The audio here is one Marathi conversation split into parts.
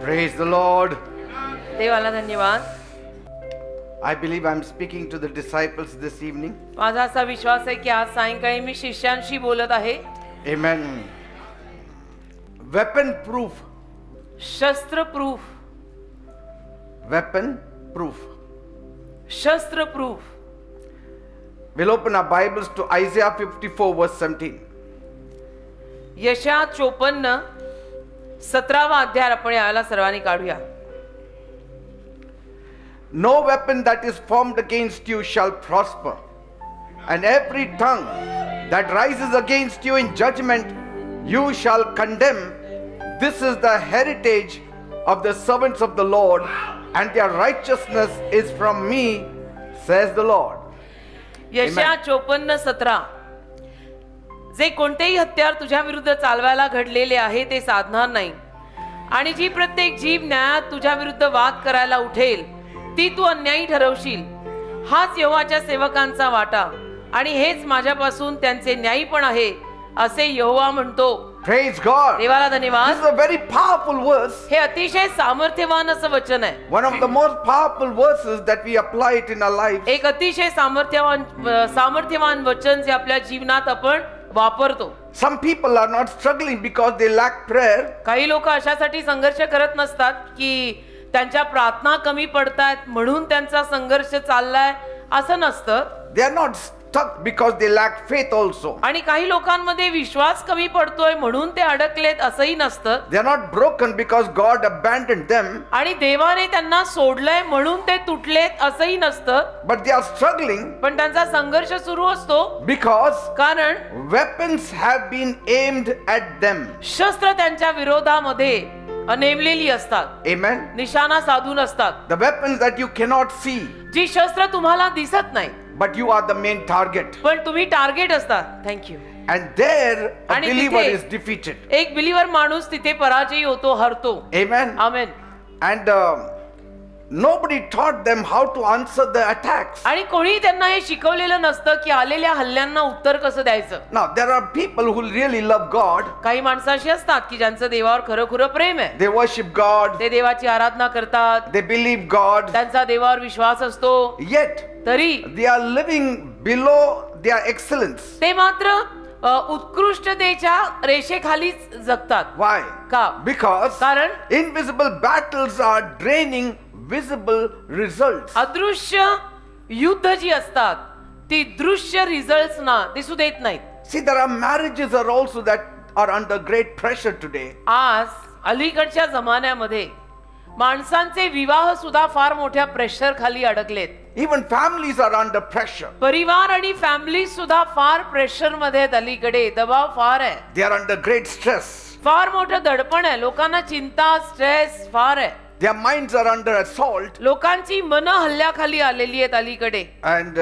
Praise the Lord. देवाला धन्यवाद. I believe I'm speaking to the disciples this evening. माझा असा विश्वास आहे की आज सायंकाळी मी शिष्यांशी बोलत आहे. Amen. Weapon proof. शस्त्र प्रूफ. Weapon proof. शस्त्र proof. We'll open our Bibles to Isaiah 54 verse 17. यशा 54 17वा अध्याय आपण याला सर्वांनी काढूया. No weapon that is formed against you shall prosper, and every tongue that rises against you in judgment you shall condemn. This is the heritage of the servants of the Lord, and their righteousness is from me, says the Lord. यशा 54 17 जे कोणतेही हत्यार तुझ्या विरुद्ध चालवायला घडलेले आहे ते साधणार नाही, आणि जी प्रत्येक जीभ न्यायात तुझ्या विरुद्ध वाद करायला उठेल ती तू अन्यायी ठरवशील. हाच यहोवाच्या सेवकांचा वाटा, आणि हेच माझ्यापासून त्यांचे न्यायीपण आहे, असे यहोवा म्हणतो. Praise God. देवाला This धन्यवाद. is a very powerful verse. हे अतिशय सामर्थ्यवान असं वचन आहे. One of the most powerful verses that we apply it in our lives. एक अतिशय सामर्थ्यवान वचन जे आपल्या जीवनात आपण वापरतो. Some people are not struggling because they lack prayer. काही लोक अशासाठी संघर्ष करत नसतात की त्यांच्या प्रार्थना कमी पडतायत म्हणून त्यांचा संघर्ष चाललाय, असं नसतं. They are not stuck because they lack faith also. आणि काही लोकांमध्ये विश्वास कमी पडतोय म्हणून ते अडकलेत, असंही नसतं. They are not broken because God abandoned them. आणि देवाने त्यांना सोडलंय म्हणून ते तुटलेत, असंही नसतं. But they are struggling पण त्यांचा संघर्ष सुरू असतो because कारण weapons have been aimed at them. शस्त्र त्यांच्या विरोधामध्ये नेमलेली असतात. Amen. निशाणा साधून असतात. The weapons that you cannot see, जी शस्त्र तुम्हाला दिसत नाही but you are the main target. पण तुम्ही टार्गेट असतात. थँक्यू. And there a आणि believer तिथे is defeated. एक बिलीवर माणूस तिथे पराजयी होतो, हरतो. Amen. Amen. And nobody taught them how to answer the attacks. आणि कोणी त्यांना हे शिकवलेलं नसतं की आलेल्या हल्ल्यांना उत्तर कसं द्यायचं. Now there are people who really love God. काही माणसं अशी असतात की ज्यांचं देवावर खरं प्रेम आहे. They worship God. ते देवाची आराधना करतात. They believe God. त्यांचा देवावर विश्वास असतो. Yet तरी they are living below their excellence. ते मात्र उत्कृष्टतेच्या रेषेखालीच जगतात. Why? का? Because कारण invisible battles are draining visible results. अदृश्य युद्ध जी असतात ती दृश्य रिझल्ट्स ना दिसू देत नाहीत. See, there are marriages are also that are under great pressure today. आज अलीकडच्या जमान्यामध्ये माणसांचे विवाह सुद्धा फार मोठ्या प्रेशर खाली अडकलेत. Even families are under pressure. परिवार आणि फॅमिली सुद्धा फार प्रेशर मध्ये आहेत. अलीकडे दबाव फार आहे. They are under great stress. फार मोठं दडपण आहे. लोकांना चिंता, स्ट्रेस फार आहे. Their minds are under assault. लोकांची मन हल्ल्याखाली आलेली आहेत अलीकडे. And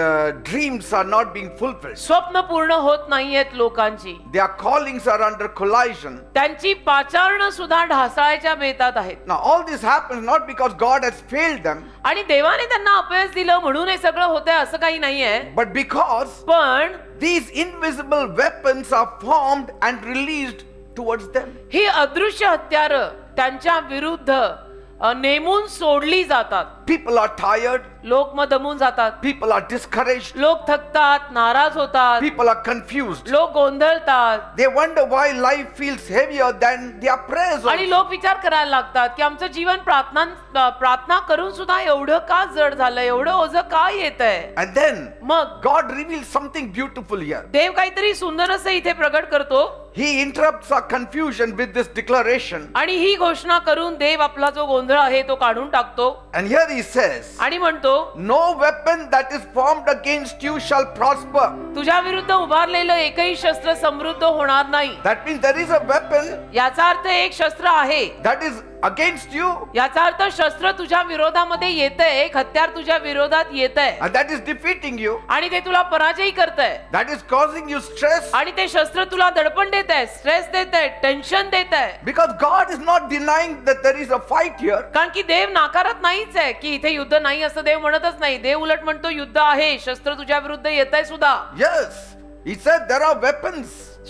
dreams are not being fulfilled. स्वप्न पूर्ण होत नाहीयेत लोकांची. Their callings are under collision. त्यांची पाचारणं सुद्धा ढासळायच्या बेतात आहेत. Now all this happens not because God has failed them, आणि देवाने त्यांना अपयश दिलं म्हणून हे सगळं होतंय असं काही नाहीये. but because पण these invisible weapons are formed and released towards them. ही अदृश्य हत्यारं त्यांच्या विरुद्ध नेमून सोडली जातात. People are tired. लोक मग दमून जातात. People are discouraged. लोक थकतात, नाराज होतात. People are confused. लोक गोंधळतात. They wonder why life feels heavier than their prayers. आणि लोक विचार करायला लागतात की आमचं जीवन प्रार्थना करून सुद्धा एवढं का जड झालं, एवढं ओझं का येतंय. And then मग God reveals something beautiful here. देव काहीतरी सुंदर असं इथे प्रगट करतो. He interrupts our confusion with this declaration. आणि ही घोषणा करून देव आपला जो गोंधळ आहे तो काढून टाकतो. And here he says, आणि म्हणतो no weapon that is formed against you shall prosper. तुझ्या विरुद्ध उभारलेलं एकही शस्त्र समृद्ध होणार नाही. That means there is a weapon याचा अर्थ एक शस्त्र आहे. that is against you, याचा अर्थ शस्त्र तुझ्या विरोधामध्ये येतंय, एक हत्यार तुझ्या विरोधात येतंय and that is defeating you. आणि ते तुला पराजयी करतंय. That is causing you stress. आणि ते शस्त्र तुला दडपण देतंय, स्ट्रेस देतंय, टेन्शन देतंय. Because God is not denying that there is a fight here. कारण की देव नाकारत नाहीच आहे की इथे युद्ध नाही असं देव म्हणतच नाही. देव उलट म्हणतो युद्ध आहे, शस्त्र तुझ्या विरुद्ध येतंय सुद्धा. Yes, he said there are weapons.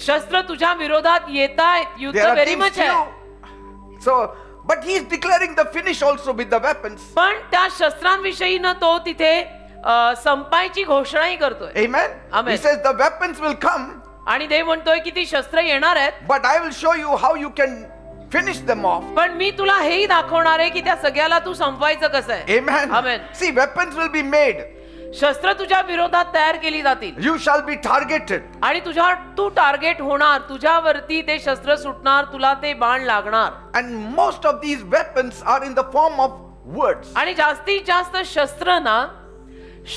शस्त्र तुझ्या विरोधात येतायत. युद्ध They are very much against आहे. you. So But he is declaring the finish also with the weapons. पण त्या शस्त्रांविषयी न तो तिथे संपायची घोषणाही करतोय. Amen. Amen. He says the weapons will come, आणि देव म्हणतोय की ती शस्त्र येणार आहेत, but I will show you how you can finish them off. पण मी तुला हेही दाखवणार आहे की त्या सगळ्याला तू संपवायचं कसं आहे. Amen. Amen. See, weapons will be made. शस्त्र तुझ्या विरोधात तयार केली जातील You shall be targeted. आणि तू टार्गेट होणार, तुझ्यावरती ते शस्त्र सुटणार, तुला ते बाण लागणार. And most of these weapons are in the form of words. आणि जास्तीत जास्त शस्त्र ना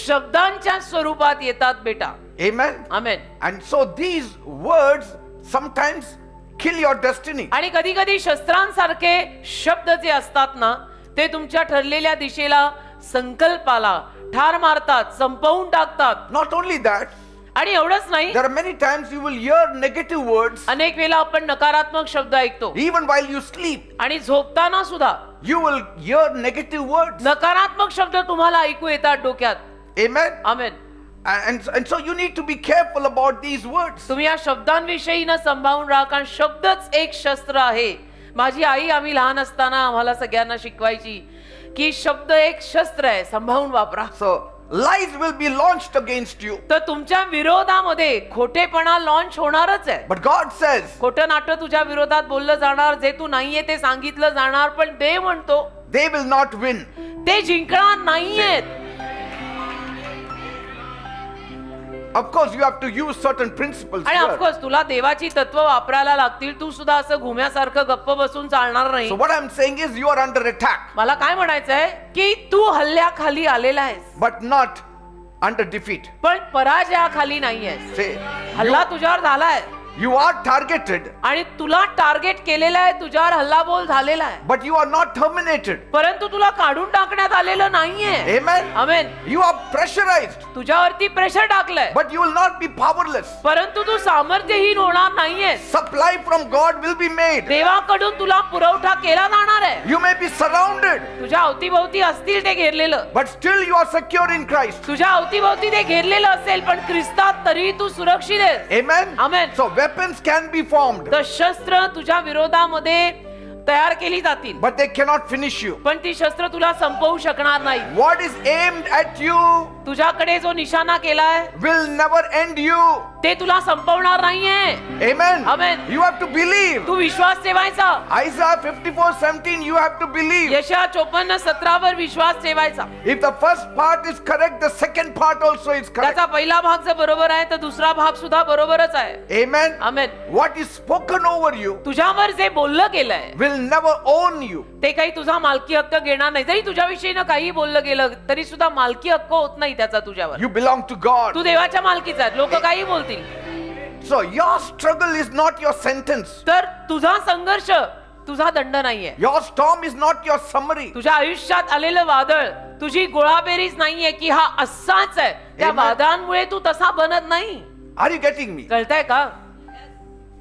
शब्दांच्या स्वरूपात येतात बेटा. Amen. Amen. And so these words sometimes kill your destiny. आणि कधी कधी शस्त्रांसारखे शब्द जे असतात ना ते तुमच्या ठरलेल्या दिशेला, संकल्पाला ठार मारतात, संपवून टाकतात. Not only that, आणि एवढंच नाही, there are many times you will hear negative words अनेक वेळा आपण नकारात्मक शब्द ऐकतो. even while you sleep. आणि झोपताना सुद्धा You will hear negative words. नकारात्मक शब्द तुम्हाला ऐकू येतात डोक्यात. Amen. Amen. And so you need to be careful about these words. तुम्ही या शब्दांविषयी न संभाळून राहा, कारण शब्दच एक शस्त्र आहे. माझी आई आम्ही लहान असताना आम्हाला सगळ्यांना शिकवायची की शब्द एक शस्त्र आहे, संभाळून वापरा. So lies will be launched against you. तर तुमच्या विरोधामध्ये खोटेपणा लॉन्च होणारच आहे. But God says खोटं नाटं तुझ्या विरोधात बोललं जाणार, जे तू नाहीये ते सांगितलं जाणार, पण देव म्हणतो they will not win. ते जिंकणार नाहीयेत. Of course, you have to use certain principles आणि here. ऑफकोर्स तुला देवाची तत्व वापरायला लागतील. तू सुद्धा असं घुम्यासारखं गप्प बसून चालणार नाही. So what I'm saying is you are under attack, मला काय म्हणायचंय की तू हल्ल्याखाली आलेला आहेस, but not under defeat. पण पराजयाखाली नाहीयेस. Say, हल्ला तुझ्यावर झालाय you are targeted, आणि तुला टार्गेट केलेलं आहे, तुझ्यावर हल्लाबोल झालेला आहे, but you are not terminated. परंतु तुला काढून टाकण्यात आलेलं नाहीये. Amen. Amen. You are pressurized, तुझ्यावरती प्रेशर टाकलंय, but you will not be powerless. परंतु तू सामर्थ्यहीन होणार नाहीयेस. Supply from God will be made. देवाकडून तुला पुरवठा केला जाणार आहे. You may be surrounded, तुझ्या अवतीभोवती असतील ते घेरलेलं, but still you are secure in Christ. तुझ्या अवतीभोवती ते घेरलेलं असेल, पण ख्रिस्तात तरी तू सुरक्षित आहेस. Amen. Amen. So weapons can be formed, तर शस्त्र तुझ्या विरोधामध्ये तयार केली जातील, but they cannot finish you. पण ती शस्त्र तुला संपवू शकणार नाही. What is aimed at you तुझ्याकडे जो निशाणा केलाय will never end you. ते तुला संपवणार नाहीये. Amen. Amen. You have to believe. तू विश्वास ठेवायचा. Isaiah 54:17, you have to believe. यशया 54:17 वर विश्वास ठेवायचा. If the first part is correct, the second part also is correct. त्याचा पहिला भाग जर बरोबर आहे तर दुसरा भाग सुद्धा बरोबरच आहे. Amen. Amen. What is spoken over you तुझ्यावर जे बोललं गेलंय will never own you. ते काही तुझा मालकी हक्क घेणार नाही. जरी तुझ्याविषयीनं काही बोललं गेलं तरी सुद्धा मालकी हक्क होत नाही त्याचा तुझ्यावर. You belong to God. तू देवाच्या मालकीचा आहे. लोक काही बोलतील. So your struggle is not your sentence. तर तुझा संघर्ष तुझा दंड नाहीये. Your storm is not your summary. तुझ्या आयुष्यात आलेलं वादळ तुझी गोळाबेरीज नाहीये की हा असाच आहे. त्या Amen. वादळांमुळे तू तसा बनत नाही. Are you getting me? कळतंय का?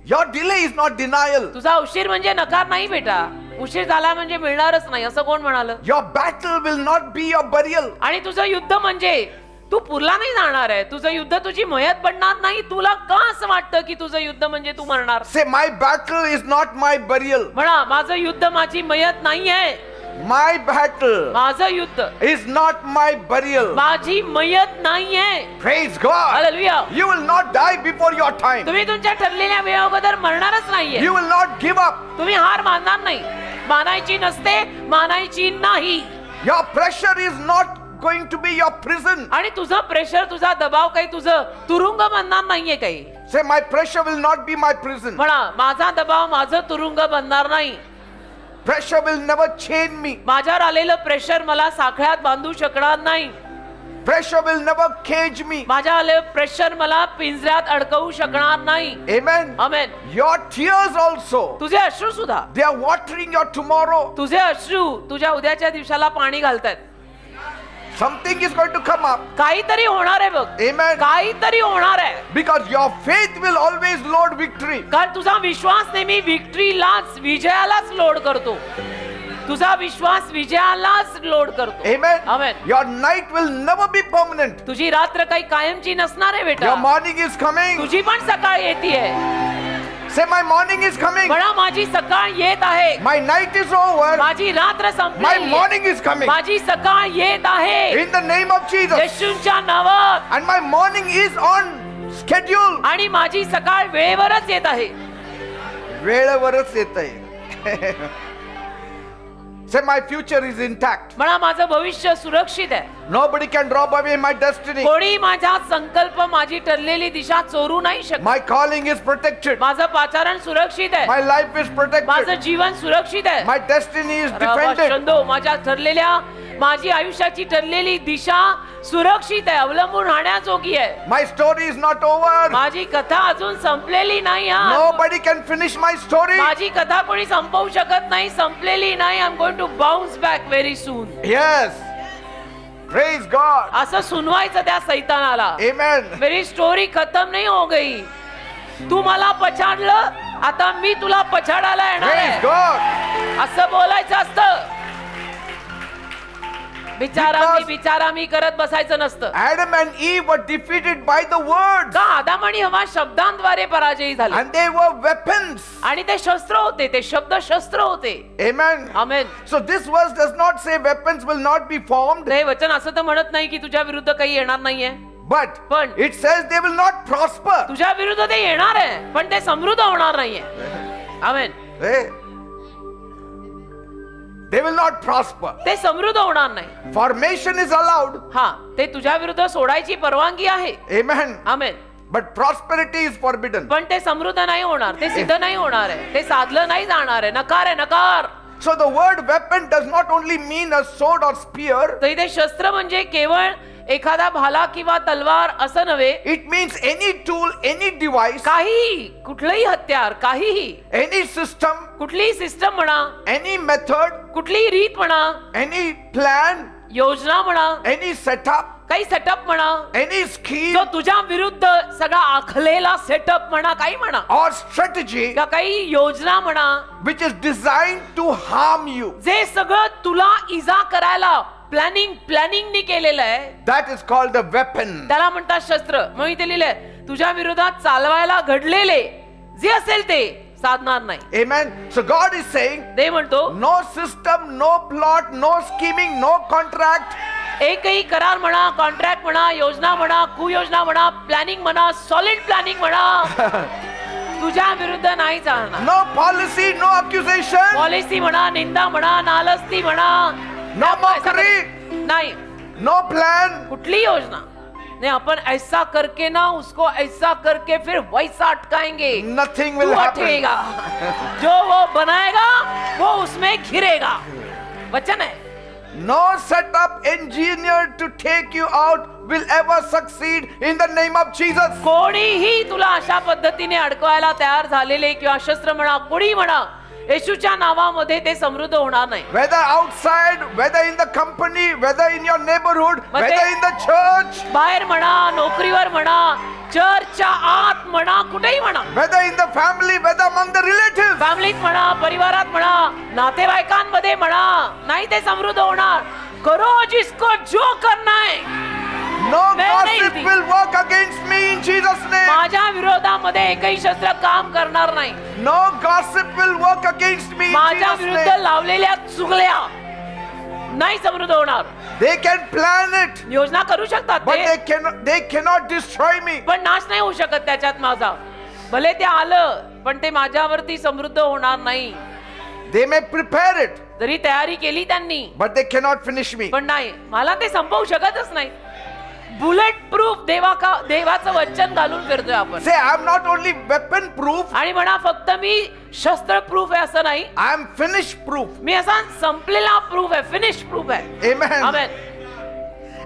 Your delay is not denial. तुझा उशीर म्हणजे नकार नाही बेटा. उशीर झाला म्हणजे मिळणारच नाही असं कोण म्हणालं? Your battle will not be your burial. आणि तुझं युद्ध म्हणजे तू पुरला नाही जाणार आहे. तुझं युद्ध तुझी मयत बनणार नाही. तुला का असं वाटतं की तुझं युद्ध म्हणजे तू मरणार? Say, my battle is not my burial. म्हणा, माझं युद्ध माझी मयत नाहीये. My battle माझं युद्ध is not my burial. माझी मयत नाहीये. Praise God. Hallelujah. You will not die before your time. तुम्ही तुमच्या ठरलेल्या वेळेअगोदर मरणारच नाहीये. You will not give up. तुम्ही हार मानणार नाही. मानायची नसते, मानायची नाही. Your pressure is not going to be your prison. आणि तुझं प्रेशर, तुझा दबाव काही तुझं तुरुंग बनणार नाहीये काही. Say, my pressure will not be my prison. म्हणा, माझा दबाव माझं तुरुंग बनणार नाही. Pressure will never chain me. माझ्यावर आलेलं प्रेशर मला साखळ्यात बांधू शकणार नाही. Pressure will never cage me. माझ्या आलेलं प्रेशर मला पिंजऱ्यात अडकवू शकणार नाही. Amen. Amen. Your tears also, तुझे अश्रू सुद्धा, they are watering your tomorrow. तुझे अश्रू तुझ्या उद्याच्या दिवसाला पाणी घालतायत. Something is going to come up. काहीतरी होणार आहे बघ. Amen. काहीतरी होणार आहे. Because your faith will always load victory. कारण तुझा विश्वास नेहमी विक्ट्रीलाच, विजयालाच लोड करतो. तुझा विश्वास विजयालाच लोड करतो. Amen. Amen. Your night will never be permanent. तुझी रात्र काही कायमची नसणार आहे बेटा. Your morning is coming. तुझी पण सकाळ येतीये. Say, my morning is coming. म्हणा माझी सकाळ येत आहे. My night is over. माझी रात्र My संपली. morning is coming. माझी सकाळ येत आहे. In the name of Jesus. येशूंच्या नावात. And my morning is on schedule. आणि माझी सकाळ वेळेवरच येत आहे. वेळेवरच येत आहे. Say, my future is intact. म्हणा माझं भविष्य सुरक्षित आहे. Nobody can rob away my destiny. कोणी माझा संकल्प माझी ठरलेली दिशा चोरू नाही शकत. My calling is protected. माझं पाचारण सुरक्षित आहे. My life is माझं protected. जीवन सुरक्षित आहे. My destiny is defended. शंदो, माझ्या ठरलेल्या माझी आयुष्याची ठरलेली दिशा सुरक्षित आहे, अवलंबून राहण्याजोगी आहे. My story is not over. माझी कथा अजून संपलेली नाही. Nobody can finish my story. माझी कथा कोणी संपवू शकत नाही, संपलेली नाही. I am going to bounce back very soon. Yes. Praise God. असं सुनवायचं त्या सैतानाला. Amen. मेरी स्टोरी खत्म नहीं हो गई. तू मला पछाडलं, आता मी तुला पछाडायला येणार Praise आहे. God. असं बोलायचं असतं. Because- बिचारा मी करत बसायचं नसतं. Adam and Eve were defeated by the word. का आदाम आणि हवा शब्दांद्वारे पराजयी झाले. And they were weapons. आणि ते शस्त्र होते, ते शब्द शस्त्र होते. Amen. Amen. So this verse does not say weapons will not be formed, हे वचन असं तर म्हणत नाही की तुझ्या विरुद्ध काही येणार नाहीये. but पण- it says they will not prosper. तुझ्या विरुद्ध ते येणार आहे, पण ते समृद्ध होणार नाहीये. आमेन. Hey. They will not prosper. ते समृद्ध होणार नाही. Formation is allowed. हा, ते तुझ्या विरुद्ध सोडायची परवानगी आहे. Amen. Amen. But prosperity is forbidden. पण ते समृद्ध नाही होणार, ते सिद्ध नाही होणार आहे, ते साधलं नाही जाणार आहे. नकार आहे, नकार. So the word weapon does not only mean a sword or spear. तर इथे शस्त्र म्हणजे केवळ एखादा भाला किंवा तलवार असं नव्हे. It means any tool, any device, काहीही, कुठलंही हत्यार, काहीही, any system, कुठलीही सिस्टम म्हणा, any method, कुठलीही रीत म्हणा, any plan, योजना म्हणा, any setup, काही सेटअप म्हणा, any scheme जो तुझ्या विरुद्ध सगळा आखलेला सेटअप म्हणा, काही म्हणा, or strategy का काही योजना म्हणा, which is designed to harm you, जे सगळं तुला इजा करायला प्लॅनिंगनी केलेलं आहे, that is called a weapon. त्याला म्हणतात शस्त्र. मग इथे लिहिलंय तुझ्या विरोधात चालवायला घडलेले जे असेल ते साधणार नाही. Amen. So God is saying, ते म्हणतो no system, no plot, no scheming, no contract, एकही करार म्हणा, कॉन्ट्रॅक्ट म्हणा, योजना म्हणा, कुयोजना म्हणा, प्लॅनिंग म्हणा, सॉलिड प्लॅनिंग म्हणा, तुझ्या विरुद्ध नाही चालणार. no policy, no accusation, policy म्हणा, निंदा म्हणा, नालस्ती म्हणा, no mockery, नाही, no plan. कुठली योजना नहीं. अपन ऐसा करके ना उसको ऐसा करके फिर वैसा अटकाएंगे. Nothing Tu will happen. अटकेगा. जो वो बनाएगा वो उसमें घिरेगा. वचन है. No setup engineered to take you out will ever succeed in the name of Jesus. कोणीही तुला अशा पद्धतीने अडकवायला तयार झालेले किंवा शस्त्र म्हणा, कोणी म्हणा, येशूच्या नावामध्ये ते समृद्ध होणार नाही. Whether outside, whether in the company, whether in your neighborhood, But whether they- in the church, बाहेर म्हणा, नोकरीवर म्हणा, चर्चच्या आत म्हणा, कुठेही म्हणा, whether in the family, whether among the relatives. फॅमिलीत म्हणा, परिवारात म्हणा, नातेवाईकांमध्ये म्हणा, नाही ते समृद्ध होणार. करो जिसको जो करना है. No मैं नहीं gossip थी. will work against me in Jesus' name. माझ्या विरोधामध्ये एकही शस्त्र काम करणार नाही. No gossip will work against me in माझ्या Jesus' विरुद्ध name. लावलेल्या चुगल्या नाही समृद्ध होणार. They can plan it, योजना करू शकतात but ते, they cannot destroy me. पण नाश नाही होऊ शकत त्याच्यात माझा. भले ते आलं पण ते माझ्यावरती समृद्ध होणार नाही. They may prepare it, जरी तयारी केली त्यांनी, but they cannot finish me. पण नाही, मला ते संपवू शकतच नाही. बुलेट प्रूफ देवाचं वचन घालून फिरतोय आपण. Say, I am not only weapon proof, आणि म्हणा फक्त मी शस्त्र प्रूफ आहे असं नाही, I am finish proof. मी असा संपलेला प्रूफ आहे, फिनिश प्रूफ आहे. Amen. Amen.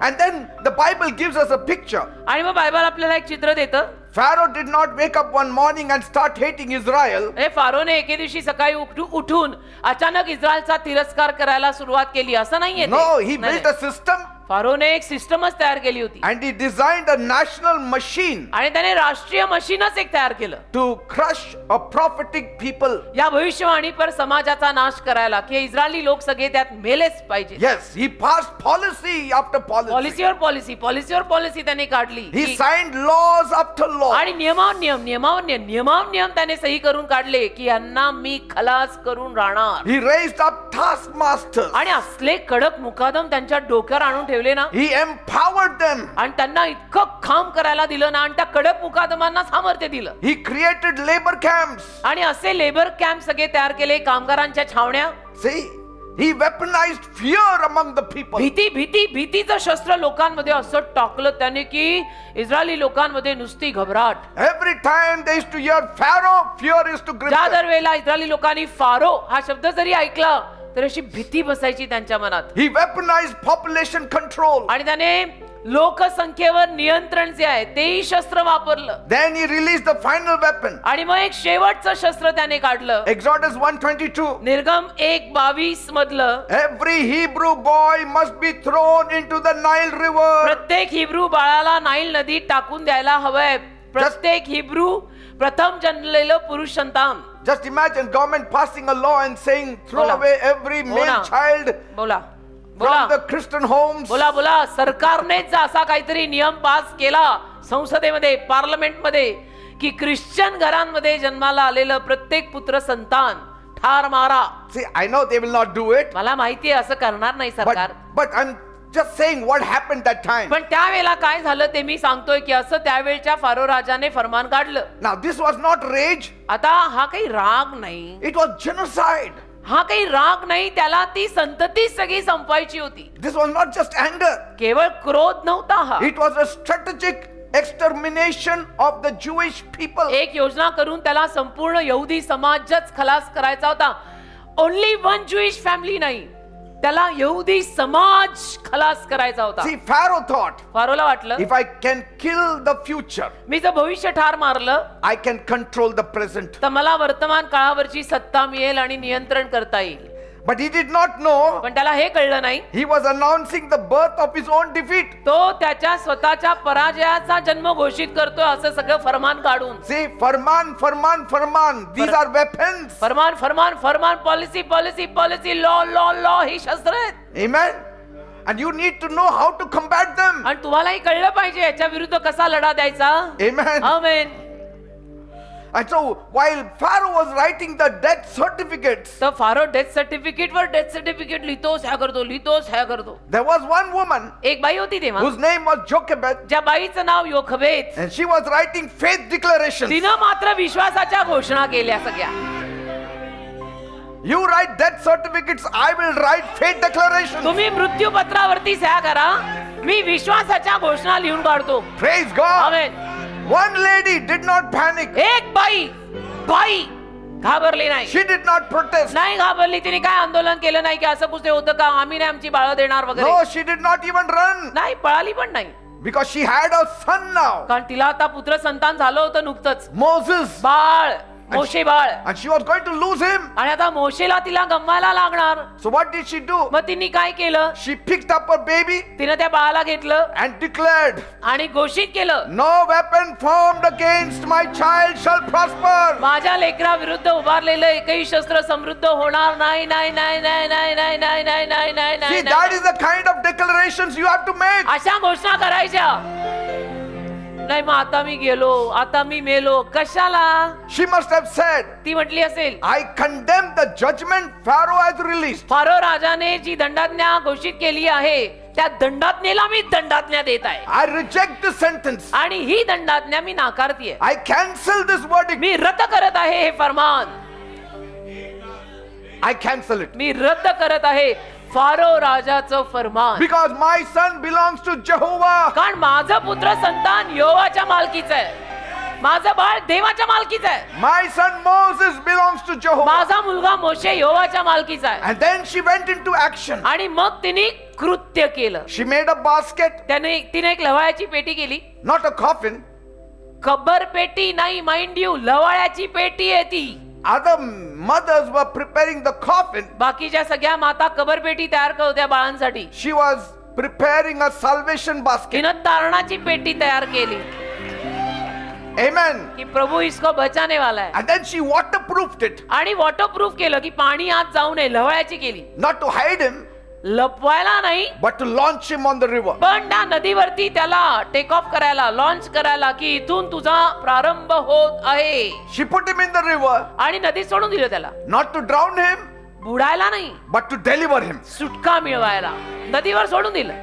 And then the Bible gives us a picture. आणि मग बायबल आपल्याला एक चित्र देतं. Pharaoh did not wake up one morning and start hating Israel. हे फारोने एके दिवशी सकाळी उठून अचानक इस्रायलचा तिरस्कार करायला सुरुवात केली असं नाहीये ते. No, he नाही, built a system. फारोने एक सिस्टमच तयार केली होती and he designed a national machine आणि त्याने राष्ट्रीय मशीनच एक तयार केलं to crush a prophetic people. या भविष्यवाणी पर समाजाचा नाश करायला की इस्रायली लोक सगळे त्यात मेलेच पाहिजे. Yes, he passed policy after policy. पॉलिसीवर पॉलिसी त्याने काढली He signed laws after law. आणि नियमावर नियम त्याने सही करून काढले की यांना मी खलास करून राहणार. He raised up taskmasters. आणि असले कडक मुकादम त्यांच्या डोक्यावर आणून ठेवले ना He empowered them. आणि त्यांना इतकं काम करायला दिलं ना आणि त्या कडक मुकादमांना सामर्थ्य दिलं. He created labor camps. आणि असे लेबर कॅम्प सगळे तयार केले, कामगारांच्या छावण्या. See, he weaponized fear among the people. भीतीचं शस्त्र लोकांमध्ये असं टाकलं त्याने की इस्रायली लोकांमध्ये नुसती घबराट. Every time they used to hear Pharaoh, fear used to grip ज्या them. दरवेळेला इस्रायली लोकांनी फारो हा शब्द जरी ऐकला तर अशी भीती बसायची त्यांच्या मनात. He weaponized population control. आणि त्याने लोकसंख्येवर नियंत्रण जे आहे तेही शस्त्र वापरलं. Then he released the final weapon. आणि मग एक शेवटचं शस्त्र त्याने काढलं. Exodus 1:22. निर्गम 1:22 मधलं Every Hebrew boy must be thrown into the Nile River. प्रत्येक हिब्रू बाळाला नाईल नदीत टाकून द्यायला हवंय. प्रत्येक हिब्रू प्रथम जन्मलेलं पुरुष संतान. Just imagine government passing a law and saying throw बोला. away every male बोला. child बोला from the Christian homes. बोला सरकारनेच असा काहीतरी नियम पास केला संसदेमध्ये, पार्लमेंटमध्ये की ख्रिश्चन घरांमध्ये जन्माला आलेलं प्रत्येक पुत्र संतान ठार मारा. See, I know they will not do it, मला माहितीये असं करणार नाही सरकार. but I'm just saying what happened that time. पण त्यावेळेला काय झालं ते मी सांगतोय की असं त्यावेळच्या फारो राजाने फरमान काढलं. Now this was not rage, आता हा काही राग नाही, it was genocide. हा काही राग नाही, त्याला ती संतती सगळी संपवायची होती. This was not just anger, केवळ क्रोध नव्हता हा. it was a strategic extermination of the Jewish people. एक योजना करून त्याला संपूर्ण यहुदी समाजच खलास करायचा होता. ओनली वन ज्यूइश फॅमिली नाही, त्याला यहुदी समाज खलास करायचा होता. See, Pharaoh thought, फारोला वाटलं if I can kill the future, मी जर भविष्य ठार मारलं I can control the present. तर मला वर्तमान काळावरची सत्ता मिळेल आणि नियंत्रण करता येईल. But he did not know पण त्याला हे कळलं नाही. he was announcing the birth of his own defeat. तो त्याच्या स्वतःच्या पराजयाचा जन्म घोषित करतोय असं सगळं फरमान काढून. See, farman, these are weapons. फरमान पॉलिसी लॉ ही शस्त्र आहेत. Amen. And you need to know how to combat them. आणि तुम्हालाही कळलं पाहिजे याच्या विरुद्ध कसा लढा द्यायचा. Amen. Amen. And so while Pharaoh was writing the death certificates, तर फारो डेथ सर्टिफिकेट लिहितोस ह्या करतो. there was one woman एक बाई होती तेव्हा whose name was Jochebed, ज्या बाईचं नाव योखबेद. and she was writing faith declarations. तिनं मात्र विश्वासाच्या घोषणा केल्या सगळ्या. You write death certificates, I will write faith declarations. तुम्ही मृत्यूपत्रावरती सह्या करा, मी विश्वासाच्या घोषणा लिहून काढतो. Praise God. Amen. One lady did not panic. एक बाई घाबरली नाही. She did not protest. नाही घाबरली. तिने काय आंदोलन केलं नाही की असं कुठे होतं का, आम्ही नाही आमची बाळं देणार वगैरे. No, she did not even run. नाही पळाली पण नाही. Because she had a son now, कारण तिला आता पुत्र संतान झालं होतं नुकतंच. Moses. Bal Moshe Bal. And she was going to lose him. आणि आता मोशेला तिला गमवायला लागणार. So what did she do? मग तिने काय केलं, She picked up her baby तिनं त्या बाळाला घेतलं and declared, आणि घोषित केलं, no weapon formed against my child shall prosper. माझ्या लेकरा विरुद्ध उभारलेलं एकही शस्त्र समृद्ध होणार नाही. See, that is the kind of declarations you have to make. अशा घोषणा करायच्या. नाही मग आता मी गेलो, आता मी मेलो, कशाला. She must have said, ती म्हटली असेल, I condemn the judgment Pharaoh has released. Pharaoh राजाने जी दंडाज्ञा घोषित केली आहे त्या दंडाज्ञेला मी दंडाज्ञा देत आहे. I reject the sentence. आणि ही दंडाज्ञा मी नाकारतीये. I cancel this verdict. मी रद्द करत आहे हे फरमान. I cancel it. मी रद्द करत आहे फारो राजाचं फरमान. Because my son belongs to Jehovah. कारण माझं पुत्र संतान यहोवाच्या मालकीचं आहे. माझं बाळ देवाच्या मालकीचं आहे. My son Moses belongs to Jehovah. माझा मुलगा मोशे यहोवाच्या मालकीचा आहे. And then she went into action. आणि मग तिने कृत्य केलं. She made a basket, तिने एक लवाळ्याची पेटी केली. not a coffin. कबर पेटी नाही, माइंड यू, लवाळ्याची पेटी आहे ती. Other mothers were preparing the coffin. बाकीच्या सगळ्या माता कबर पेटी तयार करत होत्या बाळांसाठी. She was preparing a salvation basket. तिनं तारणाची पेटी तयार केली Amen. की प्रभू इसको बचाने वाला है And then she waterproofed it, आणि वॉटरप्रूफ केलं की पाणी आत जाऊ नये, लवळ्याची केली, not to hide him, लपवायला नाही but to launch him on the river. पण त्या नदीवरती त्याला टेक ऑफ करायला, लॉन्च करायला, की इथून तुझा प्रारंभ होत आहे. She put him in the river, आणि नदीत सोडून दिलं त्याला, not to drown him, बुडायला नाही, but to deliver him. सुटका मिळवायला नदीवर सोडून दिलं.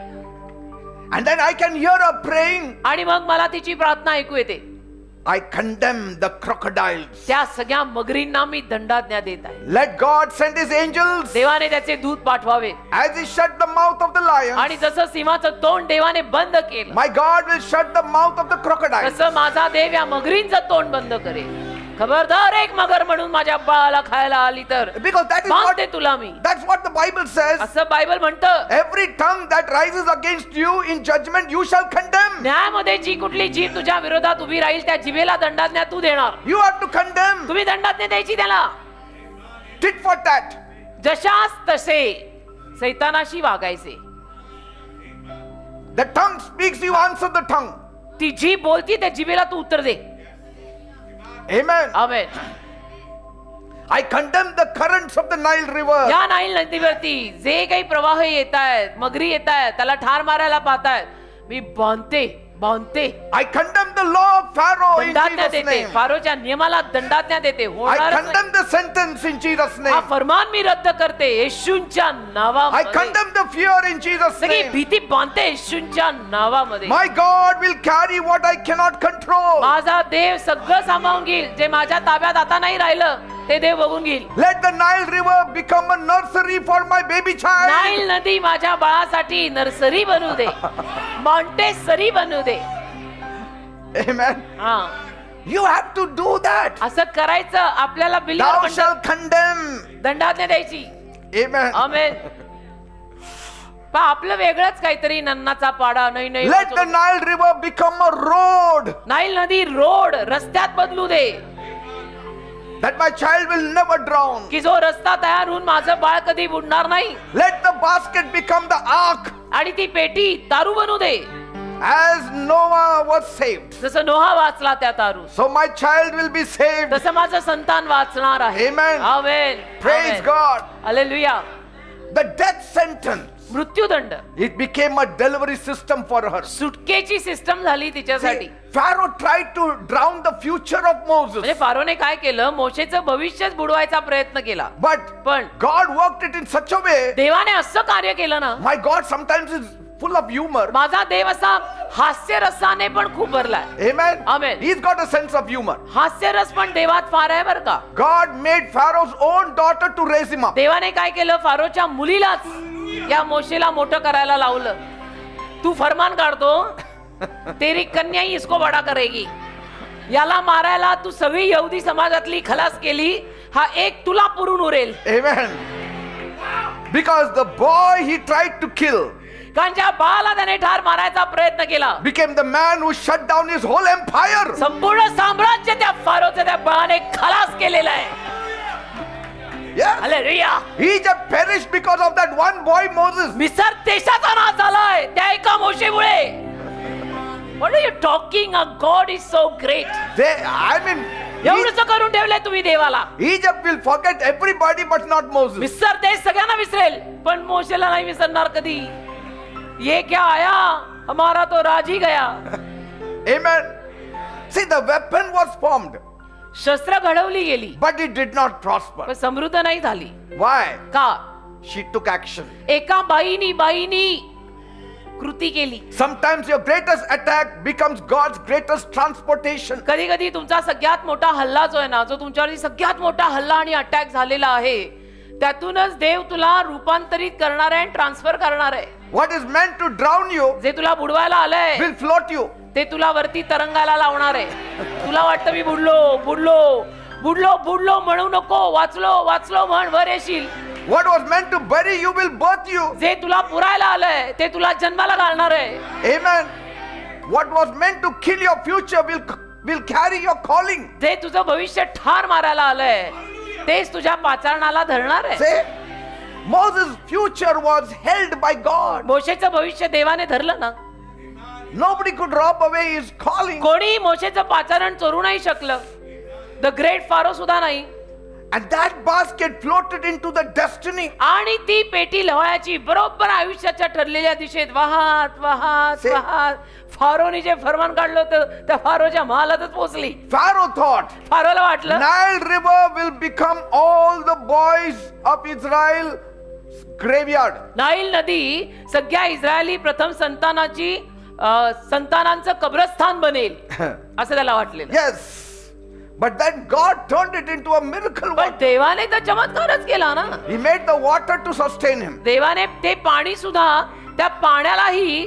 And then I can hear her praying, आणि मग मला तिची प्रार्थना ऐकू येते, I condemn the crocodiles. त्या सगळ्या मगरींना मी दंडाज्ञा देत आहे. Let God send his angels देवाने त्याचे दूत पाठवावे, as he shut the mouth of the lion. आणि जसं सिंहाचं तोंड देवाने बंद केलं, My God will shut the mouth of the crocodile. तसं माझा देव या मगरींचं तोंड बंद करेल. खबरदार, एक मगर म्हणून माझ्या बाळाला खायला आली तर Because that is बांधते what, तुला मी, that's what the Bible says. असं बायबल म्हणतं. Every tongue that rises against you in judgment you shall condemn. न्यायामध्ये जी कुठली जीभ तुझ्या विरोधात उभी राहील त्या जिभेला दंडाज्ञा तू देणार. You have to condemn. तुम्ही दंडाज्ञा द्यायची त्याला. Tit for tat. जशास तसे सैतानाशी वागायचे. The tongue speaks, you answer the tongue. ती जीभ बोलती, त्या जिभेला तू उत्तर दे. Amen. Amen. I condemn the currents of the Nile River. या नाईल नदीवरती जे काही प्रवाह येत आहेत, मगरी येत आहेत, त्याला ठार मारायला पाहतायत, मी बांधते. I condemn the law of Pharaoh in दंडाज्ञा Jesus' देते, name. फारोच्या नियमाला दंडाज्ञा देते. I होणारच नाही. condemn the sentence in Jesus' हा name. फरमान मी रद्द करते येशूंच्या I नावामध्ये. condemn the fear in Jesus' सगळी name. भीती बांधते येशूंच्या नावामध्ये. My God will carry what I cannot control. माझा देव सगळं सांभाळून घेईल. जे माझ्या ताब्यात आता नाही राहिलं ते देव बघून घेईल. Let the Nile River become a nursery for my baby child. Nile नदी माझ्या बाळासाठी नर्सरी बनू दे, मॉन्टेसरी बनू दे. Amen. हा, You have to do that. असं करायचं. आपल्याला Thou बिलीवर shall condemn. दंडाज्ञा द्यायची. Amen. आमेन. पा आपलं वेगळंच काहीतरी, नन्नाचा पाडा. नाही नाही, Let the Nile River become a road Nile नदी रोड, रस्त्यात बदलू दे, that my child will never drown. की जो रस्ता तयार होऊन माझं बाळ कधी बुडणार नाही. Let the basket become the ark आणि ती पेटी तारू बनू दे, as Noah was saved. जसं नोहा वाचला त्या तारू, So my child will be saved. तसं माझं संतान वाचणार आहे. Amen. Amen. Praise God. Hallelujah. The death sentence, मृत्यूदंड it became a delivery system for her. सुटकेची सिस्टम झाली तिच्यासाठी. See, Pharaoh tried to drown the future of म्हणजे Moses. फारोने काय केलं, मोशेचं भविष्यच बुडवायचा प्रयत्न केला. But पण God worked it in such a way. देवाने असं कार्य केलं ना, My God sometimes is full of humor. माझा देव असा हास्य रसाने पण खूप भरलाय. Amen. Amen. He's got a sense of humor. हास्य रस पण देवात फार आहे बरं का. God made Pharaoh's own daughter to raise him up. देवाने काय केलं, फारोच्या मुलीलाच या मोशेला मोठं करायला लावलं. तू फरमान काढतो, तेरी कन्या ही इसको बडा करेगी. याला मारायला तू सगळी यहुदी समाजातली खलास केली, हा एक तुला पुरून उरेल. Amen. Because the boy he tried to kill कारण ज्या बाळाला त्याने ठार मारायचा प्रयत्न केला, became the man who shut down his whole empire. संपूर्ण साम्राज्य त्या फारोचं त्या बाळाने खलास केलेलं आहे. Yes. Hallelujah. Egypt perished because of that one boy Moses. मिसर देशाचा नाश झालाय त्या एका मोशेमुळे. What are you talking? Our God is so great. I mean, एवढंच करून ठेवलंय तुम्ही देवाला. Egypt will forget everybody but not Moses. मिसर देश सगळ्यांना विसरेल, पण मोशेला नाही विसरणार कधी. ये क्या आया, हमारा तो राज ही गया. Amen. See, the weapon was formed, शस्त्र घडवली गेली, but it did not prosper. पण समृद्ध नाही झाली. Why? का? She took action. एका बाईनी कृती केली. Sometimes your greatest attack becomes God's greatest transportation. कधी कधी तुमचा सगळ्यात मोठा हल्ला जो आहे ना, जो तुमच्यावरती सगळ्यात मोठा हल्ला आणि अटॅक झालेला आहे, त्यातूनच देव तुला रूपांतरित करणार आहे, ट्रान्सफर करणार आहे. What is meant to drown you जे तुला बुडवायला आलंय will float you. ते तुला वरती तरंगायला लावणार आहे. तुला वाटतं मी बुडलो म्हणू नको, वाचलो म्हण, वर येशील. What was meant to bury you will birth you. जे तुला पुरायला आलंय ते तुला जन्माला घालणार आहे. Amen. What was meant to kill your future will carry your calling. जे तुझं भविष्य ठार मारायला आलंय तेच तुझ्या पाचारणाला धरणार आहे. Say, Moses' future was held by God. मोशेचं भविष्य देवाने धरलं ना. Nobody could rob away his calling. कोणी मोशेचं पाचारण चोरू नाही शकलं. द ग्रेट फारो सुद्धा नाही. And that basket floated into the destiny. आणि ती पेटी लवाळ्याची बरोबर आयुष्याच्या ठरलेल्या दिशेत वाहत वाहत से- वाहत फारोने जे फरमान काढलं होतं त्या फारोच्या महालातच पोहोचली. Pharaoh thought, फारोला वाटलं Nile River will become all the boys of Israel graveyard. Nile नदी सगळ्या इस्रायली प्रथम संतानांचं कब्रस्थान बनेल असं त्याला वाटलेलं. Yes. But then God turned it into a miracle पण water. देवाने तर चमत्कारच केला ना. He made the water to sustain him. देवाने ते पाणी सुद्धा त्या पाण्यालाही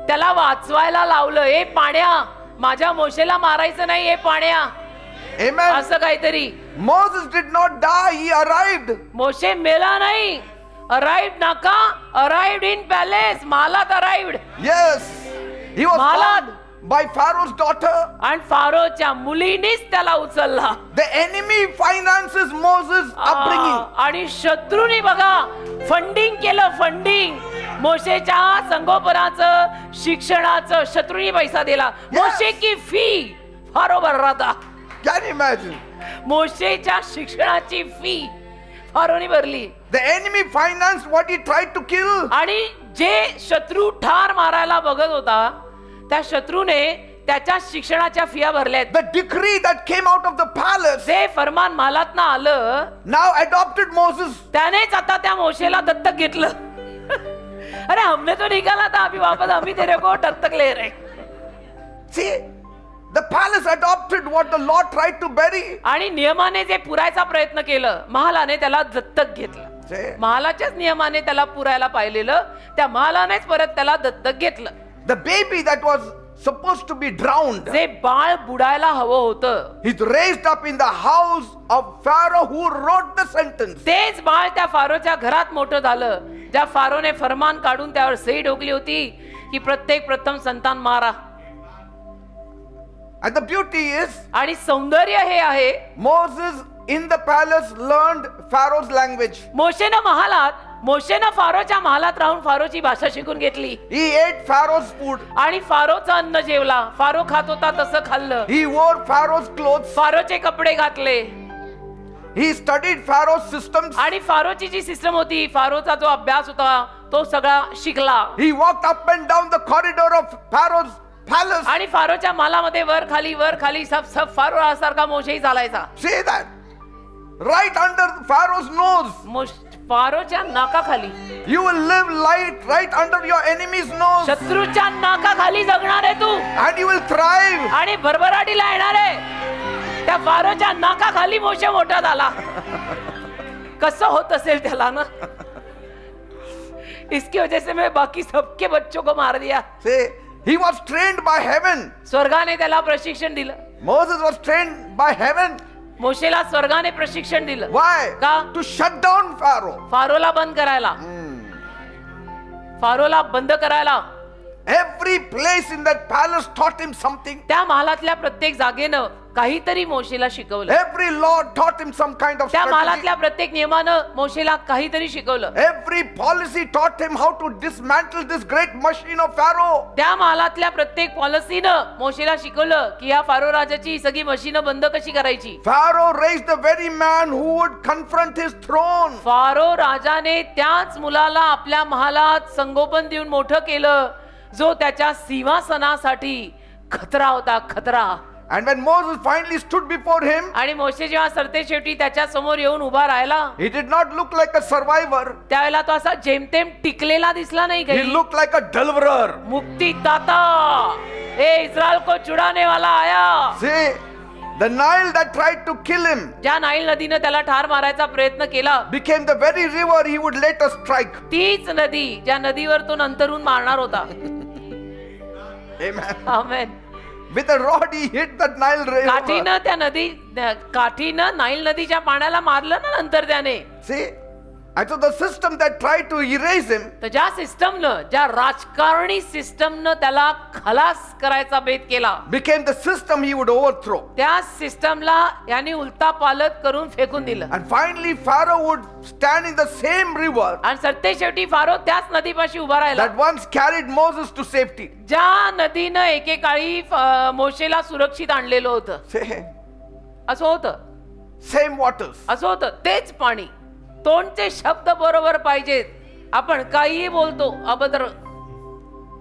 त्याला वाचवायला लावलं. ए पाण्या, माझ्या मोशेला मारायचं नाही. ए पाण्या, Amen. असं काहीतरी. Moses did not die, he arrived. मोशे मेला नाही. अराइव्ड नाका, अराइव्ड इन पॅलेस, मालात arrived. Yes. He was Malad. found by Pharaoh's daughter. आणि फारोच्या मुलीनीच त्याला उचलला. The enemy finances Moses' upbringing. आणि शत्रूनी बघा फंडिंग केलं. फंडिंग मोशेच्या संगोपनाचं शिक्षणाचं शत्रूनी पैसा दिला. मोशे की फी फारो भर रहा था. Can you imagine? मोशेच्या शिक्षणाची फी फारोनी भरली. The enemy financed what he tried to kill. आणि जे शत्रू ठार मारायला बघत होता त्या शत्रूने त्याच्या शिक्षणाच्या फिया भरल्या. The decree that came out of the palace जे फरमान महालातनं आलं now adopted Moses. त्यानेच आता त्या मोशेला दत्तक घेतलं. अरे हमने तो निकाला था, अभी वापस हम ही तेरे को दत्तक ले रहे. See, the palace adopted what the Lord tried to bury. आणि नियमाने जे पुरायचा प्रयत्न केलं महालाने त्याला दत्तक घेतलं. See, महालाच्याच नियमाने त्याला पुरायला पाहिलेलं त्या महालानेच परत त्याला दत्तक घेतलं. the baby that was supposed to be drowned, जे बाळ बुडायला हवं होतं he's raised up in the house of Pharaoh who wrote the sentence. तेच बाळ त्या फारोच्या घरात मोठं झालं ज्या फारोने फरमान काढून त्यावर सही ठोकली होती की प्रत्येक प्रथम संतान मारा. And the beauty is, आणि सौंदर्य हे आहे Moses in the palace learned Pharaoh's language. मोशेनं फारोच्या महालात राहून फारोची भाषा शिकून घेतली. He ate Pharaoh's food. आणि फारोचं अन्न जेवला. फारो खात होता तसं खाल्लं. He wore Pharaoh's clothes. फारोचे कपडे घातले. He studied Pharaoh's systems. आणि फारोची जी सिस्टम होती फारोचा जो अभ्यास होता तो सगळा शिकला. He walked up and down the corridor of Pharaoh's palace. आणि फारोच्या मालामध्ये वर खाली सब फारो सारखा मोशेही चालायचा. Say that. Right under Pharaoh's nose. फारोच्या नाकाखाली. You will live right under your enemy's nose. शत्रूच्या नाकाखाली जगणार आहे तू. And you will thrive. आणि भरभराटीला येणार आहे. त्या फारोच्या नाकाखाली मोशे मोठा झाला. कसं होत असेल त्याला ना. इसकी वजह से मैं बाकी सबके बच्चों को मार दिया. Say, he was trained by heaven. स्वर्गाने त्याला प्रशिक्षण दिलं. Moses was trained by heaven. मोशेला स्वर्गाने प्रशिक्षण दिलं. Why? का? To shut down Pharaoh. फारोला बंद करायला. फारोला बंद करायला. Every place in that palace taught him something. त्या महालातल्या प्रत्येक जागेनं काहीतरी मोशेला शिकवलं. Every law taught him some kind of त्या strategy. महालातल्या प्रत्येक नियमानं मोशेला काहीतरी शिकवलं. Every policy taught him how to dismantle this great machine of Pharaoh. त्या महालातल्या प्रत्येक पॉलिसीनं मोशेला शिकवलं की या फारो राजाची सगळी मशीनं बंद कशी करायची. Pharaoh raised the very man who would confront his throne. Pharaoh राजाने त्याच मुलाला आपल्या महालात संगोपन देऊन मोठं केलं जो त्याच्या सिंहासनासाठी खतरा होता. खतरा. And when Moses finally stood before him, आणि मोशे जेव्हा सरते शेवटी त्याच्या समोर येऊन उभा राहिला he did not look like a survivor. त्यावेळेला तो असा जेमतेम टिकलेला दिसला नाही. He काही looked like a deliverer. मुक्तिदाता, ए इस्रायल को छुड़ाने वाला आया. See, the Nile that tried to kill him ज्या नाईल नदीनं त्याला ठार मारायचा प्रयत्न केला became the very river he would later strike. तीच नदी ज्या नदीवर तो नंतरून मारणार होता. Amen. Amen. With a rod he hit that Nile river. काठीनं नाईल नदीच्या पाण्याला मारलं ना नंतर त्याने. See, And so the system that tried to erase him तर ज्या सिस्टमनं, ज्या राजकारणी सिस्टमनं त्याला खलास करायचा बेत केला, became the system he would overthrow. त्या सिस्टमला यांनी उलटा पालट करून फेकून दिलं. And finally Pharaoh would stand in the same river आणि सरते शेवटी फारो त्याच नदीपाशी उभा राहिला, that once carried Moses to safety. ज्या नदीनं एकेकाळी मोशेला सुरक्षित आणलेलं होतं. Say, असं होतं, same waters. असं होतं, तेच पाणी. तोंडचे शब्द बरोबर पाहिजेत. आपण काहीही बोलतो अभद्र.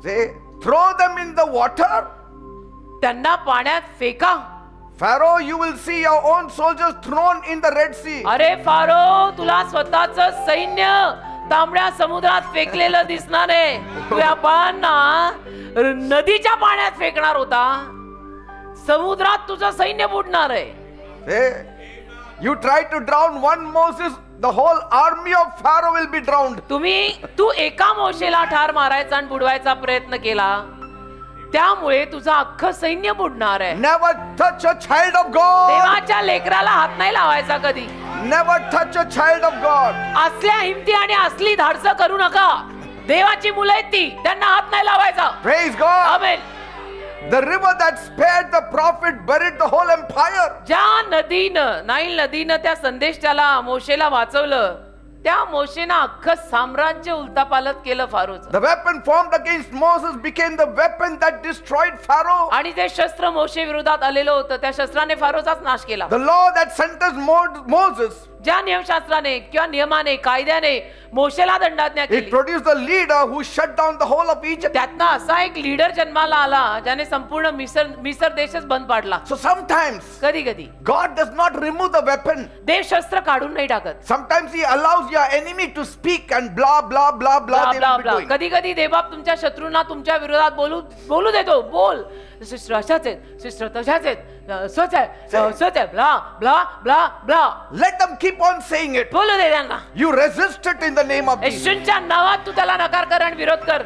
Say, throw them in the water. त्यांना पाण्यात फेका. Pharaoh, you will see your own soldiers thrown in the Red Sea. अरे फारो, तुला स्वतःच सैन्य तांबड्या समुद्रात फेकलेलं दिसणार आहे. तुझ्या बाळांना नदीच्या पाण्यात फेकणार होता, समुद्रात तुझं सैन्य बुडणार आहे. Say, you try to drown one Moses, the whole army of Pharaoh will be drowned. तू एका मोशेला ठार मारायचा आणि बुडवायचा प्रयत्न केला, त्यामुळे तुझं अख्खं सैन्य बुडणार आहे. Never touch a child of God. देवाच्या लेकराला हात नाही लावायचा कधी. Never touch a child of God. असल्या हिमती आणि असली धाडसं करू नका. देवाची मुलं आहेत ती, त्यांना हात नाही लावायचा. Praise God. Amen. The river that spared the prophet buried the whole empire. ज्या नदीनं, नाईल नदीनं त्या संदेशाला मोशेला वाचवलं, त्या मोशेनं अख्खं साम्राज्य उलटापालट केलं फारोचं. The weapon formed against Moses became the weapon that destroyed Pharaoh. आणि जे शस्त्र मोशे विरोधात आलेलं होतं, त्या शस्त्राने फारोचाच नाश केला. The law that sentenced Moses, ज्या नियमशास्त्राने किंवा नियमाने, कायद्याने मोशेला दंडाज्ञा it केली, produced a leader who shut down the whole of Egypt. त्यातनं असा एक लीडर जन्माला आला ज्याने संपूर्ण मिसर देशच बंद पाडला. So sometimes कधी कधी God does not remove the weapon. देव शस्त्र काढून नाही टाकत. Sometimes He allows your enemy to speak and blah blah blah blah they will be doing. कधी कधी देवबाप तुमच्या शत्रूंना तुमच्या विरोधात बोलू देतो. बोल, सिस्टर अशाच आहेत, सिस्टर तशाच आहेत, असंच आहे, असंच आहे, blah blah blah blah. Let them keep on saying it. बोलू दे त्यांना. You resist it in the name of Jesus. येशूंच्या नावात तू त्याला नकार कर आणि विरोध कर.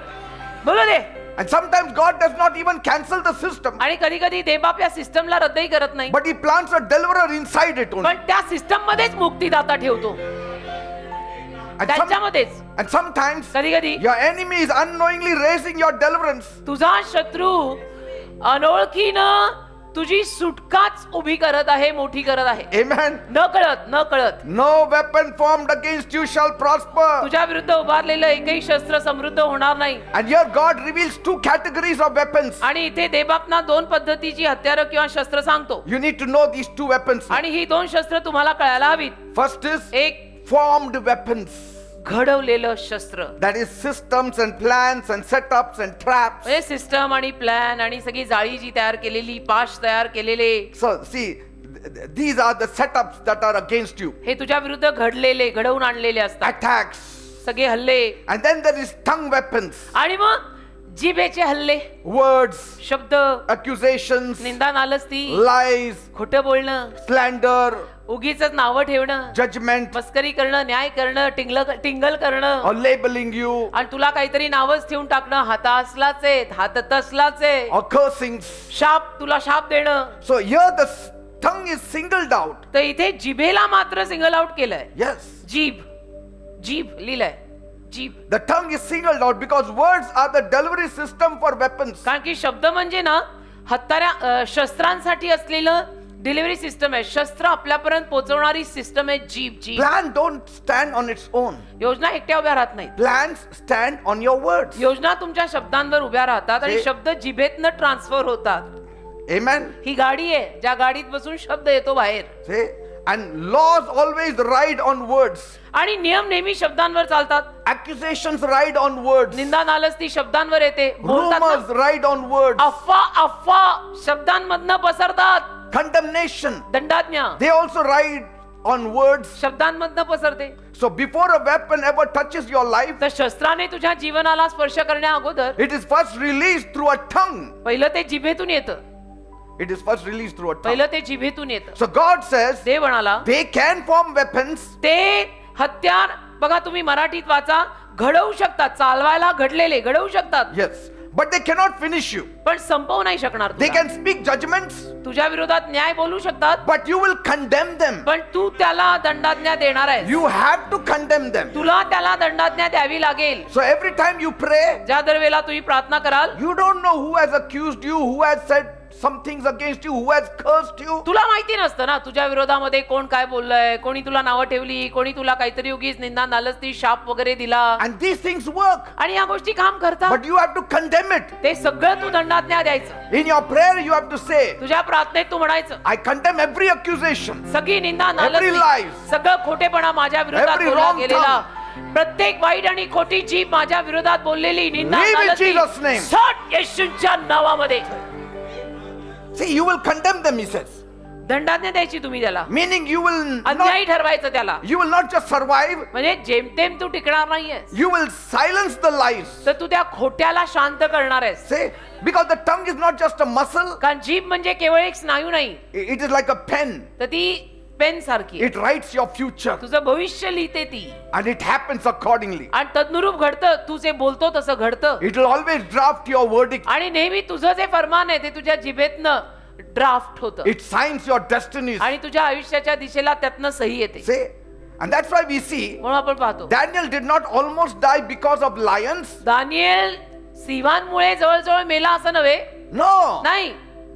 बोलू दे. And sometimes God does not even cancel the system, आणि कधी कधी देवबाप या सिस्टमला रद्दही करत नाही, but He plants a deliverer inside it only. पण त्या सिस्टम मध्येच मुक्तीदाता ठेवतो. त्याच्यामध्येच And sometimes कधी कधी your enemy is unknowingly raising your deliverance. तुझा शत्रू अनोळखीनं तुझी सुटकाच उभी करत आहे, मोठी करत आहे. Amen. न कळत. No weapon formed against you shall prosper. तुझ्या विरुद्ध उभारलेलं एकही शस्त्र समृद्ध होणार नाही. And here God reveals two categories of weapons. आणि इथे देवबापना दोन पद्धतीची हत्यारं किंवा शस्त्र सांगतो. You need to know these two weapons. आणि ही दोन शस्त्र तुम्हाला कळायला हवीत. First is एक formed weapons. घडवलेलं शस्त्र, That is systems and plans and setups and traps. म्हणजे सिस्टम आणि प्लॅन आणि सगळी जाळी जी तयार केलेली, पाश तयार केलेले, So see, these are the setups that are against you. हे तुझ्या विरुद्ध घडवून आणलेले असतात. Attacks. सगळे हल्ले. And then there is tongue weapons. आणि मग जिभेचे हल्ले, Words, शब्द, accusations, निंदा नालस्ती, lies, खोटं बोलणं, slander, उगीच नावं ठेवणं, judgment, मस्करी करणं, न्याय करणं, टिंगल करणं, or labeling you, आणि तुला काहीतरी नावच ठेवून टाकणं, हात असलाच आहे, हात तसलाच आहे, or cursings. तुला शाप देणं. So here the tongue is singled out. तर इथे जिभेला मात्र सिंगल आउट केलंय. Yes. जीभ लिहिलंय. जीभ. The tongue is singled out because words are the delivery system for weapons. कारण की शब्द म्हणजे ना शस्त्रांसाठी असलेलं डिलिव्हरी सिस्टम आहे. शस्त्र आपल्यापर्यंत पोहोचवणारी सिस्टम आहे जीभ. Plan don't stand on its own. योजना एकट्या उभ्या राहत नाही. Plans stand on your words. योजना तुमच्या शब्दांवर उभ्या राहतात आणि शब्द जिभेतनं ट्रान्सफर होतात. Amen. ही गाडी आहे, ज्या गाडीत बसून शब्द येतो बाहेर. See? And laws always ride on words. आणि नियम नेहमी शब्दांवर चालतात. Accusations ride on words. निंदा नालस्ती शब्दांवर येते. बोलतात ना. Rumors ride on words. अफवा शब्दांमधनं पसरतात. Condemnation, दंडाज्ञा they also ride on words. शब्दांमधनं पसरते. So before a weapon ever touches your life, तर शस्त्राने तुझ्या जीवनाला स्पर्श करण्या अगोदर it is first released through a tongue. पहिलं ते जिभेतून येतं. It is first released through a tongue. पहिलं ते जिभेतून येतं. So God says देव म्हणाला they can form weapons. ते हत्यार, बघा तुम्ही मराठीत वाचा, घडवू शकतात. चालवायला घडलेले घडवू शकतात. Yes, but they cannot finish you. पण संपवू नाही शकणार They तुला. can speak judgments, तुझ्या विरोधात न्याय बोलू शकतात, but you will condemn them. पण तू त्याला दंडाज्ञा देणार आहेस. You have to condemn them. तुला त्याला दंडाज्ञा द्यावी लागेल. So every time you pray, ज्या दरवेळेला तुम्ही प्रार्थना कराल, you don't know who has accused you, who has said some things against you, who has cursed you. तुला माहिती नसतं ना तुझ्या विरोधामध्ये कोण काय बोललंय, कोणी तुला नावं ठेवली, कोणी तुला काहीतरी उगीच निंदा नालस्ती शाप वगैरे दिला, And these things work, आणि या गोष्टी काम करतात. but you have to condemn it. ते सगळं तू दंडाज्ञा द्यायचं. In your prayer, you have to say, तुझ्या प्रार्थनेत तू म्हणायचं, I condemn every accusation, सगळी निंदा Every नालस्ती, lies, सगळं खोटेपणा माझ्या विरोधात every बोलला wrong गेलेला, प्रत्येक वाईट आणि खोटी जीभ माझ्या विरोधात बोललेली निंदा Leave in नालस्ती, Jesus' name. सट येशूच्या नावामध्ये see, you will condemn them, he says. दंडाज्ञा द्यायची तुम्ही त्याला. Meaning you will अन्यायी not, ठरवायचं त्याला. you will not just survive, म्हणजे जेमतेम तू टिकणार नाहीयेस, you will silence the lies. तर तू त्या खोट्याला शांत करणार आहेस. Say, because the tongue is not just a muscle, कारण जीभ म्हणजे केवळ एक स्नायू नाही, it is like a pen. तर ती पेन सारखी आहे. It writes your future, तुझं भविष्य लिहिते ती, and it happens accordingly. आणि तदनुरूप घडतं. तू जे बोलतो तसं घडतं, It will always draft your verdict. आणि नेहमी तुझं जे फरमान आहे ते तुझ्या जिभेतनं ड्राफ्ट होतं, It signs your destinies. आणि तुझ्या आयुष्याच्या दिशेला त्यातनं सही येते. Say, and that's why we see म्हणून आपण पाहतो Daniel did not almost die because of lions. Daniel सिंहांमुळे जवळजवळ मेला असं नव्हे. No, नाही,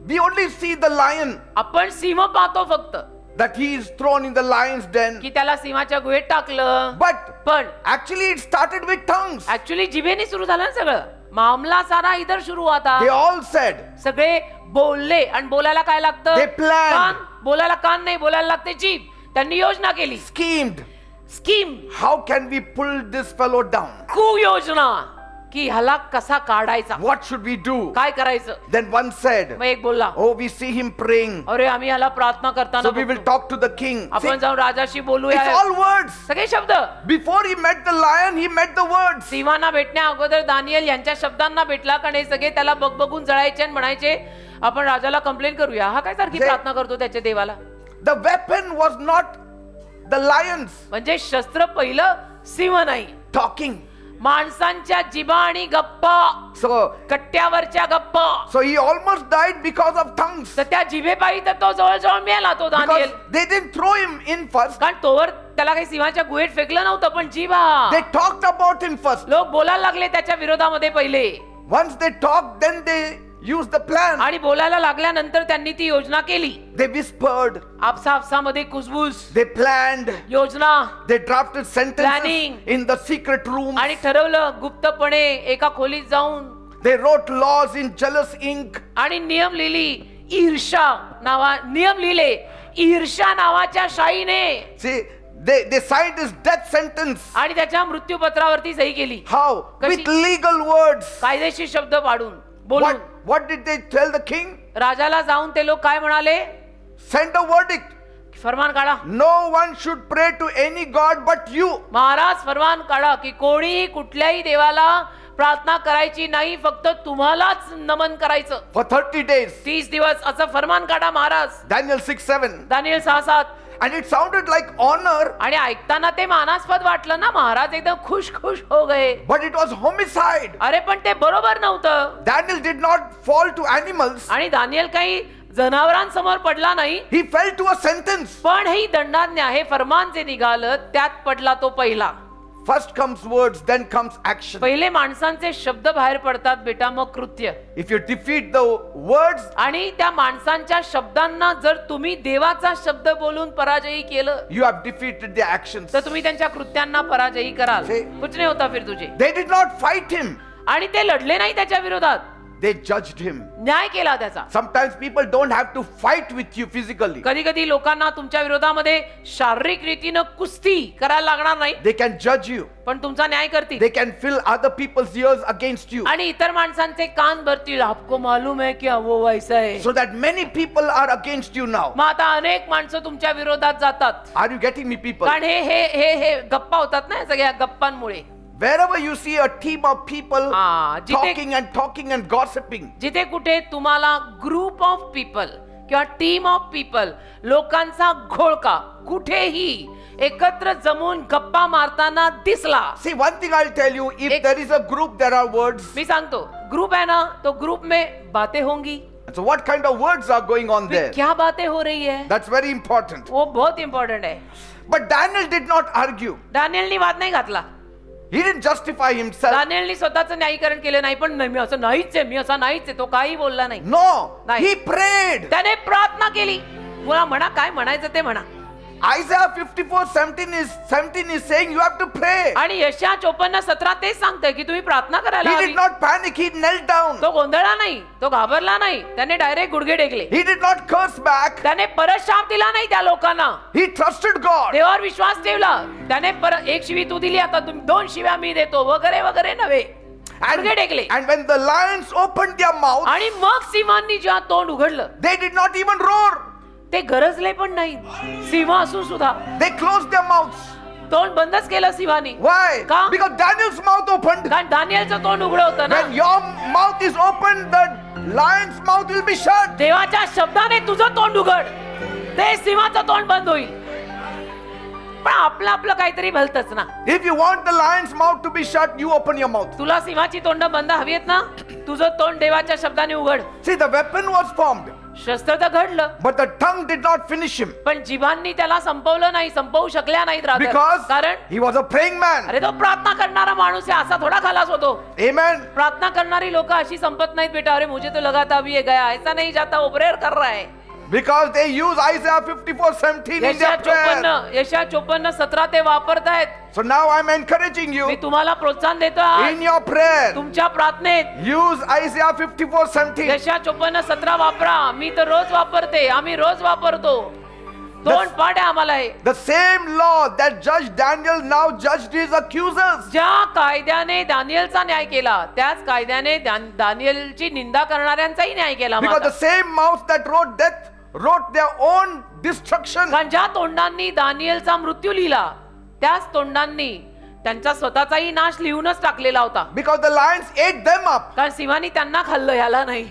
we only see the lion, आपण सिंह पाहतो फक्त, that he is thrown in the lion's den. की त्याला सिंहाच्या गुहेत टाकलं, But पण actually, it started with tongues. Actually जिभेने सुरू झालं ना सगळं. मामला सारा इधर सुरू हुआ था. They all said, सगळे बोलले, आणि बोलायला काय लागतं? They planned. कान. बोलायला कान नाही, बोलायला लागते जीभ. त्यांनी योजना केली, schemed, scheme, how can we pull this fellow down? कुयोजना, की ह्याला कसा काढायचा, What should we do? काय करायचं. Then one said, मग एक बोलला, oh, we see him praying, अरे आम्ही ह्याला प्रार्थना करताना so we will बघतो. talk to the king. See, आपण जाऊन राजाशी बोलूया. it's all words. सगळे शब्द. Before he met the lion, he met the words. सिंहांना भेटण्या अगोदर दानिएल यांच्या शब्दांना भेटला, कारण हे सगळे त्याला बघबघून जळायचे आणि म्हणायचे आपण राजाला कंप्लेंट करूया. हा काय सारखी जे- प्रार्थना करतो त्याच्या देवाला. The weapon was not the lions म्हणजे शस्त्र पहिलं सिंह नाही, talking. माणसांच्या जिभा आणि गप्पा, So कट्ट्यावरच्या गप्पा. he almost died because of tongues. तर त्या जिभेपायी तर तो जवळजवळ मेला तो Because Daniel. they didn't throw him in first. कारण तोवर त्याला काही सिंहाच्या गुहेत फेकलं नव्हतं, पण जिभा. They talked about him first. लोक बोलायला लागले त्याच्या विरोधामध्ये पहिले, Once they talked, then they used the plan. आणि बोलायला लागल्यानंतर त्यांनी ती योजना केली. They whispered. आपसामध्ये कुजबूज, They planned. योजना, They drafted sentences Planning. in the secret room. आणि ठरवलं गुप्तपणे एका खोलीत जाऊन, They wrote laws in jealous ink. आणि नियम लिहिली. नियम लिहिले ईर्षा नावाच्या शाईने, See, they signed his death sentence. आणि त्याच्या मृत्यूपत्रावरती सही केली. How? कशी? With legal words. कायदेशीर शब्द पाडून बोलून. What did they tell the king? राजाला जाऊन ते लोक काय म्हणाले? Send a verdict. फरमान काढा. No one should pray to any god but you. Maharaj फरमान काढा की कोणीही कुठल्याही देवाला प्रार्थना करायची नाही, फक्त तुम्हालाच नमन करायचं. For 30 days. 30 दिवस असं फरमान काढा Maharaj. Daniel 6:7. Daniel 6:7. And it sounded like honor, आणि ऐकताना ते मानास्पद वाटलं ना. महाराज एकदम खुश खुश हो गए. but it was homicide. अरे पण ते बरोबर नव्हतं. Daniel did not fall to animals. आणि दानिएल काही जनावरांसमोर पडला नाही, He fell to a sentence. पण ही दंडाज्ञा, हे फरमान जे निघालं त्यात पडला तो पहिला. First comes words, then comes action. पहिले माणसांचे शब्द बाहेर पडतात बेटा, मग कृत्य. If you defeat the words, आणि त्या माणसांच्या शब्दांना जर तुम्ही देवाचा शब्द बोलून पराजयी केलं, you have defeated their actions. तर तुम्ही त्यांच्या कृत्यांना पराजयी कराल. से- कुछ नाही होता फिर तुझे. They did not fight him. आणि ते लढले नाही त्याच्या विरोधात, They judged him. न्याय केला त्याचा. Sometimes people don't have to fight with you physically. कधी कधी लोकांना तुमच्या विरोधामध्ये शारीरिक रीतीनं कुस्ती करायला लागणार नाही, They can judge you. पण तुमचा न्याय करतील. They can fill other people's ears against you. आणि इतर माणसांचे कान भरतील. आपको मालूम है क्या वो वैसा है. So that many people are against you now. मग आता अनेक माणसं तुमच्या विरोधात जातात. Are you getting me, people? कारण हे गप्पा होतात ना, या सगळ्या गप्पांमुळे. Wherever you see a team of people जिथे talking and gossiping, जिथे कुठे तुम्हाला ग्रुप ऑफ पीपल किंवा टीम ऑफ पीपल, लोकांचा घोळका कुठेही एकत्र जमून गप्पा मारताना दिसला. See, one thing I'll tell you, if there is a group, there are words. मी सांगतो, ग्रुप है ना, तो ग्रुप में बातें होंगी. So what kind of words are going on there? क्या बातें हो रही है, That's very important. वो बहुत इंपॉर्टंट है. But Daniel did not argue. दानिएलनी वाद नाही घातला. He didn't justify himself. दानिएलनी स्वतःचं न्यायीकरण केलं नाही, पण नाही, मी असं नाहीच आहे, मी असा नाहीच आहे, तो काही बोलला नाही. No, Nahi. he prayed. त्याने प्रार्थना केली. मला म्हणा काय म्हणायचं ते म्हणा. Isaiah 54:17 is saying you have to pray. आणि यशया 54:17 तेच सांगतंय की तुम्ही प्रार्थना करायला He हवी. did not panic, he knelt down. तो गोंधळला नाही, तो घाबरला नाही, त्याने डायरेक्ट गुडघे टेकले. He did not curse back. त्याने परत शाप दिला नाही त्या लोकांना. He trusted God. देवावर विश्वास ठेवला. त्याने परत एक शिवी तू दिली, आता तुम्ही 2 शिव्या मी देतो वगैरे वगैरे नव्हे. गुडघे टेकले. And when the lions opened their mouth, आणि मग सिंहांनी जेव्हा तोंड उघडलं, they did not even roar. ते गरजले पण नाही. सिंह असून सुद्धा They closed their mouths. तोंड बंदच केलं सिंहांनी. Why? का? Because Daniel's mouth opened. कारण दानिएलचं तोंड उघडं होतं ना. When your mouth is open, the lion's mouth will be shut. देवाच्या शब्दाने तुझं तोंड उघड, ते सिंहाचं तोंड बंद होईल. पण आपलं आपलं काहीतरी भलतच ना. If you want the lion's mouth to be shut, you open your mouth. तुला सिंहाची तोंड बंद हवी आहेत ना, तुझं तोंड देवाच्या शब्दाने उघड. See, the weapon was formed, शस्त्र तर घडलं, but the tongue did not finish him. पण जिभांनी त्याला संपवलं नाही, संपवू शकल्या नाहीत. rather. Because कारण he was a praying man. अरे तो प्रार्थना करणारा माणूस आहे, असा थोडा खलास होतो. Amen. प्रार्थना करणारी लोक अशी संपत नाहीत बेटा. अरे मुझे तो लगा था अभी ये गया, ऐसा नहीं जाता, वो प्रेयर कर रहा है. Because they use Isaiah 54:17 in यशया their prayer. 54:17 ते वापरतायत. So now I'm encouraging me you तुम्हाला प्रोत्साहन देतो. in your prayer. तुमच्या प्रार्थनेत Use Isaiah 54:17. यशया 54:17 वापरा. मी तर रोज वापरते, आम्ही रोज वापरतो. 2 पाठ आहे आम्हाला हे. The same law that judged Daniel now judged his accusers. ज्या कायद्याने दानिएलचा न्याय केला, त्याच कायद्याने दानिएलची निंदा करणाऱ्यांचाही न्याय केला. Because the same mouth that wrote death wrote their own destruction. कारण ज्या तोंडांनी दानिएलचा मृत्यू लिहिला, त्याच तोंडांनी त्यांचा स्वतःचाही नाश लिहूनच टाकलेला होता. Because the lions ate them up. कारण सिंहांनी त्यांना खाल्लं, ह्याला नाही.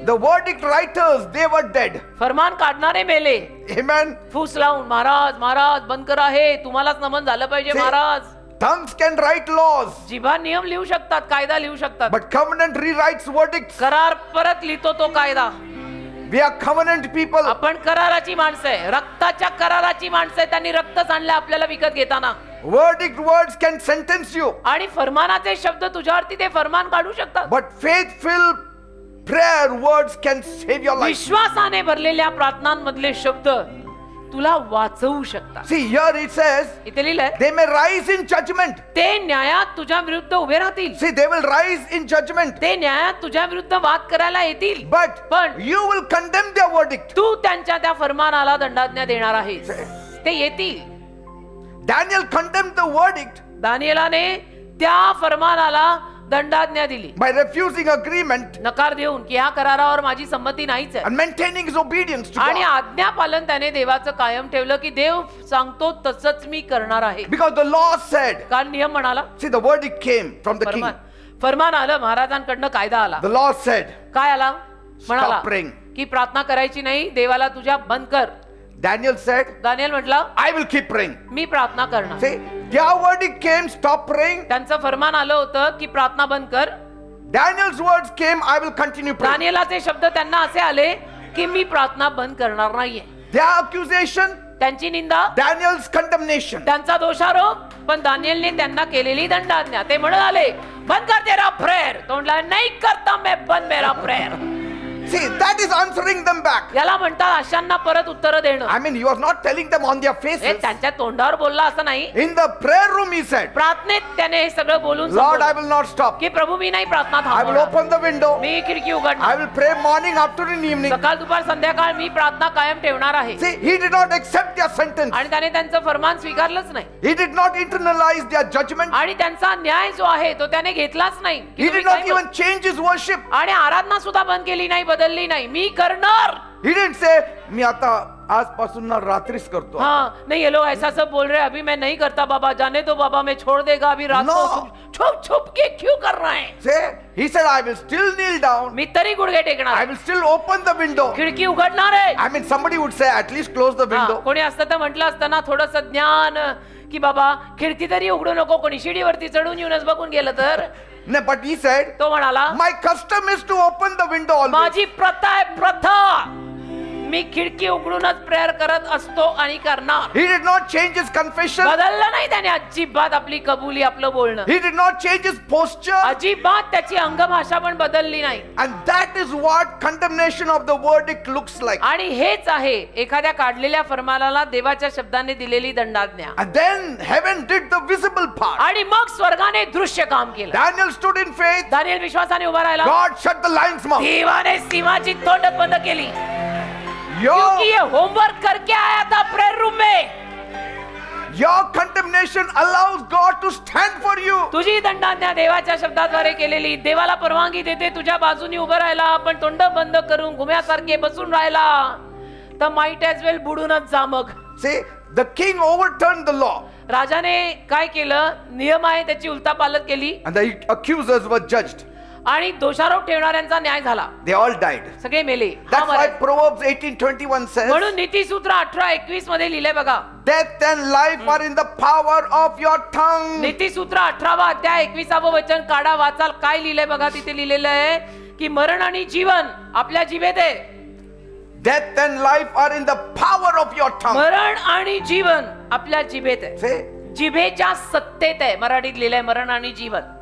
The verdict writers, they were dead. फरमान काढणारे मेले. Amen. फूस लावून, महाराज महाराज बंद करा हे, तुम्हालाच नमन झालं पाहिजे See, Maharaj. Tongues can write laws, जिभा नियम लिहू शकतात, कायदा लिहू शकतात. but covenant rewrites verdicts. करार परत लिहितो तो कायदा. We are covenant people. आपण कराराची माणसं आहे, रक्ताच्या कराराची माणसं आहे. त्यांनी रक्त सांडलं आपल्याला विकत घेताना. Verdict words can sentence you, आणि फरमानाचे शब्द तुझ्यावरती ते फरमान काढू शकतात. but faith-filled prayer words can save your life. विश्वासाने भरलेल्या प्रार्थनांमधले शब्द तुला वाचवू शकतात. See, here it says, इथे लिहिलंय, they may rise in judgment. ते न्यायात तुझ्या विरुद्ध उभे राहतील. See, they will rise in judgment, ते न्यायात तुझ्या विरुद्ध वाद करायला येतील. but पण you will condemn their verdict. तू त्यांच्या त्या फरमानाला दंडाज्ञा देणार आहेस. ते येतील. Daniel condemned the verdict दानिएलाने त्या फरमानाला दंडाज्ञा दिली, by refusing agreement नकार देऊन की ह्या करारावर माझी संमती नाहीच आहे. and maintaining his obedience to आणि God. आज्ञा पालन त्याने देवाचं कायम ठेवलं की देव सांगतो तसंच मी करणार आहे. Because the law said, काल नियम म्हणाला, see, the verdict came from the king. फरमान आलं, महाराजांकडनं कायदा आला. The law said, काय आला? म्हणाला stop praying. की प्रार्थना करायची नाही, देवाला तुझ्या बंद कर. Daniel said, दानिएल म्हटला, I will keep praying. मी प्रार्थना करणार. See, their verdict came, stop praying. त्यांचं फरमान आलं होतं की प्रार्थना बंद कर. Daniel's words came, I will continue praying. दानिएलाचे शब्द त्यांना असे आले की मी प्रार्थना बंद करणार नाहीये. Their accusation, त्यांची निंदा, Daniel's condemnation. त्यांचा दोषारोप, पण दानिएलने त्यांना केलेली दंडाज्ञा. ते म्हणाले, बंद कर तेरा प्रेयर. तोंडला नाही करता मैं बंद मेरा prayer. See, that is answering them back. याला म्हणतात अशांना परत उत्तर देणं. I mean, you are not telling them on their हे faces. त्यांच्या तोंडावर बोलला असं नाही. In the prayer room, he said, प्रार्थनेत त्याने हे सगळं बोलून Lord, I संपवलं. will not stop. की प्रभू मी नाही प्रार्थना I will थांबवणार. open the window. मी खिडकी I उघडणार. will pray morning, afternoon, evening. सकाळ दुपार संध्याकाळ मी प्रार्थना कायम ठेवणार आहे. See, he did not accept their sentence. आणि त्याने त्यांचं फरमान स्वीकारलंच नाही. He did not internalize their judgment. आणि त्यांचा न्याय जो आहे तो त्याने घेतलाच नाही. की He तुम्ही did not काय बोल- even change his worship. आणि आराधना सुद्धा बंद केली नाही, बदलली नाही. मी करणार. He didn't say, मी आता आजपासून ना रात्रीच करतो. हाँ नहीं, ये लोग ऐसा सब बोल रहे हैं, अभी मैं नहीं करता बाबा, जाने दो बाबा, मैं छोड़ देगा अभी रात No. को. छुप छुप के क्यों कर रहे हैं? Say, he said, I will still kneel down. मी तरी गुडघे टेकणार, I will still open the window. खिडकी उघडणार आहे. I mean, somebody would say, at least close the हा, window. कोणी असतं तर म्हटलं असतं ना थोडस ज्ञान की बाबा खिडकी तरी उघडू नको, कोणी शिडीवरती चढून येऊनच बघून गेलं तर. No, but he said, तो म्हणाला my custom is to open the window always. माझी प्रथा आहे, प्रथा, मी खिडकी उघडूनच प्रेयर करत असतो आणि करणार. He did not change his confession. बदललं नाही त्याने अजिबात आपली कबुली, आपलं बोलणं. He did not change his posture. अजिबात त्याची अंगभाषा पण बदलली नाही. And that is what condemnation of the verdict looks like. आणि हेच आहे एखाद्या काढलेल्या फरमानाला देवाच्या शब्दाने दिलेली दंडाज्ञा. And then heaven did the visible part. आणि मग स्वर्गाने दृश्य काम केलं. Daniel stood in faith. Daniel विश्वासाने उभा राहिला. God shut the lion's mouth. देवाने सिंहाची तोंड बंद केली. Your, क्योंकि ये होमवर्क करके आया था प्रेयर रूम में. your condemnation allows God to stand for you. तुझी दंडाज्ञा देवाच्या शब्दाद्वारे केलेली देवाला परवानगी देते तुझ्या बाजूने उभं राहायला. पण तोंड बंद करून घुम्यासारखे बसून राहिला तर माइट एज वेल बुडूनच जा. मग See, the king overturned the law. राजाने काय केलं, नियम आहे त्याची उलटापालट केली And the accusers were judged. आणि दोषारोप ठेवणाऱ्यांचा न्याय झाला. They all died. सगळे मेले. That's why Proverbs 18:21 says, म्हणून नीतिसूत्र 18:21 मध्ये लिहिले बघा, death and life are in the power of your tongue. नीतिसूत्र 18वा अध्याय 21वे वचन काढा, वाचाल. काय लिहिलंय बघा, तिथे लिहिलेलं आहे की मरण आणि जीवन आपल्या जिभेत आहे. Death and life are in the power of your tongue. मरण आणि जीवन आपल्या जिभेत आहे. Say, जिभेच्या सत्तेत आहे. मराठीत लिहिलंय मरण आणि जीवन.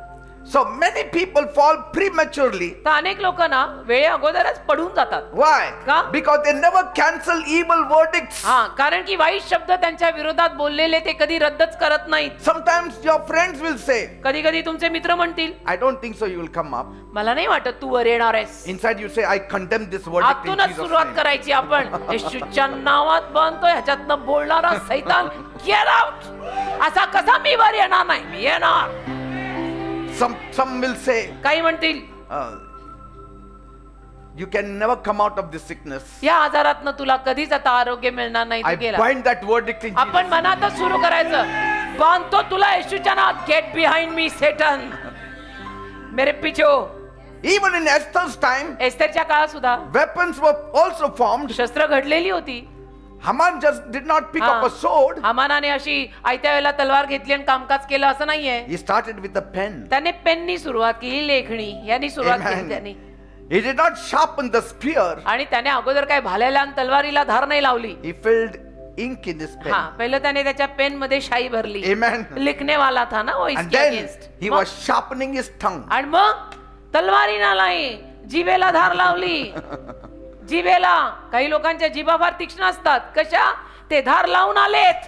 so many people fall prematurely. तर अनेक लोक ना वेळे अगोदरच पडून जातात. Why? का? Because they never cancel evil verdicts. हा, कारण की वाईट शब्द त्यांच्या विरोधात बोललेले ते कधी रद्दच करत नाहीत. Sometimes your friends will say, कधी कधी तुमचे मित्र म्हणतील, I don't think so you will come up. मला नाही वाटत तू वर येणार आहेस. Inside you say, I condemn this verdict in आतूनच Jesus' सुरुवात name. करायची आपण. येशूच्या नावात बांधतो ह्याच्यातनं बोलणारा सैतान, गेट आउट. असा कसा मी वर येणार नाही, मी येणार. Some will say, काही म्हणतील you can never come out of this sickness. या आजारातनं तुला कधीच आता आरोग्य मिळणार नाही, I तू गेला. bind that verdict in आपण Jesus. मनातच सुरू करायचं, बांधतो तुला येशूच्या नावात, गेट बिहाइंड मी सेटन, मेरे पीछे हो. Even in Esther's time, एस्तेरच्या काळात सुद्धा weapons were also formed. शस्त्र घडलेली होती. Haman just did not pick हा. up a sword. हामानाने अशी आयत्या वेळेला तलवार घेतली आणि कामकाज केलं असं नाहीये. He started with a pen. त्याने पेननी सुरुवात केली, लेखणी यांनी सुरुवात केली Amen. त्यांनी. He did not sharpen the spear. आणि त्याने अगोदर काय भाल्याला आणि तलवारीला धार नाही लावली. He filled ink in his pen. हा, पहिलं त्याने त्याच्या पेन मध्ये शाई भरली. Amen. लिखने वाला था ना वो And इसके then against. he was sharpening his tongue. आणि मग तलवारीना नाही, जिभेला धार लावली. जिभेला काही लोकांच्या जिभा फार तीक्ष्ण असतात. कशा? ते धार लावून आलेत.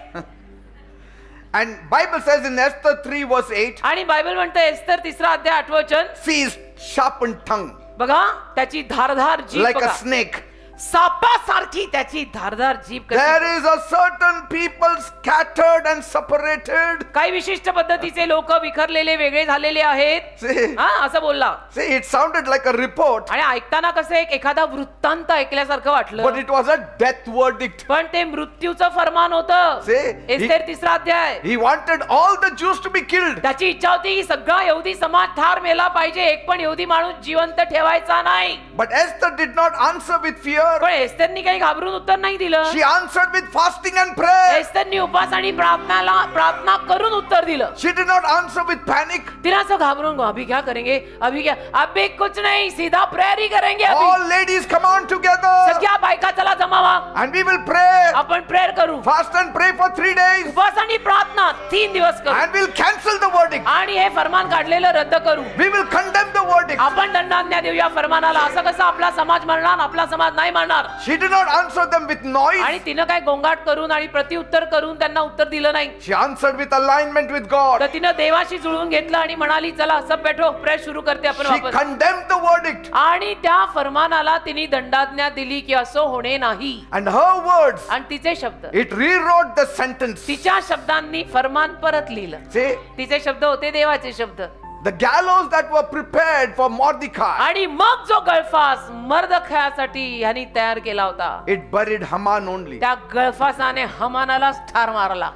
And Bible says in Esther 3 verse 8, आणि बायबल म्हणतं एस्तर 3रा अध्याय 8 वचन, see his sharpened tongue बघा त्याची धारधार जीभ like a बघा. snake. सापासारखी त्याची धारधार जीभ कशी. There is a certain people scattered and separated. काही विशिष्ट पद्धतीचे लोक विखरलेले, वेगळे झालेले आहेत. See, हा, असं बोलला. see, it sounded like a report, आणि ऐकताना कसं एखादा वृत्तांत ऐकल्यासारखं but वाटलं, it was a death verdict. पण ते मृत्यूचं फरमान होतं. See, एस्तेर 3रा अध्याय. he wanted all the Jews to be killed. त्याची इच्छा होती की सगळा यहुदी समाज ठार मेला पाहिजे, एक पण यहुदी माणूस जिवंत ठेवायचा नाही. But Esther did not answer with fear. पण एस्तेरनी काही घाबरून उत्तर नाही दिलं. She answered with fasting and prayer. एस्तेरनी उपास आणि प्रार्थना करून उत्तर दिलं. She did not answer with panic. तिला असं घाबरून अभी क्या करेंगे, अभी क्या, अभी कुछ नहीं, सीधा प्रेयर ही करेंगे. अभी All ladies come on together सगळ्या बायका चला जमावा, and we will pray. आपण प्रेयर करू. Fast and pray for 3 days उपवास आणि प्रार्थना 3 दिवस करू and we'll cancel the verdict. आणि हे फरमान काढलेलं रद्द करू. We will condemn the verdict. आपण दंडाज्ञा देऊया फरमानाला. असं कसं आपला समाज म्हणणार, आपला समाज नाही म्हणणार. She did not answer them with noise. आणि तिनं काय गोंगाट करून आणि प्रत्युत्तर करून त्यांना उत्तर दिलं नाही. She answered with alignment with God. तर तिनं देवाशी जुळून घेतलं आणि म्हणाली, चला सब बैठो, प्रेयर सुरू करते आपण She वापस. condemned the verdict. आणि त्या फरमानाला तिने दंडाज्ञा दिली की असं होणे नाही. And her words, आणि तिचे शब्द, it rewrote the sentence. तिच्या शब्दांनी फरमान परत लिहिलं. See, तिचे शब्द होते देवाचे शब्द. The gallows that were prepared for Mordecai, आणि मग जो गळफास मर्दखयासाठी ह्यांनी तयार केला होता, it buried Haman only. त्या गळफासाने हमानालाच ठार मारला.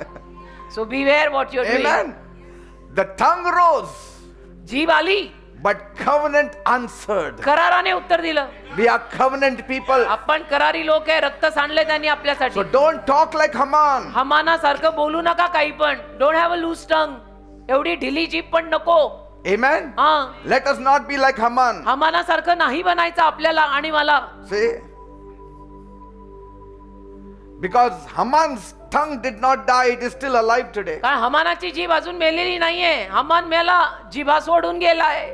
So beware what you are doing. Amen. The tongue rose, जीभ आली, but covenant answered. कराराने उत्तर दिलं. We are covenant people. आपण करारी लोक आहे, रक्त सांडले त्यांनी आपल्यासाठी. So don't talk like Haman. हमानासारखं बोलू नका काही पण. डोंट हॅव अ लूज टंग. एवढी ढिली जीभ पण नको. Amen. हा, Let us not be like Haman. हमानासारखं नाही बनायचं आपल्याला आणि मला. See? Because Haman's tongue did not die, it is still alive today. कारण हमानाची जीभ अजून मेलेली नाहीये. हमान मेला, जिभा सोडून गेलाय.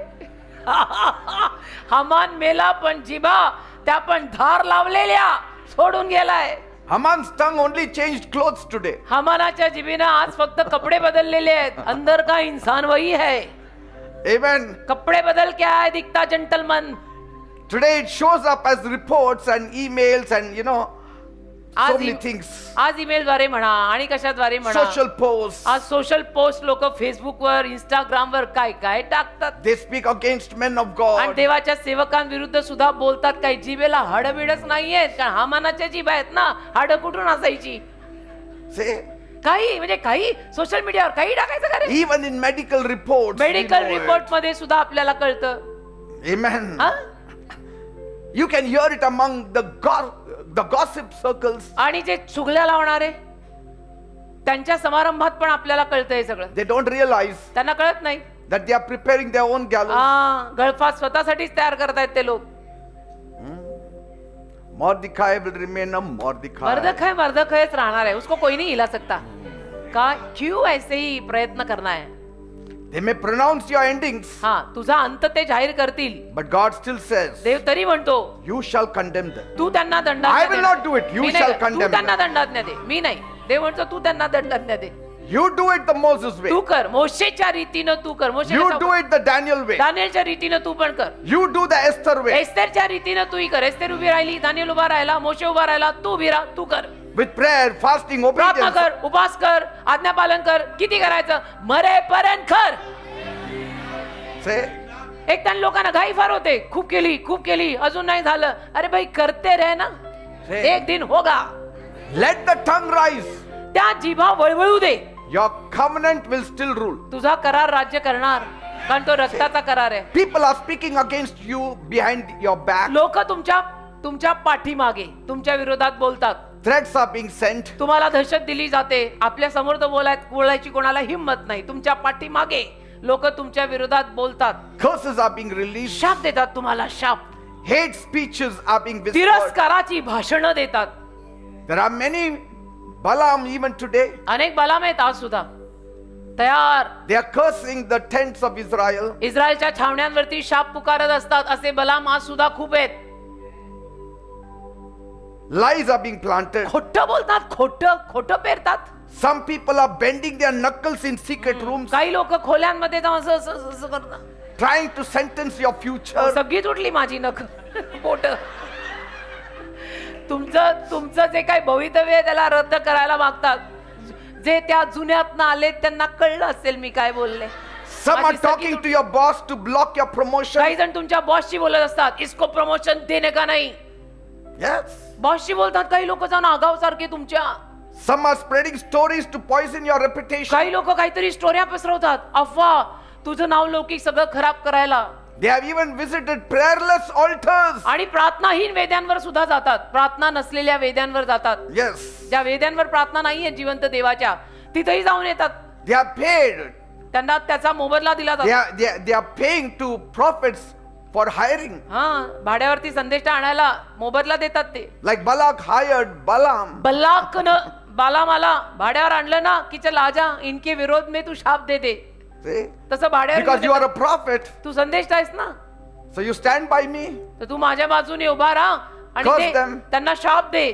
हमान मेला पण जिभा त्या पण धार लावलेल्या सोडून गेलाय. Haman's tongue only changed clothes today. हमानाच्या जिभेनं आज फक्त कपडे बदललेले आहेत. अंदर का इंसान वही है. Amen. कपड़े बदल क्या है, दिखता gentleman. Today it shows up as reports and emails and so many things. आज ईमेल द्वारे म्हणा आणि कशाद्वारे म्हणा, Social posts. आज सोशल पोस्ट लोक फेसबुकवर, इंस्टाग्रामवर काय काय टाकतात. They speak against men of आणि God. देवाच्या सेवकांविरुद्ध सुद्धा बोलतात. काही जिभेला हाडबिडच नाहीयेत, कारण हमानाच्या जीभ आहेत ना, हाड कुठून असायची. See? काही म्हणजे काही सोशल मीडियावर काही टाकायचं का रे. Even in medical reports. we medical know it. Report मध्ये सुद्धा आपल्याला कळतं. Amen. हा? You can hear it among the gossip circles. आणि जे चुगल्या लावणारे त्यांच्या समारंभात पण आपल्याला कळतं हे सगळं. They don't realize त्यांना कळत नाही. that they are preparing their own gallows. गळफास स्वतःसाठीच तयार करतायत ते लोक. Mordecai will remain a Mordecai. मर्दखयच राहणार है, उसको कोई नहीं हिला सकता. का क्यों ऐसे ही प्रयत्न करना है. They may pronounce your endings, हा, तुझा अंत ते जाहीर करतील. but God still says, देव तरी म्हणतो you shall condemn them. तू त्यांना I दंडाज्ञा will they. not do it. You मी नाही shall करत. तू condemn त्यांना them. दंडाज्ञा दे, मी नाही. देव म्हणतो तू त्यांना दंडाज्ञा दे. You do it the Moses way. तू कर, मोशेच्या रीतीनं तू कर. मोशे You कसा do it the Daniel way. दानिएलच्या रीतीनं तू पण कर. You do the Esther way. एस्तेरच्या रीतीनं तूही कर. एस्तेर उभी राहिली, दानिएल उभा राहिला, मोशे उभा राहिला, तू उभी राहा, तू कर. With prayer, fasting, प्रार्थना obedience. कर, उपास कर, आज्ञापालन कर. किती करायचं, मरेपर्यंत कर. Say, एक त्यां लोकांना घाई फार होते. खूप केली अजून नाही झालं. अरे भाई करते रहे ना, Say. एक दिन होगा. let the tongue rise. त्या जिभा वळवळू दे. Your covenant will still rule. तुझा करार राज्य करणार, कारण तो रक्ताचा करार आहे. People are speaking against you behind your back. लोक तुमच्या पाठीमागे तुमच्या विरोधात बोलतात. Threats are being sent. तुम्हाला दहशत दिली जाते. आपल्या समोर तर बोलायची कोणाला हिंमत नाही. तुमच्या पाठीमागे लोक तुमच्या विरोधात बोलतात. Curses are being released. शाप देतात तुम्हाला, शाप. Hate speeches are being whispered. तिरस्काराची भाषणं देतात. There are many Balaam even today. अनेक बलाम आहेत आज सुद्धा तयार. They are cursing the tents of Israel. इस्रायलच्या छावण्यांवरती शाप पुकारत असतात. असे बलाम आज सुद्धा खूप आहेत. Lies are being planted. खोटं बोलतात, खोटं पेरतात. Some people are bending their knuckles in secret rooms, काही लोक खोल्यांमध्ये जाऊन असं करतात. trying to sentence your future. सगळी तुटली माझी नख बोट. तुमचं जे काही भवितव्य आहे त्याला रद्द करायला मागतात. जे त्या जुन्यातनं आले त्यांना कळलं असेल मी काय बोलले. Some are माझी सगळी talking to your boss to block your promotion. काही जण तुमच्या बॉसशी बोलत असतात, इसको प्रमोशन देणे का नाही. Yes. बॉसशी बोलतात काही लोक जाऊन आगाव सारखे तुमच्या. Some are spreading stories to poison your reputation. काही लोक काहीतरी स्टोऱ्या पसरवतात, अफवा, तुझं नाव लौकिक सगळं खराब करायला. They have even visited prayerless altars. आणि प्रार्थनाहीन वेद्यांवर सुद्धा जातात. प्रार्थना नसलेल्या वेद्यांवर जातात. Yes. ज्या वेद्यांवर प्रार्थना नाहीये जिवंत देवाच्या, तिथेही जाऊन येतात. They are paid. त्यांना त्याचा मोबदला दिला जातो. They are paying to prophets for hiring. हा, भाड्यावरती संदेश आणायला मोबदला देतात ते. Like Balak hired Balaam. बल्लाकनं बालामाला भाड्यावर आणलं ना की चल आजा, इनके विरोध में तू शाप दे दे. See? तसं भाड्यावर Because you are a prophet. तू संदेश आहेस ना, So you stand by me. तर तू माझ्या बाजूने उभा राहा आणि Curse ते them. त्यांना शाप दे.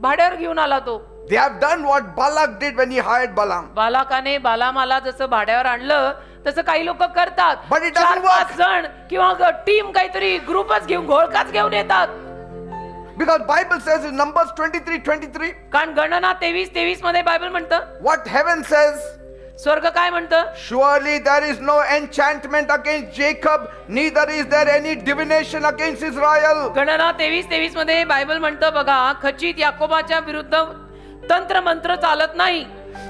भाड्यावर घेऊन आला तो. They have done what Balak did when he hired Balaam. बालाकाने बालामाला जसं भाड्यावर आणलं तसं काही लोक करतात. But it doesn't 4-5 जण किंवा टीम काहीतरी ग्रुपच घेऊन घोळकाच घेऊन येतात. Because Bible says in Numbers 23:23, कारण गणना 23:23 मध्ये बायबल म्हणतं, what heaven says, स्वर्ग काय म्हणतं? Surely there is no enchantment against Jacob, neither is there any divination against Israel. गणना 23:23 मध्ये बायबल म्हणतं बघा, खचित याकोबाच्या विरुद्ध तंत्र मंत्र चालत नाही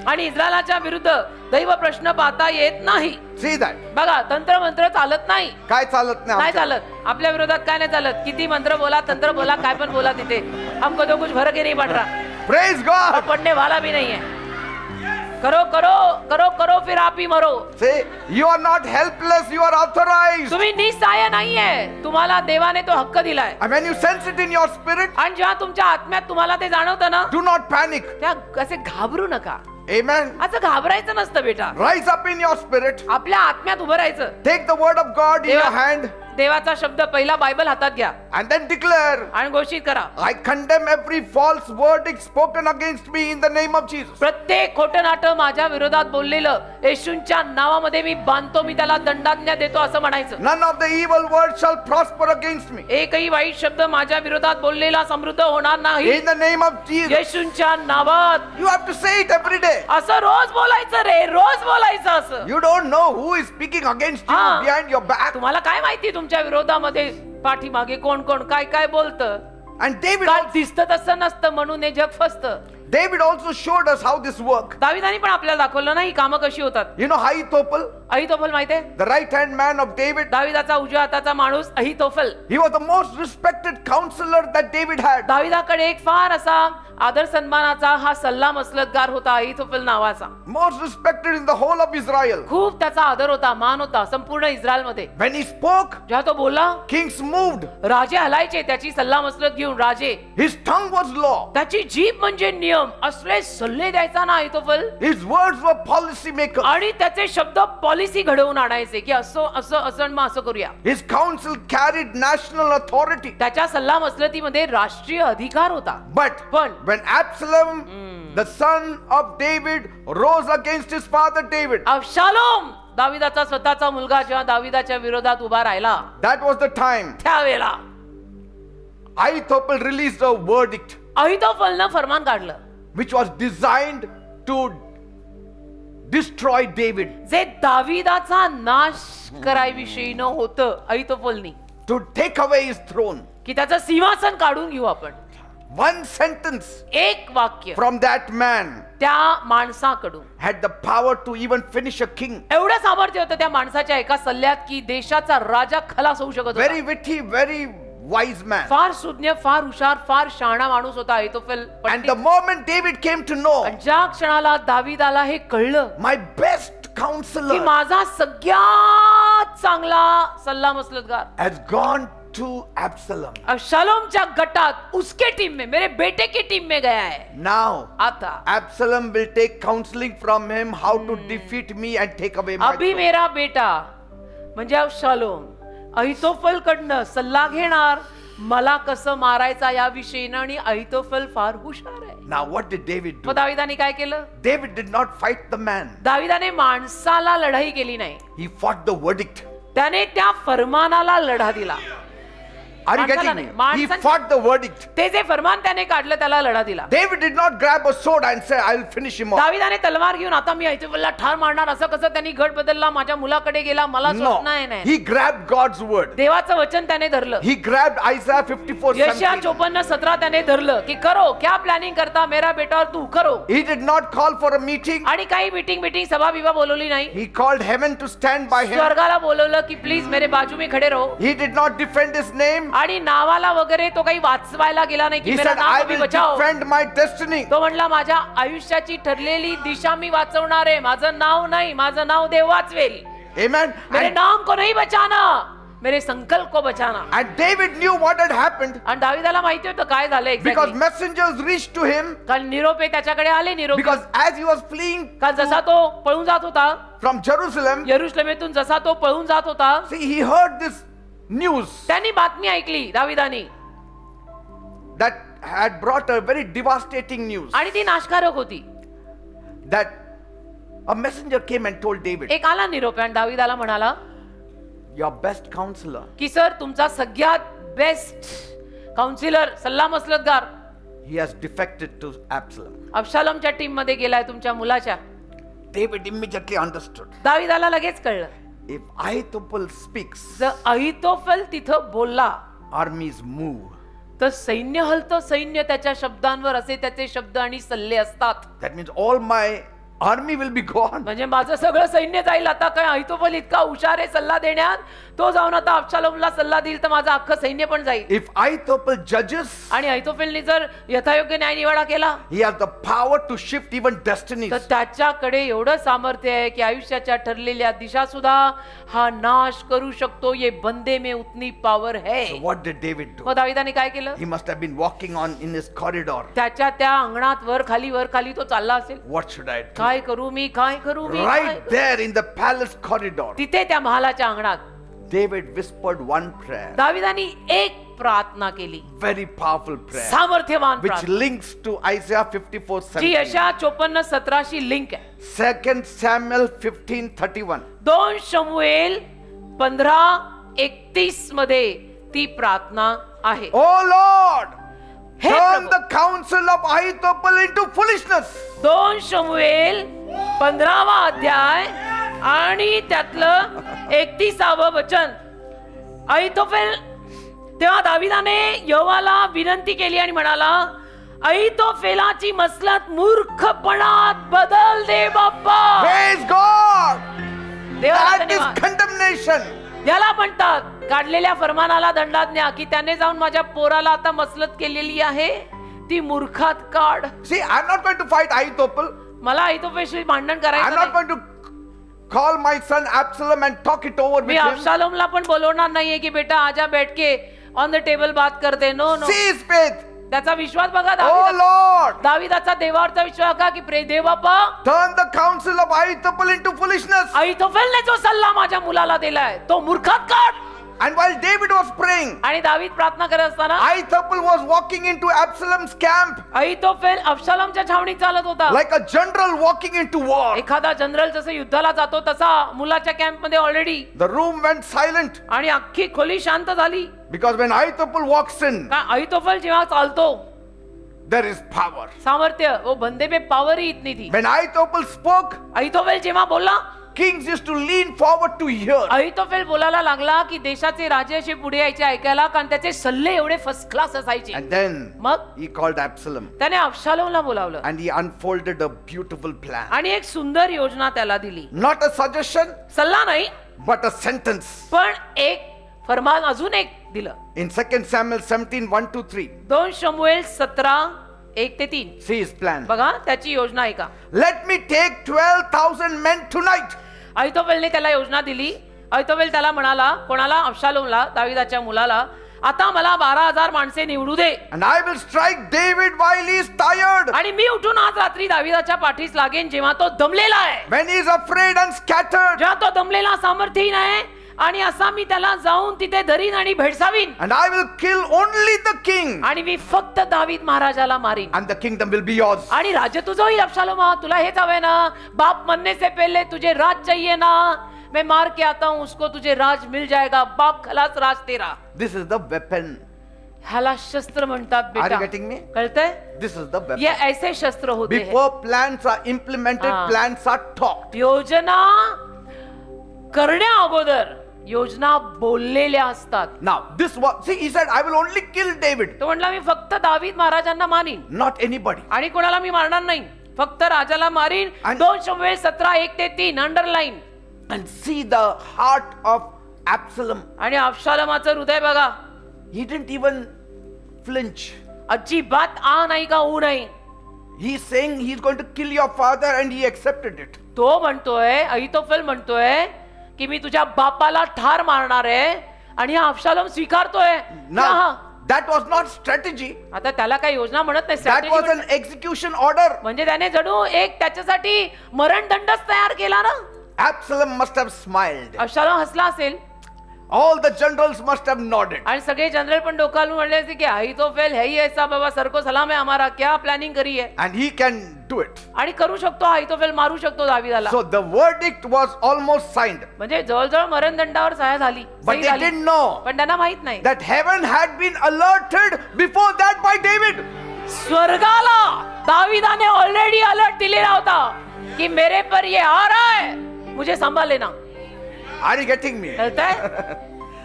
आणि इस्रायलाच्या विरुद्ध दैव प्रश्न पाहता येत नाही. See that. बघा, तंत्र मंत्र चालत नाही. काय चालत नाही नाही आमच्या? चालत. आपल्या विरोधात काय नाही चालत. किती मंत्र बोला, तंत्र बोला, काय पण बोला, तिथे हमको तो कुछ फर्क ही नहीं पड़ रहा. Praise God. पडने वाला भी नहीं है. करो करो करो करो फिर आप ही मरो. Say, you are not helpless, you are authorized. तुम्ही निसहाय्य नाहीये, तुम्हाला देवाने तो हक्क दिलाय. And when you sense it in your spirit, आणि जेव्हा तुमच्या आत्म्यात तुम्हाला ते जाणवतं ना, do not panic. त्या असे घाबरू नका. Amen. असं घाबरायचं नसतं बेटा. Rise up in your spirit. आपल्या आत्म्यात उभं राहायचं. Take the word of God in your hand देवाचा शब्द पहिला बायबल हातात घ्या and then declare, आणि घोषित करा, I condemn every false verdict spoken against me in the name of Jesus. प्रत्येक खोटं नाटं माझ्या विरोधात बोललेलं येशूंच्या नावामध्ये मी बांधतो, मी त्याला दंडाज्ञा देतो असं म्हणायचं. None of the evil words shall prosper against me. एकही वाईट शब्द माझ्या विरोधात बोललेला समृद्ध होणार नाही In the name of Jesus. येशूंच्या नावात. You have to say it every day. असं रोज बोलायचं रे, रोज बोलायचं असं. You don't know who is speaking against you Ah. behind your back. तुम्हाला काय माहिती तुमच्या विरोधामध्ये पाठीमागे कोण कोण काय काय बोलतं. And काय दिसतं तसं नसतं म्हणून हे जग फसतं. David also showed us how this works. दाविदाने पण आपल्याला दाखवलं ना ही कामं कशी होतात. You know Ahithophel, अहितोफल माहितीये? the right hand man of David. दाविदाचा उजव्या हाताचा माणूस अहितोफल. He was the most respected counselor that David had. दाविदाकडे एक फार असा आदर सन्मानाचा हा सल्ला मसलतगार होता अहितोफल नावाचा. Most respected in the whole of Israel. खूप त्याचा आदर होता, मान होता संपूर्ण इस्रायल मध्ये. When he spoke, जेव्हा तो बोलला, kings moved. राजे हलायचे त्याची सल्ला मसलत घेऊन. राजे, His tongue was law. त्याची जीभ म्हणजे नियम. असले सल्ले द्यायचा ना अहितोफल. His words were policy makers. आणि त्याचे शब्द पॉलिसी घडवून आणायचे की असं असं असं मग असं करूया. His counsel carried national authority. त्याच्या सल्ला मसलतीमध्ये राष्ट्रीय अधिकार होता. But पण when Absalom, the son of David, rose against his father David, अबशालोम, दाविदाचा स्वतःचा मुलगा जेव्हा दाविदाच्या विरोधात उभा राहिला, that was the time त्यावेळेला Ahithophel released a verdict अहितोफलनं फरमान काढलं, which was designed to destroy David, जे दाविदाचा नाश करायविषयीनं होतं. अहितोफलनी to take away his throne. की त्याचं सिंहासन काढून घेऊ आपण. One sentence एक वाक्य from that man त्या माणसाकडून had the power to even finish a king. एवढं सामर्थ्य होतं त्या माणसाच्या एका सल्ल्यात की देशाचा राजा खलास होऊ शकत Very होता. witty, very wise man. फार सुज्ञ, फार हुशार, फार शहाणा माणूस होता अहितोफल. And the moment David came to know, आणि ज्या क्षणाला दाविदाला हे कळलं my best की counselor माझा सगळ्यात चांगला सल्ला मसलतगार has gone to Absalom. अबशालोमच्या गटात उसके टीम में, मेरे बेटे की टीम में गया है. Now आता Absalom will take counseling from him how to defeat me and take away my अभी throne. मेरा बेटा म्हणजे अबशालोम अहितोफल कडनं सल्ला घेणार मला कसं मारायचा या विषयीनं. आणि अहितोफल फार हुशार आहे. Now what did David do? मग दाविदाने काय केलं? David did not fight the man. दाविदाने माणसाला लढाई केली नाही, He fought the verdict. त्याने त्या फरमानाला लढा दिला. Are you माणसाला getting नाही, me? He माणसांच्या- fought the verdict. ते जे फरमान त्याने काढलं त्याला लढा दिला. David did not grab a sword and say, I will finish him off. दाविदाने तलवार घेऊन आता मी अहितोफलला ठार मारणार असं कसं त्यांनी गट बदलला, माझ्या मुलाकडे गेला, मला No. स्वप्न आहे नाही. He grabbed God's word. देवाचं वचन त्याने धरलं. He grabbed Isaiah 54:17. यशया 54:17 त्याने धरलं की करो क्या प्लॅनिंग करता मेरा बेटा और तू करो. He did not call for a meeting. आणि काही मीटिंग सभा बिभा बोलवली नाही. He called heaven to stand by him. स्वर्गाला बोलवलं की प्लीज मेरे बाजू में खडे रहो. He did not defend his name. आणि नावाला वगैरे तो काही वाचवायला गेला नाही की He मेरा said, नाम I अभी will Bachao. defend my destiny. तो म्हणला माझ्या आयुष्याची ठरलेली दिशा मी वाचवणार आहे, माझं नाव नाही, माझं नाव देव वाचवेल. Amen. मेरे And, नाम को नहीं बचाना, मेरे संकल्प को बचाना. and David knew what had happened आणि दाविदाला माहिती होतं काय झालं because exactly. messengers reached to him कारण निरोपे त्याच्याकडे आले. निरोप because as he was fleeing काल जसा तो पळून जात होता from Jerusalem, यरुशलेमेतून, जसा तो पळून जात होता, see, he heard this news त्यांनी बातमी ऐकली दाविदानी that had brought a very devastating news आणि ती नाशकारक होती. that a messenger came and told David, एक आला निरोप आणि दाविदाला म्हणाला your best counselor, की सर तुमचा सगळ्यात बेस्ट काउन्सिलर, सल्ला मसलतगार he has defected to Absalom. अबशालोमच्या टीम मध्ये गेलाय तुमच्या मुलाच्या. David immediately understood. दाविदाला लगेच कळलं, If Ahithophel speaks, जर अहितोफेल तिथं बोलला armies move. तर सैन्य हलतं. सैन्य त्याच्या शब्दांवर असे त्याचे शब्द आणि सल्ले असतात. That means all my army will be gone. म्हणजे माझं सगळं सैन्य जाईल. आता काय अहितोफेल इतका हुशार आहे सल्ला देण्यात, तो जाऊन आता अबशालोमला सल्ला देईल तर माझं अख्खं सैन्य पण जाईल. If Ahithophel judges, आणि अहितोफेलने जर यथायोग्य न्याय निवाडा केला he has the power to shift even destinies. तर त्याच्याकडे एवढं सामर्थ्य आहे की आयुष्याच्या ठरलेल्या दिशा सुद्धा हा नाश करू शकतो. ये बंदे में उतनी पावर है. So what did David do? मग दाविदाने काय केलं? He must have been walking on in his corridor. त्याच्या त्या अंगणात वर खाली तो चालला असेल. What should I do? काय करू मी, काय करू मी, Right there in the palace corridor, तिथे त्या महालाच्या अंगणात David whispered one prayer, दाविदानी एक प्रार्थना केली, very powerful prayer, सामर्थ्यवान which प्रार्थना, links to Isaiah जी 54:17, यशा 54:17 लिंक आहे. 2 Samuel 15:31. 2 शमूएल 15:31 मध्ये ती प्रार्थना आहे. Oh Lord, हे turn Prabhu, the counsel of Ahithophel into foolishness. 2 शमूएल 15वा अध्याय आणि त्यातलं 31वं वचन. अहितोफेल, तेव्हा दाविदाने यहोवाला विनंती केली आणि म्हणाला, अहितोफेलाची मसलत मूर्खपणात बदल दे बाप्पा. Praise God. देवाला That is धन्यवाद. condemnation. याला म्हणतात काढलेल्या फरमानाला दंडाज्ञा, की त्याने जाऊन माझ्या पोराला आता मसलत केलेली आहे ती मूर्खात काढ. See, I'm not going to fight Ahithophel. मला अहितोफेलशी भांडण I'm करायचं not नाही. going to call my son Absalom and talk it over me with him. अबशालोमला पण बोलवणार नाहीये की बेटा आजा बैठ के ऑन द टेबल बात करते. No no. See his faith. त्याचा विश्वास बघा. Oh Lord, दाविदाचा देवावरचा विश्वास का की प्रे देव बाप्पा, turn the counsel of Ahithophel into foolishness. अहितोफेलने जो सल्ला माझ्या मुलाला दिलाय तो मूर्खात काढ. And while David was praying, आणि दावीद प्रार्थना करत असताना Ahithophel was walking into Absalom's camp अहितोफेल अबशालोमच्या छावणीत चालत होता. like a general walking into war. एखादा जनरल जसं युद्धाला जातो तसा मुलाच्या कॅम्प मध्ये already. The room went silent आणि अख्खी खोली शांत झाली. because when Ahithophel walks in, का अहितोफेल जेव्हा चालतो there is power. सामर्थ्य, वो बंदे में पावर ही इतनी थी. When Ahithophel spoke, अहितोफेल जेव्हा बोलला, kings used to lean forward to hear. अहितोफेल बोलायला लागला की देशाचे राजे असे पुढे यायचे ऐकायला, कारण त्याचे सल्ले एवढे फर्स्ट क्लास असायचे. And then मग he called Absalom त्याने अबशालोमला बोलावलं and he unfolded a beautiful plan. आणि एक सुंदर योजना त्याला दिली. Not a suggestion, सल्ला नाही, but a sentence. पण एक फरमान अजून एक दिलं. In 2 Samuel 17:1-3, 2 शमूएल 17:1-3. see his plan. बघा त्याची योजना आहे का. Let me take 12,000 men tonight. अहितोफेलने त्याला योजना दिली. अहितोफेल त्याला म्हणाला, कोणाला, अबशालोमला, दाविदाच्या मुलाला, आता मला 12,000 माणसे निवडू दे And I will strike David while he is tired, आणि मी उठून आज रात्री दाविदाच्या पाठीस लागेन जेव्हा तो दमलेला आहे, when he is afraid and scattered. जेव्हा तो दमलेला सामर्थ्यहीन आहे, आणि असा मी त्याला जाऊन तिथे धरीन आणि भेडसावीन, And I will kill only the king, आणि मी फक्त दावीद महाराजाला मारीन and the kingdom will be yours. आणि राज्य तुझं होईल. अबशालोमा, तुला हेच हवंय ना, बाप मरने से पहले तुझे राज चाहिए ना, मैं मार के आता हूं उसको, तुझे राज मिल जाएगा, बाप खलास राज तेरा. This is the weapon. ह्याला शस्त्र म्हणतात Are बेटा. you getting me? कळतंय? This is the weapon. ये ऐसे शस्त्र होते हैं. Before plans are implemented, हाँ. plans are talked. योजना करण्या अगोदर योजना बोललेल्या असतात. Now, this was, see, he said, I will only kill David, तो म्हणला मी फक्त दावीद महाराजांना मारीन not anybody. आणि कोणाला मी मारणार नाही, फक्त राजाला मारीन. And- 2 शमूएल 17:1-3 underline. And see the heart of Absalom. आणि अबशालोमाचं हृदय बघा, He didn't even flinch. अजिबात आ नाही का ऊ नाही. He's saying he's going to kill your father, and he accepted it. तो म्हणतोय, अहितोफेल म्हणतोय की मी तुझ्या बापाला ठार मारणार आहे, आणि हा अबशालोम स्वीकारतोय. Now, हा. that was not strategy. आता त्याला काही योजना म्हणत नाही, That strategy was म्हणत. an execution order. म्हणजे त्याने जणू एक त्याच्यासाठी मरणदंडच तयार केला ना. Absalom must have smiled. अबशालोम हसला असेल All the generals must have nodded. आणि सगळे जनरल पण डोकावून म्हणले असते की अहितोफेल है ही ऐसा बाबा, सरको सलाम है हमारा, क्या प्लॅनिंग करी है. And he can do it. आणि करू शकतो, अहितोफेल मारू शकतो दाविदाला. So the verdict was almost signed. म्हणजे जवळजवळ मरणदंडावर सह्या झाली, But सही they झाली. didn't know पण त्यांना माहित नाही that heaven had been alerted before that by David. स्वर्गाला दाविदाने ऑलरेडी अलर्ट दिलेला होता कि मेरे पर ये आ रहा है, मुझे सांभाळ लेना. Are you getting me? कळतंय?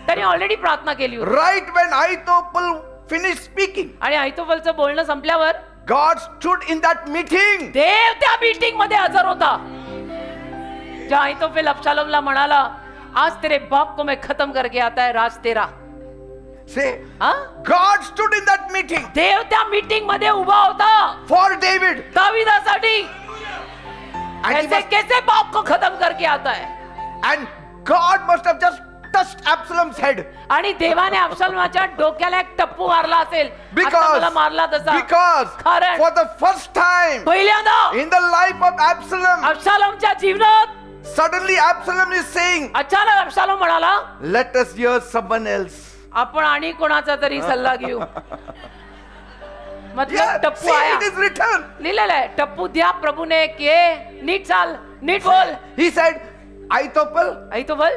त्याने ऑलरेडी प्रार्थना केली होती. Right when Ahithophel finished speaking, आणि अहितोफेलचं बोलणं संपल्यावर God stood in that meeting. देव त्या मीटिंग मध्ये हजर होता. ज्या अहितोफेल अबशालोमला म्हणाला, आज तेरे बाप को मैं खत्म करके आता है, राज तेरा. Say, हा? God stood in that meeting देव त्या मीटिंग मध्ये उभा होता for David. दाविदासाठी. And, he ऐसे must- कैसे बाप को खत्म करके आता है. and God must have just touched Absalom's head. आणि देवाने अबशालोमाच्या डोक्याला एक टप्पू मारला असेल. आता मला मारला तसा. Because कारण for the first time पहिल्यांदा in the life of Absalom, अबशालोमच्या जीवनात suddenly Absalom is saying, अचानक अबशालोम म्हणाला, let us hear someone else. आपण आणि कोणाचा तरी सल्ला घेऊ. Yeah, मतलब टप्पू see, आया. it is written. लिहिलेलं आहे, टप्पू द्या प्रभूने के नीट चाल, नीट बोल. He said, Ahithophel, Ahithophel,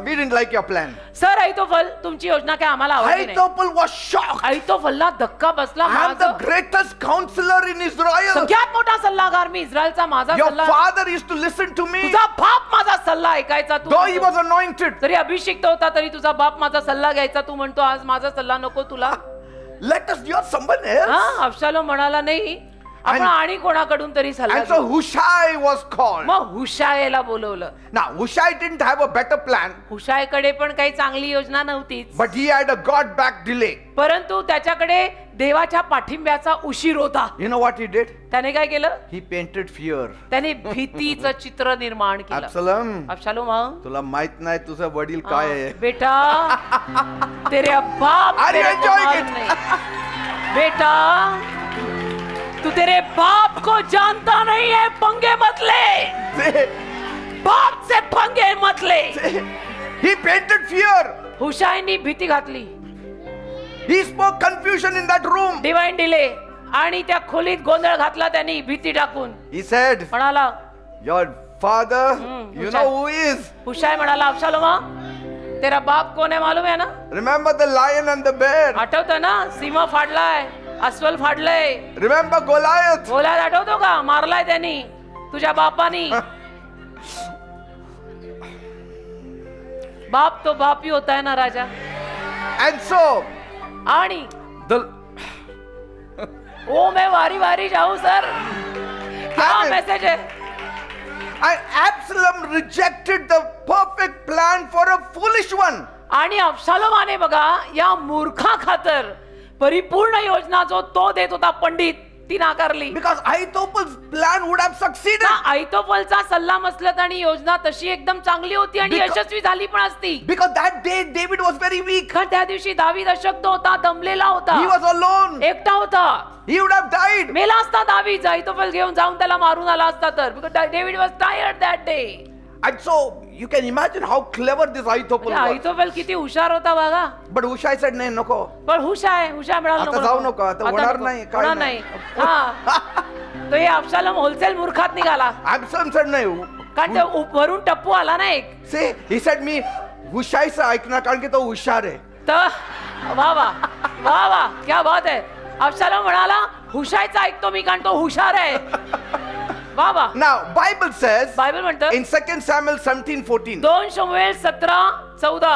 we didn't like your plan. Sir Ahithophel, तुमची योजना काय आम्हाला आवडली नाही. Ahithophel was shocked. अहितोफेलला धक्का बसला. I am the माझं greatest counselor in Israel. सगळ्यात मोठा सल्लागार मी इस्रायलचा, माझा Your सल्ला. father used to listen to me. तुझा बाप माझा सल्ला ऐकायचा. तू Though he म्हणतो. was anointed. जरी अभिषिक्त होता तरी तुझा बाप माझा सल्ला घ्यायचा. तू म्हणतो आज माझा सल्ला नको तुला. Let us hear someone else. हा, अबशालोम म्हणाला नाही, आपण आणि कोणाकडून तरी सल्ला And so घेऊ. Hushai was called. मग हुशायला बोलवलं. Now, Hushai didn't have a better plan, हुशायकडे पण काही चांगली योजना नव्हतीच. but he had a God-backed delay. परंतु त्याच्याकडे देवाच्या पाठिंब्याचा उशीर होता. You know what he did? त्याने काय केलं? He painted fear. त्याने भीतीचं चित्र निर्माण केलं. Absalom, अबशालोम, हा? तुला माहित नाही तुझं वडील काय आहे. बेटा, तेरे बाप Are you तेरे को enjoying मालूम it? नहीं. बेटा, तू तेरे बाप को जानता नहीं है, पंगे मत ले. Say, बाप से पंगे मत ले. he painted fear. हुशायनी भीती घातली. He spoke confusion in that room. Divine delay. आणि त्या खोलीत गोंधळ घातला त्यांनी भीती टाकून. He said, म्हणाला, your father, you Hushai. know who he is. हुशाय म्हणाला, अबशालोमा, तेरा बाप कोण आहे मालूम आहे ना? Remember the lion and the bear. आठवतं ना? सिंह फाडलाय, अस्वल फाडलंय. Remember Goliath. बोलायला आठवतो का? मारलाय त्यांनी तुझ्या बापानी. बाप तो बाप ही होता है ना राजा. And so, आणि the ओ मैं वारी वारी जाऊं सर. क्या Amen. मैसेज है? and Absalom rejected the perfect plan for a foolish one. आणि अबशालोमाने बघा या मूर्खा खातर परिपूर्ण योजना जो तो देत होता पंडित, ती नाकारली. Because Ahithophel's plan would have succeeded. अहितोफेलचा सल्ला मसलत आणि योजना तशी एकदम चांगली होती आणि Because- यशस्वी झाली पण असती. Because that day David was very weak. कारण त्या दिवशी दावीद अशक्त होता, दमलेला होता, He was alone. एकटा होता. He would have died. मेला असता दावीद, अहितोफेल घेऊन जाऊन त्याला मारून आला असता तर. Because David was tired that day. And so you can imagine how clever this Ahithophel was. अहितोफेल किती हुशार होता बघा. But Hushai said, "नहीं नको." पण हुशार म्हणाला आता जाऊ नको, आता होणार नाही, काय होणार नाही. नाही. हा, तो हे अबशालोम होलसेल मूर्खात निघाला. Absalom said, "नहीं." कारण ते वरून टप्पू आला ना एक. See, he said, "मी हुशाईचं ऐकणार कारण की तो हुशार आहे." तर वा वा वा वा, क्या बात आहे. अबशालोम म्हणाला, हुशायचा ऐकतो मी कारण तो हुशार आहे. वा वा. Now, Bible says बायबल म्हणतं in 2 Samuel 17:14, 2 शमूएल 17:14,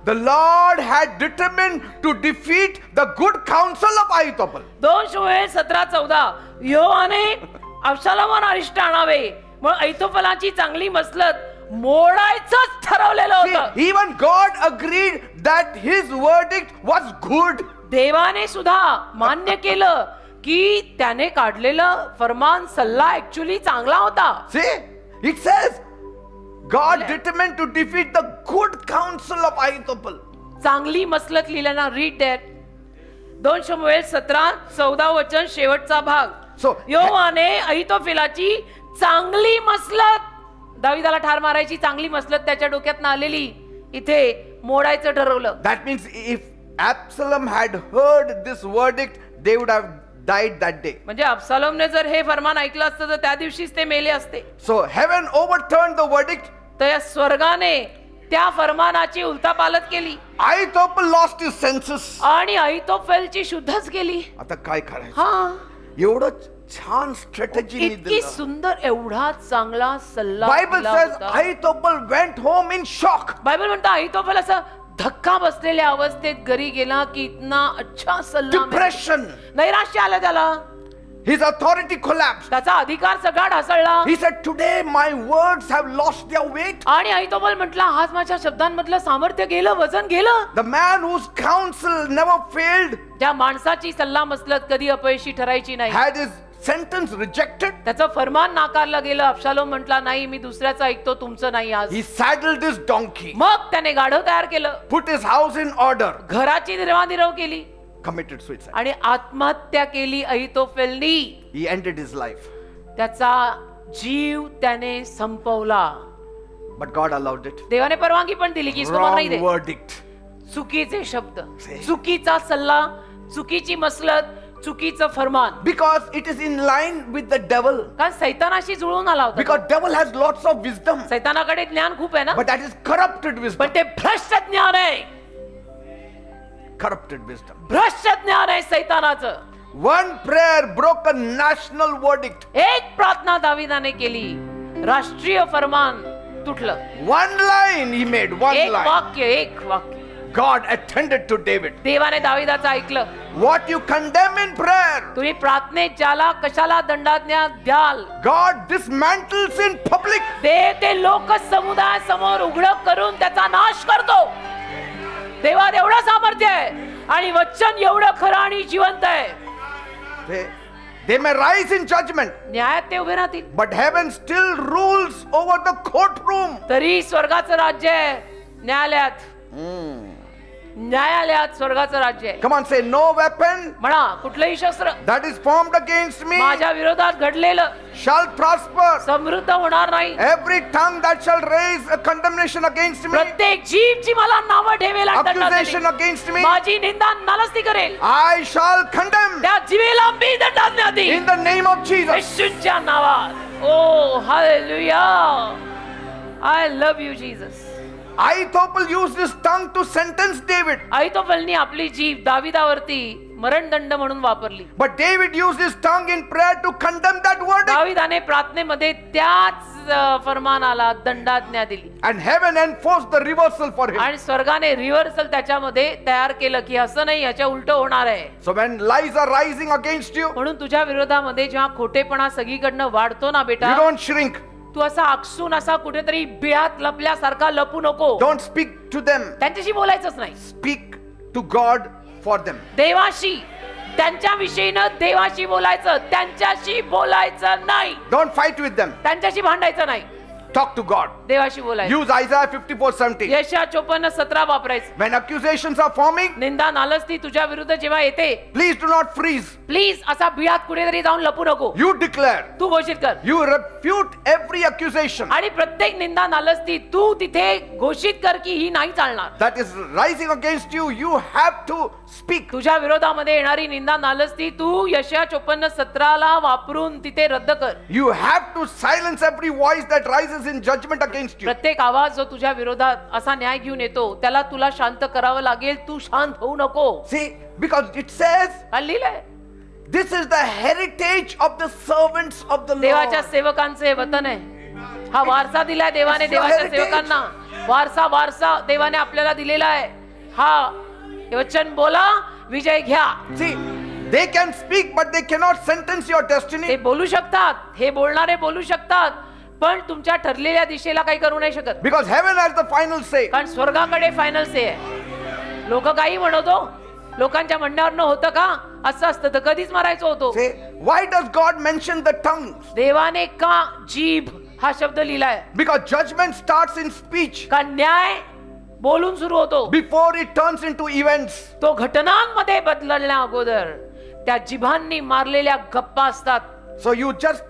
the Lord had determined to defeat the good counsel of Ahithophel. 2 शमूएल 17:14, यहोवाने अबशालोमावर अरिष्ट आणावे म्हणून अहितोफेलाची चांगली मसलत मोडायचंच ठरवलेलं See, होतं. even God agreed that his verdict was good. देवाने सुद्धा मान्य केलं की त्याने काढलेलं फरमान सल्ला ऍक्च्युली चांगला होता. See, it says God determined to defeat the good counsel of Ahithophel. चांगली मसलत लिहिलं ना, रीड दॅट. 2 शमूएल 17:14 वचन शेवटचा भाग. So, यहोवाने अहितोफेलाची चांगली मसलत, दाविदाला ठार मारायची चांगली मसलत त्याच्या डोक्यात आलेली, इथे मोडायचं ठरवलं. that means if Absalom had heard this verdict, they would have died that day. म्हणजे अबशालोमने जर हे फरमान ऐकलं असतं तर त्या दिवशीच ते मेले असते. So heaven overturned the verdict. तर या स्वर्गाने त्या फरमानाची उलटापालट केली Ahithophel lost his senses. आणि अहितोफेलची शुद्धच केली. आता काय करायचं? हा, एवढं छान स्ट्रॅटेजी इतकी सुंदर एवढा चांगला सल्ला बायबल दिला सेज होता. Ahithophel went home in shock. Bible म्हणतो अहितोफेल असं धक्का बसलेल्या अवस्थेत घरी गेला की इतना अच्छा सल्ला मिळाला. डिप्रेशन. नैराश्य आलं त्याला, His authority collapsed. त्याचा अधिकार सगळा ढासळला. He said, today my words have lost their weight. आणि अहितोफेल म्हटला आज माझ्या शब्दांमधलं सामर्थ्य गेलं, वजन गेलं. The man whose counsel never failed ज्या माणसाची सल्ला मसलत कधी अपयशी ठरायची नाही, had his sentence rejected. त्याचं फरमान नाकारलं गेलं. अबशालोम म्हटला नाही, मी दुसऱ्याचं ऐकतो, तुमचं नाही आज. He saddled his donkey, मग त्याने गाढव तयार केलं, put his house in order, घराची निर्वादिरव केली committed suicide. आणि आत्महत्या केली अहितोफेलनी. He ended his life. त्याचा जीव त्याने संपवला. But God allowed it. देवाने परवानगी पण दिली की इसको मरना ही Wrong दे. verdict. चुकीचे शब्द, चुकीचा सल्ला, चुकीची मसलत, चुकीचं फरमान. Because it is in line with the devil. कारण सैतानाशी जुळून आला होता. Because devil has lots of wisdom. सैतानाकडे ज्ञान खूप आहे ना, But that is corrupted wisdom. पण ते भ्रष्ट ज्ञान आहे. Corrupted wisdom. भ्रष्ट ज्ञान आहे सैतानाचं. One prayer broke a national verdict. एक प्रार्थना दाविदाने केली, राष्ट्रीय फरमान तुटलं. One line he made. One एक line. वाक्य. God attended to David. देवाने दाविदाचं ऐकलं. What you condemn in prayer, तुम्ही प्रार्थनेत ज्याला कशाला दंडाज्ञा द्याल, God dismantles in public. देव ते लोक समुदाय समोर उघड करून त्याचा नाश करतो. देवात एवढं सामर्थ्य आहे आणि वचन एवढं खरं आणि जिवंत आहे. They may rise in judgment, न्यायात ते उभे राहतील, but heaven still rules over the courtroom. तरी स्वर्गाचं राज्य आहे न्यायालयात. न्यायालयात स्वर्गाचं राज्य आहे. Come on, say no weapon म्हणा, कुठलंही शस्त्र that is formed against me माझ्या विरोधात घडलेलं shall prosper. समृद्ध होणार नाही. Every tongue that shall raise a condemnation against me, प्रत्येक जीव जी मला नावं ठेवेल आणि दंडात accusation देईल, against me, माझी निंदा नालस्ती करेल, I shall condemn त्या जीवेला मी दंडाज्ञा देईन in the name of Jesus. येशूच्या नावात. Oh hallelujah. I love you Jesus. Ahithophel used his tongue to sentence David, अहितोफेलनी आपली जीभ दाविदावरती मरणदंड म्हणून वापरली. but David used his tongue in prayer to condemn that verdict. दाविदाने प्रार्थनेमध्ये त्याच फरमानाला दंडाज्ञा दिली And heaven enforced the reversal for him. आणि स्वर्गाने रिव्हर्सल त्याच्यामध्ये तयार केलं की असं नाही, याच्या उलट होणार आहे. So when lies are rising against you, म्हणून तुझ्या विरोधामध्ये जेव्हा खोटेपणा सगळीकडनं वाढतो ना बेटा, you don't shrink. तू असा आकसून असा कुठेतरी बिळात लपल्यासारखा लपू नको. Don't speak to them. त्यांच्याशी बोलायचंच नाही. Speak to God for them. देवाशी, त्यांच्या विषयीनं देवाशी बोलायचं, त्यांच्याशी बोलायचं नाही. Don't fight with them. त्यांच्याशी भांडायचं नाही, Talk to God. देवाशी बोलायचं. Use Isaiah 54:17. यशया 54:17 वापरायचं. When accusations are forming, निंदा नालस्ती तुझ्या विरुद्ध जेव्हा येते, please do not freeze. Please असा बिळात कुठेतरी जाऊन लपू नको. You declare. तू घोषित कर You refute every accusation आणि प्रत्येक निंदा नालस्ती तू तिथे घोषित कर की ही नाही चालणार. that is rising against you. You have to speak. तुझ्या विरोधामध्ये येणारी निंदा नालस्ती तू यशया 54:17 वापरून तिथे रद्द कर. You have to silence every voice that rises in judgment against you. प्रत्येक आवाज जो तुझ्या विरोधात असा न्याय घेऊन येतो त्याला तुला शांत करावं लागेल. तू शांत होऊ नको. See, because it says, लिहिलंय, this is the heritage of the servants of the देवाच्या Lord. सेवकांचे वतन आहे. हा वारसा दिलाय देवाने It's your देवाच्या heritage. सेवकांना. वारसा देवाने आपल्याला दिलेला आहे. हा हे वचन बोला, विजय घ्या. See, they can speak, but they cannot sentence your ते destiny. बोलू शकतात, हे बोलणारे बोलू शकतात, पण तुमच्या ठरलेल्या दिशेला काही करू नाही शकत. Because heaven has the final say. कारण स्वर्गाकडे फायनल से आहे. लोक काही म्हणतो, लोकांच्या म्हणण्यावर न होतं का, असं असतं तर कधीच मारायचं होतो. Say, why does God mention the tongue? देवाने का जीभ हा शब्द लिहिलाय? Because judgment starts in speech का न्याय बोलून सुरू होतो. before it turns into events. तो घटनांमध्ये बदलण्या अगोदर त्या जिभांनी मारलेल्या गप्पा असतात. So you just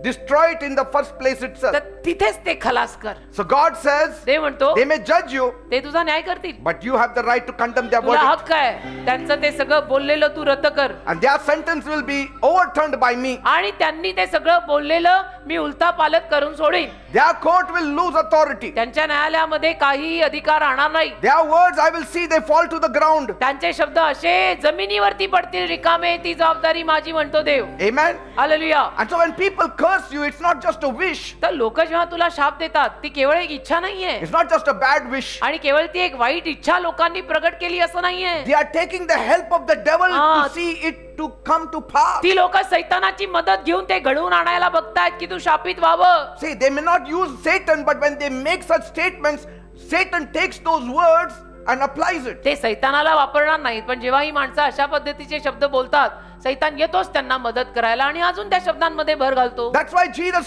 destroy it in the first place itself. तर तिथेच ते खलास कर. So God says, ते म्हणतो they may judge you, ते तुझा न्याय करतील, but you have the right to condemn their तुला verdict. हक्क आहे त्यांचं ते सगळं बोललेलं तू रद्द कर. And their sentence will be overturned by me. आणि त्यांनी ते सगळं बोललेलं मी उलटा पालट करून सोडीन. Their court will lose authority. त्यांच्या न्यायालयामध्ये काही अधिकार राहणार नाही. Their words I will see they fall to the ground. त्यांचे शब्द असे जमिनीवरती पडतील रिकामे, ती जबाबदारी माझी म्हणतो देव. Amen. Hallelujah. And so when people curse you, it's not just a wish. तर लोक जेव्हा तुला शाप देतात ती केवळ एक इच्छा नाहीये, It's not just a bad wish. आणि केवळ ती एक वाईट इच्छा लोकांनी प्रगट केली असं नाहीये. They are taking the help of the devil Ah. to see it to come to pass. ती लोक सैतानाची मदत घेऊन ते घडवून आणायला बघतायत की तू शापित व्हावं. See, they may not use Satan, but when they make such statements, Satan takes those words and applies it. ते सैतानाला वापरणार नाहीत, पण जेव्हा ही माणसं अशा पद्धतीचे शब्द बोलतात सैतान येतोच त्यांना मदत करायला आणि अजून त्या शब्दांमध्ये भर घालतो. That's why Jesus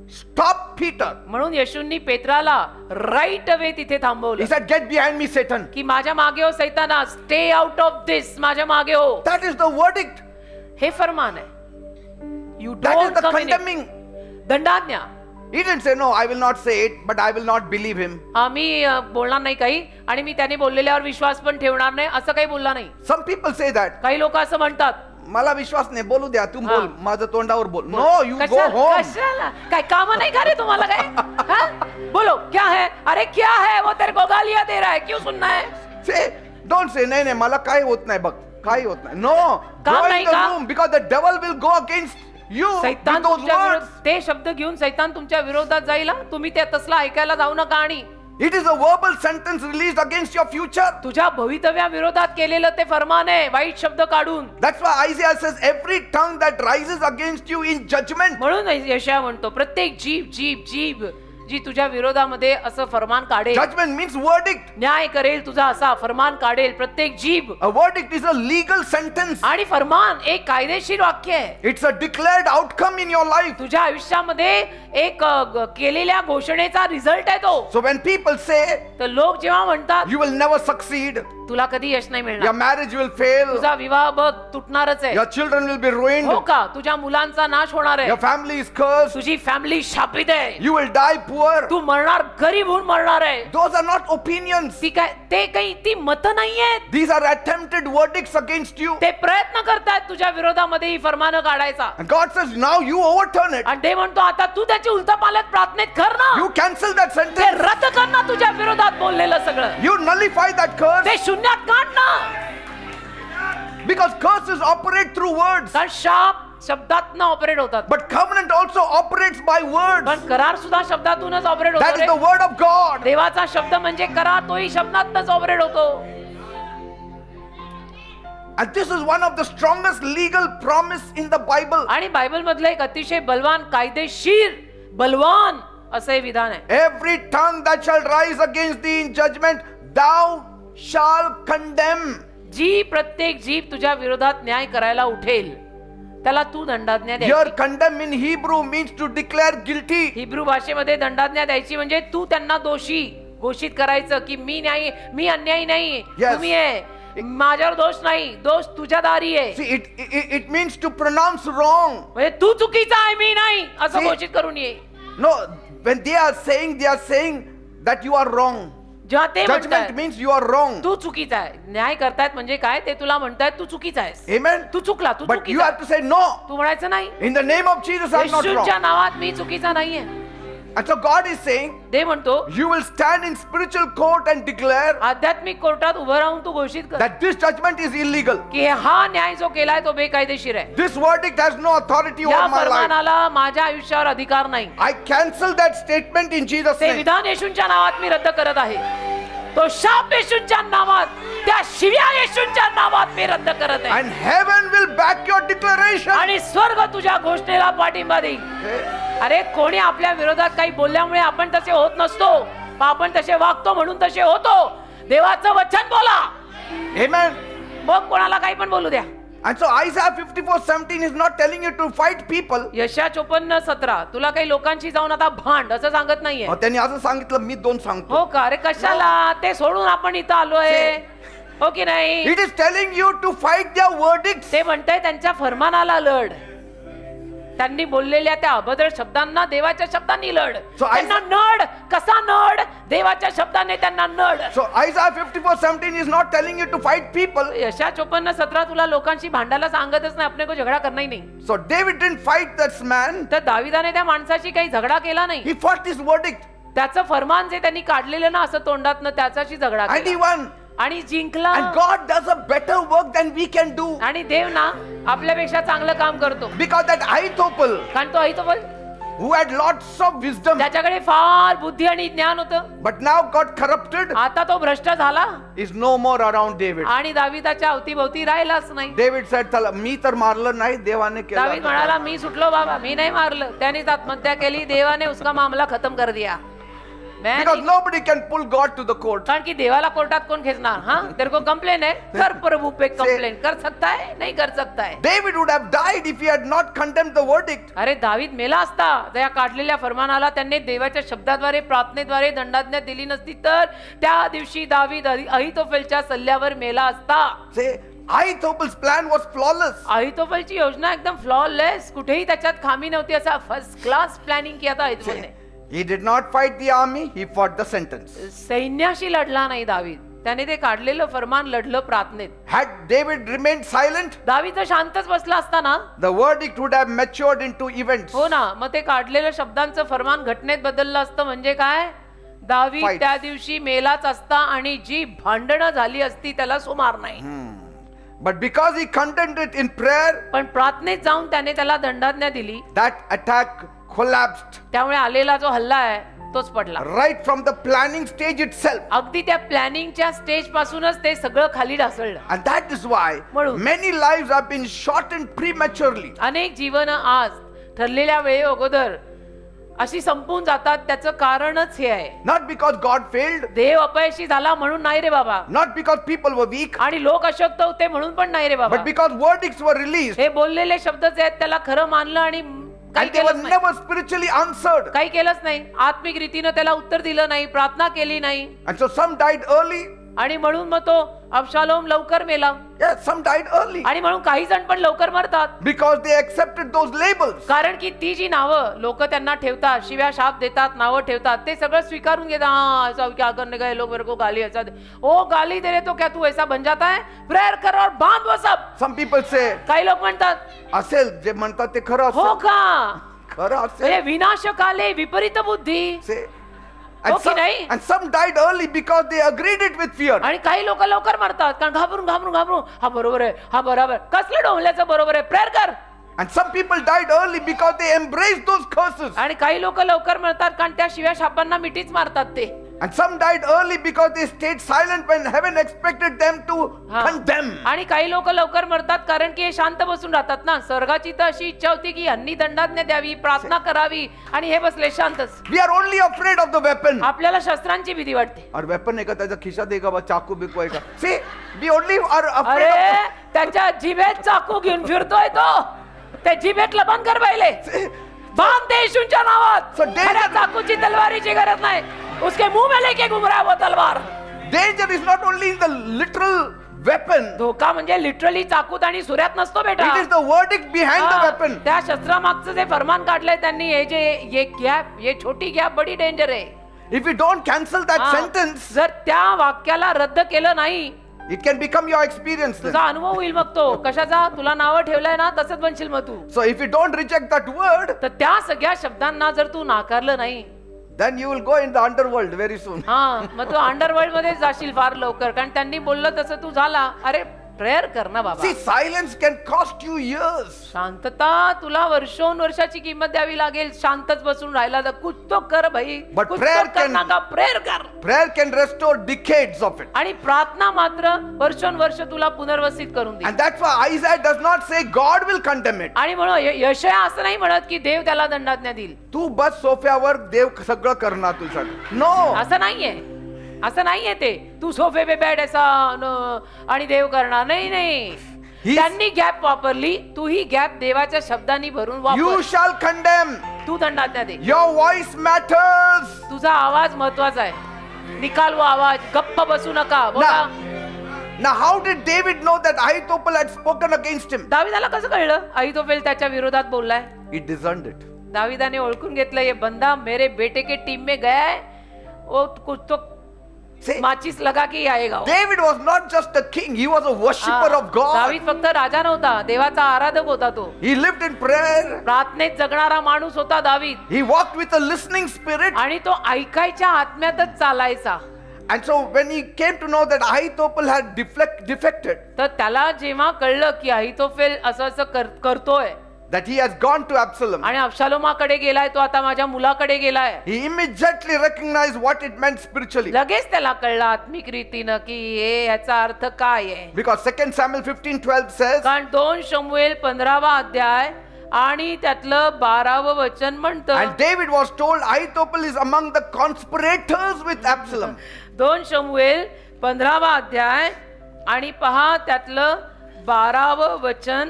stopped Peter. म्हणून येशूंनी पेत्राला राईट अवे तिथे He थांबवलं said, "Get behind me, Satan." की माझ्या मागे हो सैताना, स्टे आउट ऑफ दिस, माझ्या मागे हो. That is the verdict. हे फरमान आहे. You That is don't the come in. condemning. दंडाज्ञा. He didn't say, "No, I will not say it, but I will not believe him." आम्ही बोलणार नाही काही आणि मी त्याने बोललेल्यावर विश्वास पण ठेवणार नाही असं काही बोलला नाही. Some people say that. काही लोक असं म्हणतात, मला विश्वास नाही, बोलू द्या, तू हा. बोल, माझं तोंडावर बोल. No, you go कशा- home. कशाला? काय काम नाही का रे तुम्हाला काय? हा? बोलो क्या है? अरे क्या है? वो तेरे को गालियां दे रहा है, क्यों सुनना है? Say, don't say, नाही नाही मला काही होत नाही बघ, काही होत नाही. No, काम go in नाही the का? room because the devil will go against you सैतान with those तुमच्या words. विरोध- ते शब्द घेऊन सैतान तुमच्या विरोधात जाईल हा. तुम्ही ते तसला ऐकायला जाऊ नका. आणि It is a verbal sentence released against your future. तुझ्या भवितव्या विरोधात केलेलं ते फरमान आहे, वाईट शब्द काढून. That's why Isaiah says, every tongue that rises against you in judgment. म्हणून यशाया म्हणतो प्रत्येक जीभ जी तुझ्या विरोधामध्ये असं फरमान काढेल, Judgment means verdict. न्याय करेल तुझा, असा फरमान काढेल प्रत्येक जीभ. A verdict is a legal sentence. आणि फरमान एक कायदेशीर वाक्य आहे. It's a declared outcome in your life. तुझ्या आयुष्यामध्ये एक केलेल्या घोषणेचा रिझल्ट आहे तो. So when people say तर लोक जेव्हा म्हणतात you will never succeed, तुला कधी यश नाही your मिळणार, marriage will fail, तुझा विवाह बघ तुटणारच आहे, your children will be ruined, हो का, तुझ्या मुलांचा नाश होणार आहे, your family is cursed, तुझी फॅमिली शापित आहे, you will die poor. तू मरणार, गरीब होऊन मरणार आहे. Those are not opinions. ती काय, ते काही ती मत नाहीयेत. These are attempted verdicts against you. ते प्रयत्न करतायत तुझ्या विरोधामध्ये ही फरमानं काढायचा. And God says, now you overturn it. आणि ते म्हणतो आता तू त्याची उलटापालट प्रार्थनेत कर ना, You cancel that ते sentence. रद्द कर ना तुझ्या विरोधात बोललेलं सगळं, You nullify that curse. ते शून्यात काढ ना. Because curses operate through words. कारण शाप शब्दातनं ऑपरेट होतात, But covenant also operates by words. पण करार सुद्धा शब्दातूनच ऑपरेट That is the होतो. word of God. देवाचा शब्द म्हणजे करार, तोही शब्दातच ऑपरेट होतो. And this is one of the strongest legal promise in the Bible. आणि बायबल मधलं एक अतिशय बलवान, कायदेशीर बलवान असं हे विधान आहे. Every tongue that shall rise against thee in judgment, thou shalt condemn. जी प्रत्येक जीभ तुझ्या विरोधात न्याय करायला उठेल त्याला तू दंडाज्ञा द्यायची. Here, condemn in Hebrew means to declare guilty. Hebrew भाषेमध्ये दंडाज्ञा द्यायची म्हणजे तू त्यांना दोषी घोषित करायचं की मी अन्यायी नाही, Yes. तुम्ही आहे, माझ्यावर दोष नाही, दोष तुझ्या दारी आहे. See, it means to pronounce wrong. म्हणजे तू चुकीचा आहे, मी नाही, असं See. घोषित करून ये. No, when they are saying that you are wrong. जेव्हा ते Judgment म्हणतात means you are wrong. तू चुकीचा आहे, न्याय करतायत म्हणजे काय, ते तुला म्हणतायत तू चुकीचा आहेस, Amen. तू चुकला, तू But you चुकीचा. have to say no. तू म्हणायचं नाही, In the name of Jesus, I'm not येशूच्या wrong. नावात मी चुकीचा नाहीये. And so God is saying, ते म्हणतो you will stand in spiritual court and declare आध्यात्मिक कोर्टात उभं राहून तू घोषित कर that this judgment is illegal. की हा न्याय जो केलाय तो बेकायदेशीर आहे. This verdict has no authority या over my life. फरमानाला माझ्या आयुष्यावर अधिकार नाही. I cancel that statement in Jesus' ते name. विधान येशूंच्या नावात मी रद्द करत आहे. तो शाप येशूंच्या नावात, त्या शिव्या येशूंच्या नावात मी रद्द करत आहे. And heaven will back your declaration. आणि स्वर्ग तुझ्या घोषणेला पाठिंबा देईल. Okay. अरे कोणी आपल्या विरोधात काही बोलल्यामुळे आपण तसे होत नसतो, पण आपण तसे वागतो म्हणून तसे होतो. देवाचं वचन बोला, Amen. मग कोणाला काही पण बोलू द्या. And so Isaiah 54:17 is not telling you to fight people. यशया 54:17 तुला काही लोकांशी जाऊन आता भांड असं सांगत नाहीये. त्यांनी असं सांगितलं, मी दोन सांगतो. हो का, अरे कशाला, ते सोडून आपण इथं आलोय, हो की नाही. It is telling you to fight their verdicts. ते म्हणताय त्यांच्या फरमानाला लढ. त्यांनी बोललेल्या त्या अभद्र शब्दांना देवाच्या शब्दांनी लढ. So त्यांना नड, कसा नड? देवाच्या शब्दाने त्यांना नड. So Isaiah 54:17 is not telling you to fight people. यशा 54:17 तुला लोकांशी भांडायला सांगतच नाही, अपने को झगडा करना ही नाही. So David didn't fight that man. तर दाविदाने त्या माणसाशी काही झगडा केला नाही. He fought his verdict त्याचं फरमान जे त्यांनी काढलेलं ना असं तोंडातनं, त्याच्याशी झगडा and he केला won. आणि जिंकला. And God does a better work than we can do. आणि देव ना आपल्यापेक्षा चांगलं काम करतो. Because that Ahithophel, कारण तो अहितोफल, who had lots of wisdom, त्याच्याकडे फार बुद्धी आणि ज्ञान होतं, but now got corrupted, आता तो भ्रष्ट झाला is no more around David. आणि दाविदाच्या अवतीभोवती राहिलाच नाही. David said, "चला मी तर मारलं नाही, देवाने दावीद केलं." म्हणाला, मी सुटलो बाबा, मी नाही मारलं. त्यानेच आत्महत्या केली. देवाने उसका मामला खतम कर दिया. मैं Because नहीं- nobody can pull God to the court. कारण की देवाला कोर्टात कोण खेचणार? हाँ, तेरे को कंप्लेन है, कर प्रभु पे कंप्लेन. कर सकता है? नहीं कर सकता है. David would have died if he had not condemned the verdict. अरे दावीद मेला असता त्या काढलेल्या फरमानाला त्यांनी देवाच्या शब्दाद्वारे, प्रार्थनेद्वारे दंडाज्ञा दिली नसती तर त्या दिवशी दावीद अहितोफेलच्या सल्ल्यावर मेला असता. Say, Ahithophel's plan was flawless. अहितोफेलची योजना एकदम फ्लॉलेस, कुठेही त्याच्यात खामी नव्हती. असा फर्स्ट क्लास प्लॅनिंग किया था अहितोफेलने. He did not fight the army, he fought the sentence. सैन्याशी लढला नाही दावीद, त्याने ते काढलेलं फरमान लढलं प्रार्थनेत. Had David remained silent, दावीद जर शांतच बसला असता ना, the verdict would have matured into events. हो ना, मग ते काढलेलं शब्दांचं फरमान घटनेत बदललं असतं. म्हणजे काय? दावीद Fight. त्या दिवशी मेलाच असता आणि जी भांडणं झाली असती त्याला सुमार नाही. But because he condemned it in prayer, पण प्रार्थनेत जाऊन त्याने त्याला दंडाज्ञा दिली, that attack collapsed त्यामुळे आलेला जो हल्ला आहे तोच पडला. right from the planning stage itself. अगदी त्या प्लॅनिंगच्या स्टेज पासूनच ते सगळं खाली ढासळलं. And that is why म्हणून. many lives have been shortened prematurely. अनेक जीवन आज ठरलेल्या वेळे अगोदर अशी संपून जातात. त्याचं कारणच हे आहे. Not because God failed, देव अपयशी झाला म्हणून नाही रे बाबा, not because people were weak, आणि लोक अशक्त होते म्हणून पण नाही रे बाबा. but because verdicts were released हे बोललेले शब्द जे आहेत त्याला खरं मानलं आणि काही and they were केलंच नाही. never spiritually answered. काही केलंच नाही. आत्मिक रीतीनं त्याला उत्तर दिलं नाही, प्रार्थना केली नाही. And so some died early. आणि म्हणून मग तो अबशालोम लवकर मेला. Yes, some died early आणि म्हणून काही जण पण लवकर मरतात. because they accepted those labels. कारण की ती जी नावं लोक त्यांना ठेवतात, शिव्या शाप देतात, नावं ठेवतात, ते सगळं स्वीकारून घेतात. हाँ ऐसा क्या करने गए लोग, मेरे को गाली ऐसा दे. ओ गाली दे रहे तो क्या तू ऐसा बन जाता है? प्रेयर कर और बांध वो सब. Some people say, काही लोक म्हणतात, असेल जे म्हणतात ते खरं हो असेल, का? खरं म्हणजे असेल. विनाशकाले विपरीत बुद्धी. Say, हो and की some, नाही? and some died early because they agreed it with fear. आणि काही लोक लवकर मरतात कारण घाबरून घाबरून घाबरून, हा बरोबर आहे, हा बरोबर. कसलं डोंबल्याचं बरोबर आहे? प्रेयर कर. And some people died early because they embraced those curses. आणि काही लोक लवकर मरतात कारण त्या शिव्या शापांना मिठीच मारतात ते. And some died early because they stayed silent when heaven expected them to हा. condemn. आणि काही लोक लवकर मरतात कारण की हे शांत बसून राहतात ना. स्वर्गाची तर अशी इच्छा होती की यांनी दंडाज्ञा द्यावी, प्रार्थना करावी, आणि हे बसले शांतच. We are only afraid of the weapon. आपल्याला शस्त्रांची भीती वाटते. और वेपन आहे का त्याच्या खिशात आहे का बा, चाकू बिकू आहे का? See, we only are afraid अरे of त्याच्या जिभेत चाकू घेऊन फिरतोय तो. त्या जिभेतला बंद कर पहिले. बांध दे येशूच्या नावात. So danger- खऱ्या चाकूची तलवारीची गरज नाही. उसके मुंह में लेके घूम रहा है वो तलवार. danger is not only in the literal weapon, धोका म्हणजे लिटरली चाकूत आणि सुऱ्यात नसतो बेटा. it is the verdict behind the हा, weapon. त्या शस्त्रामागचं जे फरमान काढलंय त्यांनी, हे जे ये गॅप, ये छोटी गॅप बडी डेंजर आहे. If we don't cancel that हा, sentence, जर त्या वाक्याला रद्द केलं नाही, it can become your experience then. तुझा अनुभव होईल मग तो. कशाचा? तुला नावं ठेवलंय ना, तसंच बनशील मग तू. So if you don't reject that word, तर त्या सगळ्या शब्दांना जर तू नाकारलं नाही, then you will go in the underworld very soon. हा, मग तू अंडरवर्ल्ड मध्ये जाशील फार लवकर. कारण त्यांनी बोललं तसं तू झाला. अरे प्रेयर कर ना बाबा. See, silence can cost you years. शांतता तुला वर्षाची किंमत द्यावी लागेल. शांतच बसून राहिला तर कुछ तो कर भाई. But कुछ prayer तो करना can- का, प्रेयर कर. Prayer can restore decades of it. आणि प्रार्थना मात्र वर्ष तुला पुनर्वसित करून दे. And that's why Isaiah does not say God will condemn it. आणि म्हणून यशया असं नाही म्हणत की देव त्याला दंडाज्ञा देईल. तू बस सोफ्यावर देव सगळं करणार तुझ्यासाठी. No. असं नाहीये. असं नाहीये ते. तू सोफे पे बैठ ऐसा आणि देव करणार नाही. नाही, त्यांनी गॅप वापरली, तू ही गॅप देवाच्या शब्दांनी भरून You वापर. shall condemn. Tu दंडाज्ञा they. Your voice matters. तुझा आवाज महत्वाचा आहे. निकाल वो आवाज. गप्प बसू नका. बोला. Now, how did David know that Ahithophel had spoken against him? दाविदाला कसं कळलं अहितोफेल त्याच्या विरोधात बोललाय? He discerned it. दाविदाने ओळखून घेतलं ये बंदा मेरे बेटे के टीम में गया है, वो कुछ तो See, माचिस लगा के ही आएगा वो. David was not just a king, he was a worshipper of God. दावीद फक्त राजा नव्हता, देवाचा आराधक होता तो. He lived in prayer. प्रार्थनेत जगणारा माणूस होता दावीद. He walked with a listening spirit. आणि तो ऐकायच्या आत्म्यातच चालायचा. And so when he came to know that Ahithophel had defected, तर त्याला जेव्हा कळलं की अहितोफेल असं असं करतोय that he has gone to Absalom, आणि अबशालोमाकडे गेलाय, तो आता माझ्या मुलाकडे गेलाय, he immediately recognized what it meant spiritually. लगेच त्याला कळलं आत्मिक रीतीनं की हे याचा अर्थ काय आहे. Because 2 Samuel 15:12 says, कारण 2 शमूएल 15वा अध्याय आणि त्यातलं 12व वचन म्हणतं, and David was told Ahithophel is among the conspirators with Absalom. 2 शमूएल 15वा अध्याय आणि पहा त्यातलं 12व वचन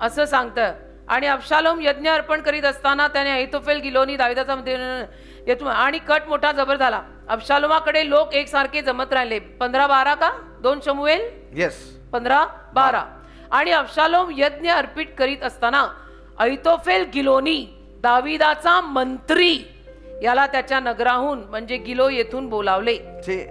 असं सांगतं, आणि अबशालोम यज्ञ अर्पण करीत असताना त्याने अहितोफेल गिलोनी दाविदाचा येतो आणि कट मोठा जबर झाला. अबशालोमाकडे लोक एकसारखे जमत राहिले. 15-12 का? 2 शमूएल Yes. 15-12. आणि अबशालोम यज्ञ अर्पित करीत असताना अहितोफेल गिलोनी दाविदाचा मंत्री याला त्याच्या नगराहून म्हणजे गिलो येथून बोलावले. See,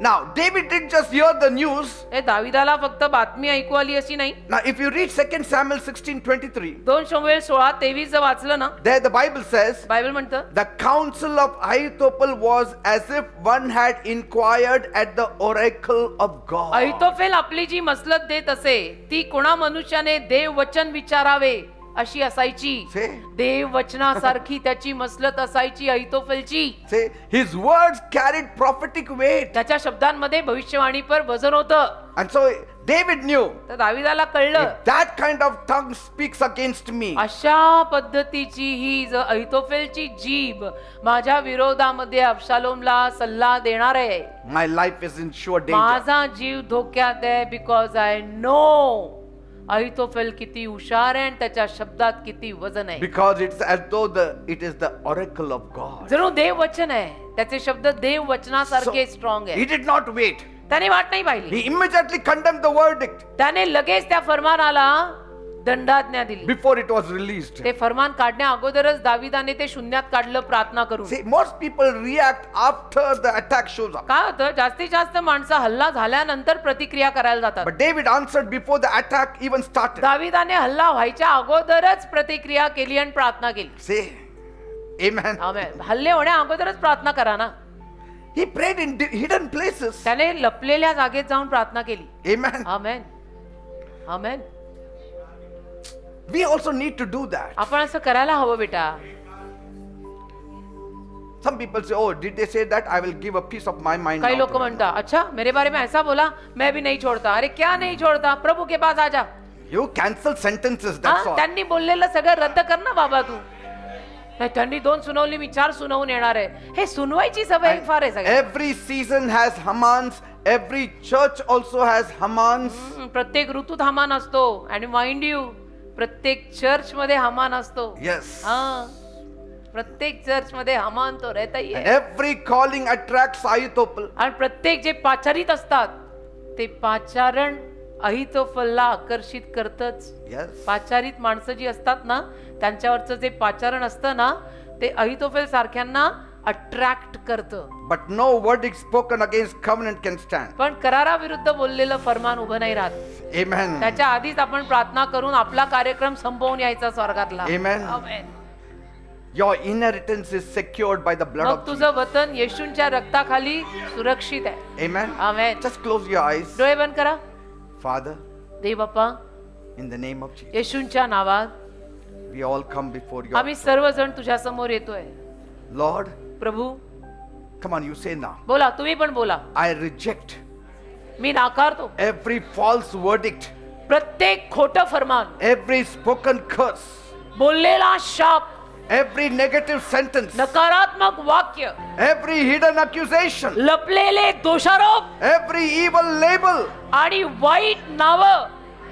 now David didn't just hear the news. हे दाविदाला फक्त बातमी ऐकू आली अशी नाही. Now, if you read 2 Samuel 16:23, 2 शमूएल 16:23 जर वाचलं ना, there the Bible says, Bible म्हणतं the counsel of Ahithophel was as if one had inquired at the oracle of God. अहितोफेल आपली जी मसलत देत असे ती कोणा मनुष्याने देव वचन विचारावे अशी असायची. See? देव वचनासारखी त्याची मसलत असायची अहितोफेलची. Say, his words carried prophetic weight. त्याच्या शब्दांमध्ये भविष्यवाणीपर वजन होतं. And so David knew, तर दाविदाला कळलं if that kind of tongue speaks against me, अशा पद्धतीची ही जर अहितोफेलची जीभ माझ्या विरोधामध्ये अबशालोमला सल्ला देणार आहे, my life is in sure danger. माझा जीव धोक्यात आहे. बिकॉज आय नो अहितोफेल किती हुशार आहे आणि त्याच्या शब्दात किती वजन आहे. Because it's as though it is the oracle of God. जणू देव वचन आहे, त्याचे शब्द देव वचनासारखे So, स्ट्रॉंग he आहे. did not wait. त्याने वाट नाही पाहिली. He immediately condemned the verdict त्याने लगेच त्या फरमानाला दंडाज्ञा दिली. before it was released. ते फरमान काढण्या अगोदरच दाविदाने ते शून्यात काढलं प्रार्थना करून. See, most people react after the attack shows up. काय होतं, जास्तीत जास्त माणसं हल्ला झाल्यानंतर प्रतिक्रिया करायला जातात. But David answered before the attack even started. दाविदाने हल्ला व्हायच्या अगोदरच प्रतिक्रिया केली आणि प्रार्थना केली. Say, Amen. आमेन. हल्ले होण्या अगोदरच प्रार्थना करा ना. He prayed in hidden places. त्याने लपलेल्या जागेत जाऊन प्रार्थना केली. Amen. Amen. Amen. We also need to do that. आपण असं करायला हवं बेटा. Some people say, oh, did they say that? I will give a piece of my mind. कई now लोग to them." म्हणता, अच्छा मेरे बारे में ऐसा बोला, मैं भी नहीं छोड़ता. अरे क्या नहीं छोड़ता, प्रभु के पास आ जा. You cancel sentences, हा, that's all. त्यांनी बोललेलं सगळं रद्द कर ना बाबा तू. नाही, त्यांनी 2 सुनावली, मी 4 सुनावून येणार आहे. हे सुनवायची सवय फार आहे सगळ्या. Every season has Hamans. Every church also has Hamans. प्रत्येक ऋतूत हमान असतो. आणि माइंड यू, प्रत्येक चर्च मध्ये हमान असतो. Yes. हा, प्रत्येक चर्च मध्ये हमान तो रहता ही And है. every calling attracts Ahithophel. आणि प्रत्येक जे पाचारित असतात ते पाचारण अहितोफेलला आकर्षित करतच. Yes. पाचारित माणसं जी असतात ना, त्यांच्यावरचं जे पाचारण असतं ना, ते अहितोफेल सारख्यांना अट्रॅक्ट करतं. But no verdict spoken against covenant can stand. पण कराराविरुद्ध बोललेलं फरमान उभं नाही राहत. Amen. त्याच्या आधीच आपण प्रार्थना करून आपला कार्यक्रम संपवून यायचा स्वर्गातला. Amen. Amen. Your inheritance is secured by the blood मग of Jesus. तुझं वतन येशूंच्या रक्ताखाली सुरक्षित आहे. Amen. Amen. Just close your eyes. डोळे बंद करा. Father, Dev Bappa, in the name of Jesus, येशूंच्या नावात we all come before you. आम्ही सर्वजण तुझ्या समोर येतोय. Lord, Prabhu, come on, you say now. बोला, तुम्ही पण बोला. I reject me नाकारतो every false verdict, प्रत्येक खोटं फरमान, every spoken curse, बोललेला शाप, every negative sentence, नकारात्मक वाक्य, every hidden accusation, लपलेले दोषारोप every evil label, आणि वाईट नाव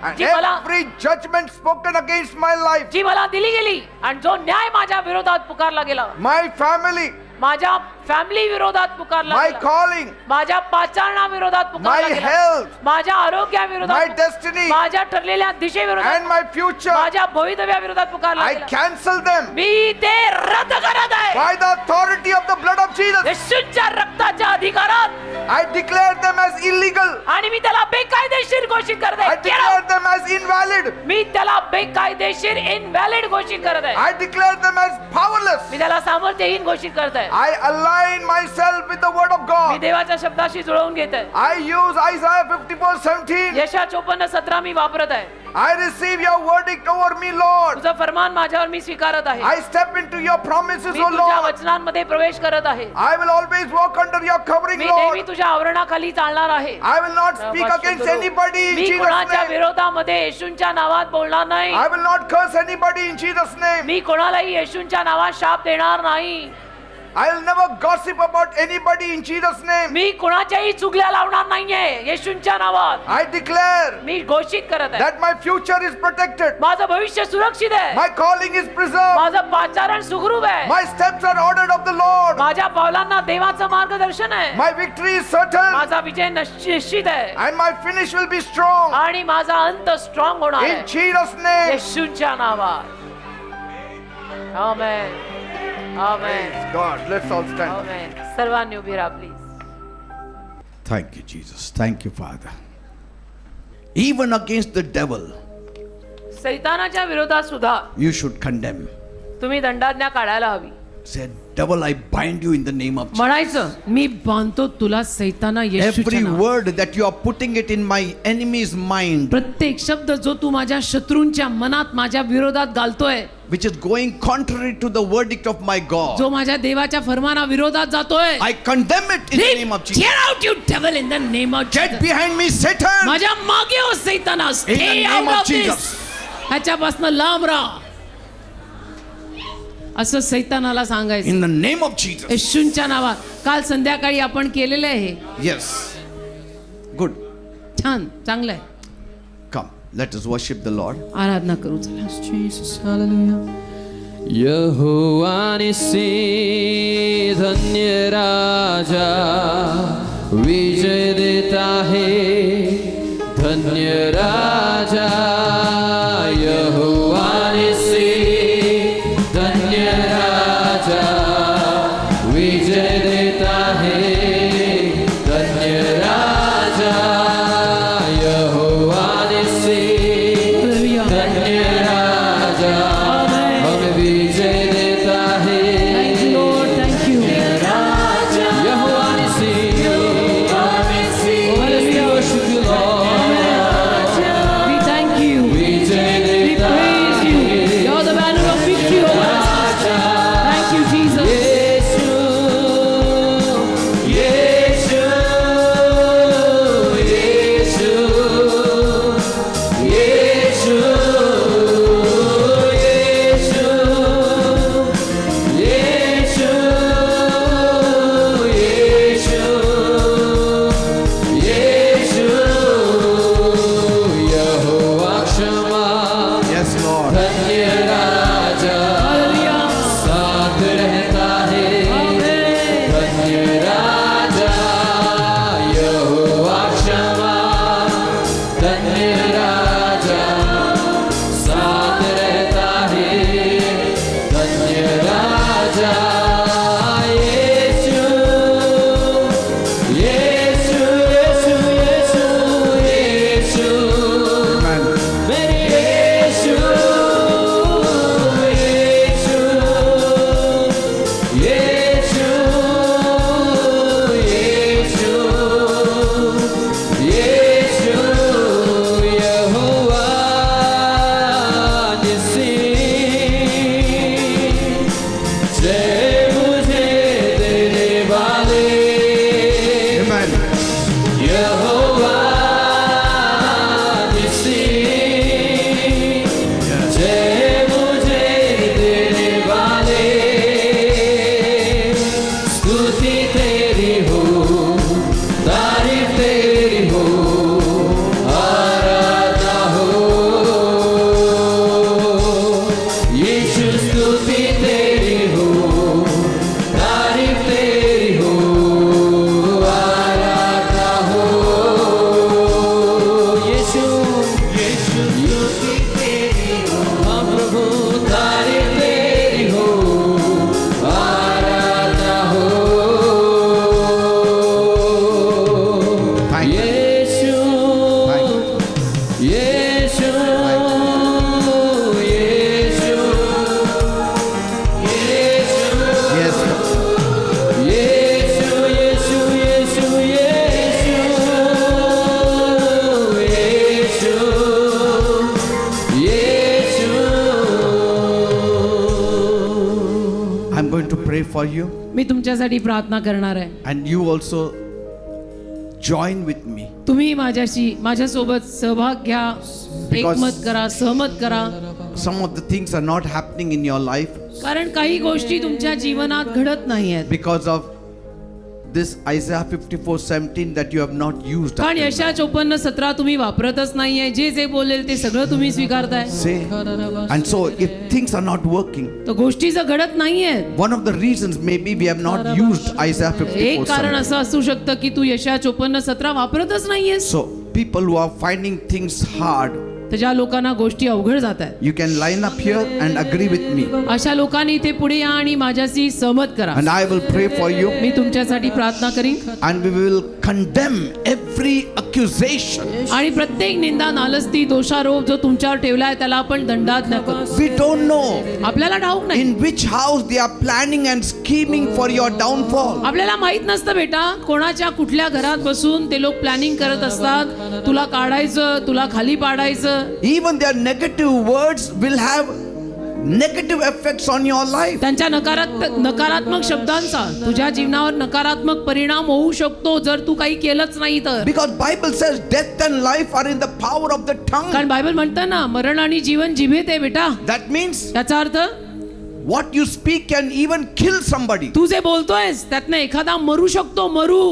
and जी मला every judgment spoken against my life, जी मला दिली गेली आणि जो न्याय माझ्या विरोधात पुकारला गेला, my family, माझ्या फॅमिली विरोधात पुकारला my गेला. calling, माझ्या पाचारणा विरोधात पुकारला my गेला. health, माझ्या my आरोग्याविरोधात, destiny, माझ्या ठरलेल्या दिशेविरोधात, and my future. माझ्या भवितव्याविरोधात पुकारला I गेला. cancel them मी ते रद्द करत आहे. by the authority of the blood of Jesus. येशूच्या रक्ताच्या अधिकारात I declare them as illegal. आणि मी त्याला बेकायदेशीर घोषित करत I आहे. declare them as invalid. मी त्याला बेकायदेशीर इनव्हॅलिड घोषित करत आहे. I declare them as powerless. मी त्याला सामर्थ्यहीन घोषित करत आहे. I align myself with the word of me God. देवाच्या शब्दाशी जुळवून घेत आहे. I use Isaiah 54:17. यशा 54:17 मी वापरत आहे. I receive your verdict over me, Lord. तुझं फरमान माझ्यावर मी स्वीकारत आहे. I step into your promises, me O तुझ्या Lord. वचनांमध्ये प्रवेश करत आहे. I will always walk under your covering, मी नेहमी Lord. तुझ्या आवरणाखाली चालणार आहे. I will not speak against anybody in me Jesus' कोणाच्या name. विरोधामध्ये येशूंच्या नावात बोलणार नाही. I will not curse anybody in Jesus' name. मी कोणालाही येशूंच्या नावात शाप देणार नाही. I will never gossip about anybody in Jesus' name. मी कोणाच्याही चुगल्या लावणार नाहीये येशूंच्या नावात. I declare मी घोषित करत आहे. that my future is protected. माझं भविष्य सुरक्षित आहे. My calling is preserved. माझं पाचारण सुखरूप आहे. My steps are ordered of the Lord. माझ्या पावलांना देवाचं मार्गदर्शन आहे. My victory is certain. माझा विजय निश्चित आहे. And my finish will be strong. आणि माझा अंत स्ट्रॉंग होणार In आहे Jesus' name. येशूंच्या नावात. आमेन. आमेन. Praise God. Let's all stand. आमेन. सर्वांनी उभी राहा please. Thank you, Jesus. Thank you, Father. Even against the devil, सैतानाच्या विरोधात सुद्धा you should condemn. तुम्ही दंडाज्ञा काढायला हवी. Say, devil, I bind you in the name of Jesus. म्हणायचं मी बांधतो तुला सैताना येशूच्या Every नावात. word that you are putting it in my enemy's mind, प्रत्येक शब्द जो तू माझ्या शत्रूंच्या मनात माझ्या विरोधात घालतोय, which is going contrary to the verdict of my God, जो माझ्या देवाच्या फरमाना विरोधात जातोय, I condemn it in the name of Jesus. Get out, you devil, in the name of Get Jesus. behind me, Satan. माझ्या मागे हो सैताना. In the Stay name out of of this. Jesus. ह्याच्यापासून लांब राहा असं सैतानाला सांगायचं In the name of Jesus. येशूंच्या नावात. काल संध्याकाळी आपण केलेलं आहे. Yes. Good. छान, चांगलं आहे. Come, let us worship the Lord. आराधना करू चला. Jesus, hallelujah. यहोवा निस्सी धन्य राजा विजय देता है धन्य राजा यहोवा निस्सी धन्य राजा विजय देता है धन्य राजा यहोवा निस्सी धन्य राजा हमें विजय देता है Thank you, Lord. Thank you. यहोवा निस्सी Hallelujah. worship you, Lord. We thank you. for you, मी तुमच्यासाठी प्रार्थना करणार आहे. and you also join with me. तुम्ही माझ्यासोबत सहभाग घ्या, एकमत करा, सहमत करा. Some of the things are not happening in your life कारण काही गोष्टी तुमच्या जीवनात घडत नाही आहेत, because of this Isaiah 54:17 that you have not used. कारण यशा 54:17 तुम्ही वापरतच नाहीये. जे जे बोलेल ते सगळं तुम्ही स्वीकारताय. Say, and so if things are not working, तर गोष्टी जर घडत नाहीये, one of the reasons maybe we have not used Isaiah एक कारण 54:17. असं असू शकतं की तू यशा 54:17 वापरतच नाहीयेस. So people who are finding things hard, तर ज्या लोकांना गोष्टी अवघड जात आहेत, you can line up here and agree with me, अशा लोकांनी इथे पुढे या आणि माझ्याशी सहमत करा. and I will pray for you, मी तुमच्यासाठी प्रार्थना करीन and we will condemn every accusation. आणि प्रत्येक निंदा, नालस्ती, दोषारोप जो तुमच्यावर ठेवलाय त्याला आपण दंडाज्ञा करू. We don't know आपल्याला ठाऊक नाही in which house they are planning and scheming for your downfall. आपल्याला माहित नसतं बेटा, कोणाच्या कुठल्या घरात बसून ते लोक प्लॅनिंग करत असतात, तुला काढायचं, तुला खाली पाडायचं. Even their negative words will have negative effects on your life. त्यांच्या नकारात्मक शब्दांचा तुझ्या जीवनावर नकारात्मक परिणाम होऊ शकतो जर तू काही केलंच नाही तर. Because Bible says death and life are in the power of the tongue. कारण बायबल म्हणतं ना, मरण आणि जीवन जिभेत आहे बेटा. That means त्याचा अर्थ what you speak can even kill somebody. तू जे बोलतोयस त्यातनं एखादा मरू शकतो, मरू.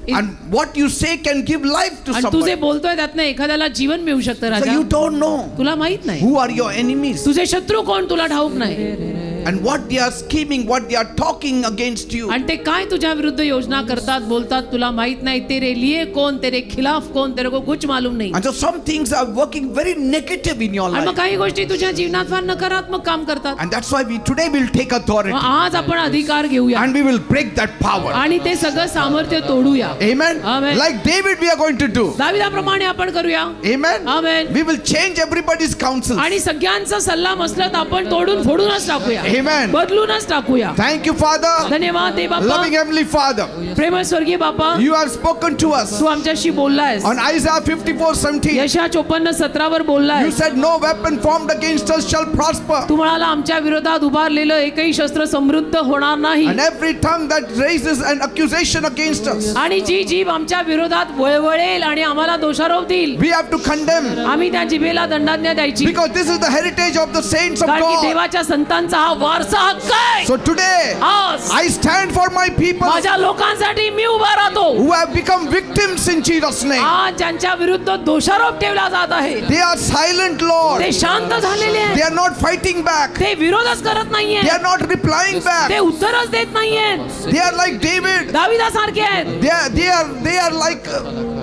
And what you say can give life to आणि तू जे somebody. बोलतोय त्यातनं एखाद्याला जीवन मिळू शकतं. So Raja, you don't know तुला माहित नाही who are your enemies तुझे शत्रू कोण, तुला ठाऊक नाही. and what they are scheming, what they are talking against you. आणि ते काय तुझ्या विरुद्ध योजना करतात, बोलतात, तुला माहित नाही. तेरे लिए कोण, तेरे खिलाफ कोण, तेरे को कुछ मालूम नाही. And so some things are working very negative in your आणि मग life. काही गोष्टी तुझ्या जीवनात फार नकारात्मक काम करतात. And that's why we today will take authority मग आज आपण अधिकार घेऊया and we will break that power. आणि ते सगळं सामर्थ्य तोडूया. Amen. Amen. Like David we are going to do. दाविदाप्रमाणे आपण करूया. Amen. Amen. We will change everybody's counsel. आणि सगळ्यांचा सल्ला मसलत आपण तोडून फोडूनच टाकूया. Amen. बदलूनच टाकूया. Thank you, Father. धन्यवाद दे बाप्पा. Loving Heavenly Father, प्रेमळ स्वर्गीय बाप्पा, you have spoken to us तू आमच्याशी बोललायस. on Isaiah 54:17. यशा 54:17 वर You बोललायस. said no weapon formed against us shall prosper, तू म्हणाला आमच्या विरोधात उभारलेलं एकही शस्त्र समृद्ध होणार नाही. and every tongue that raises an accusation against us, आणि जी जीभ आमच्या विरोधात वळवळेल आणि आम्हाला दोषारोप देईल, we have to condemn, आम्ही त्या जिभेला दंडाज्ञा द्यायची. because this is the heritage of the saints of कारण की God. देवाच्या संतांचा हा वारसा हक्क आहे. So today आज I stand for my people माझ्या लोकांसाठी मी उभा राहतो. who have become victims in Jesus' name. आज ज्यांच्या विरुद्ध दोषारोप ठेवला जात आहे They are silent, Lord. ते शांत झालेले They आहेत. are not fighting back. ते विरोधच करत नाहीये. They are not replying ते back. उत्तरच देत नाहीयेत. They are like David. दाविदासारखे आहेत. They are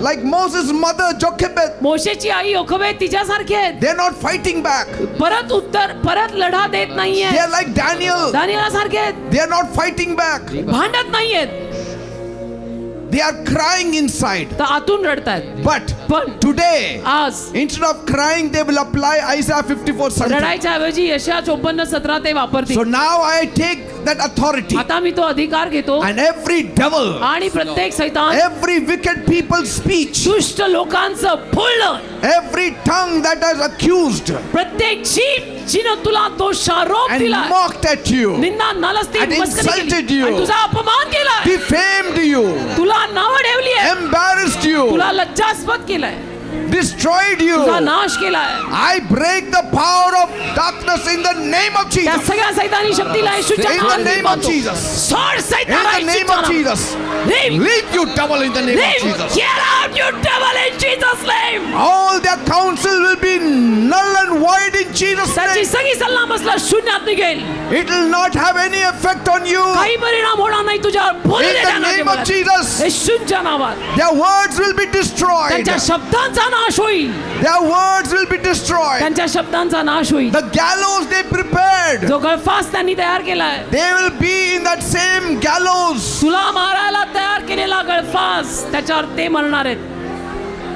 like Moses' mother Jochebed. मोशेची आई योखबेद तिच्यासारखे आहेत. They are not fighting back. परत लढा देत They नाहीये. are like Daniel. दानियेलासारखे आहेत. They are not fighting back. भांडत नाहीयेत, They are crying inside. तर आतून रडतायत. But पण today, आज instead of crying, they will apply Isaiah 54:17. रडायच्या ऐवजी यशा 54:17 ते वापरतील. So now I take that authority, आता मी तो अधिकार घेतो and every devil, आणि प्रत्येक सैतान, every wicked people's speech, दुष्ट लोकांचं बोलणं, every tongue that has accused प्रत्येक जीभ जिनं तुला दोषारोप and दिला, mocked at you, निंदा, नालस्ती, and मस्करी केली, insulted you, आणि तुझा अपमान केला, defamed you, तुला नावं ठेवली आहे, embarrassed you, तुला लज्जास्पद केलाय, destroyed you. तुझा नाश केलाय. I break the power of darkness in the name of त्या Jesus. सगळ्या सैतानी शक्तीला येशूच्या In the नावाने name of मारतो. Jesus. सोड In सैताना the name येशूच्या of नावाने. Jesus. Leave. Leave, you devil, in the name of Leave. Jesus. Get out, you devil, in Jesus' name. All their counsel will be null and void in Jesus' त्याची name. सगळी सल्ला मसला शून्यात निघेल. It will not have any effect on you. काही परिणाम होणार नाही तुझ्यावर. बोलू In दे the त्यांना name केवळ. of Jesus. येशूच्या नावात Their words will be destroyed. त्यांच्या शब्दांचा नाश होईल. Their words will be destroyed. त्यांच्या शब्दांचा नाश होईल. The gallows they prepared, जो गळफास त्यांनी तयार केलाय, they will be in that same gallows. तुला मारायला तयार केलेला गळफास त्याच्यावर ते मरणार आहेत.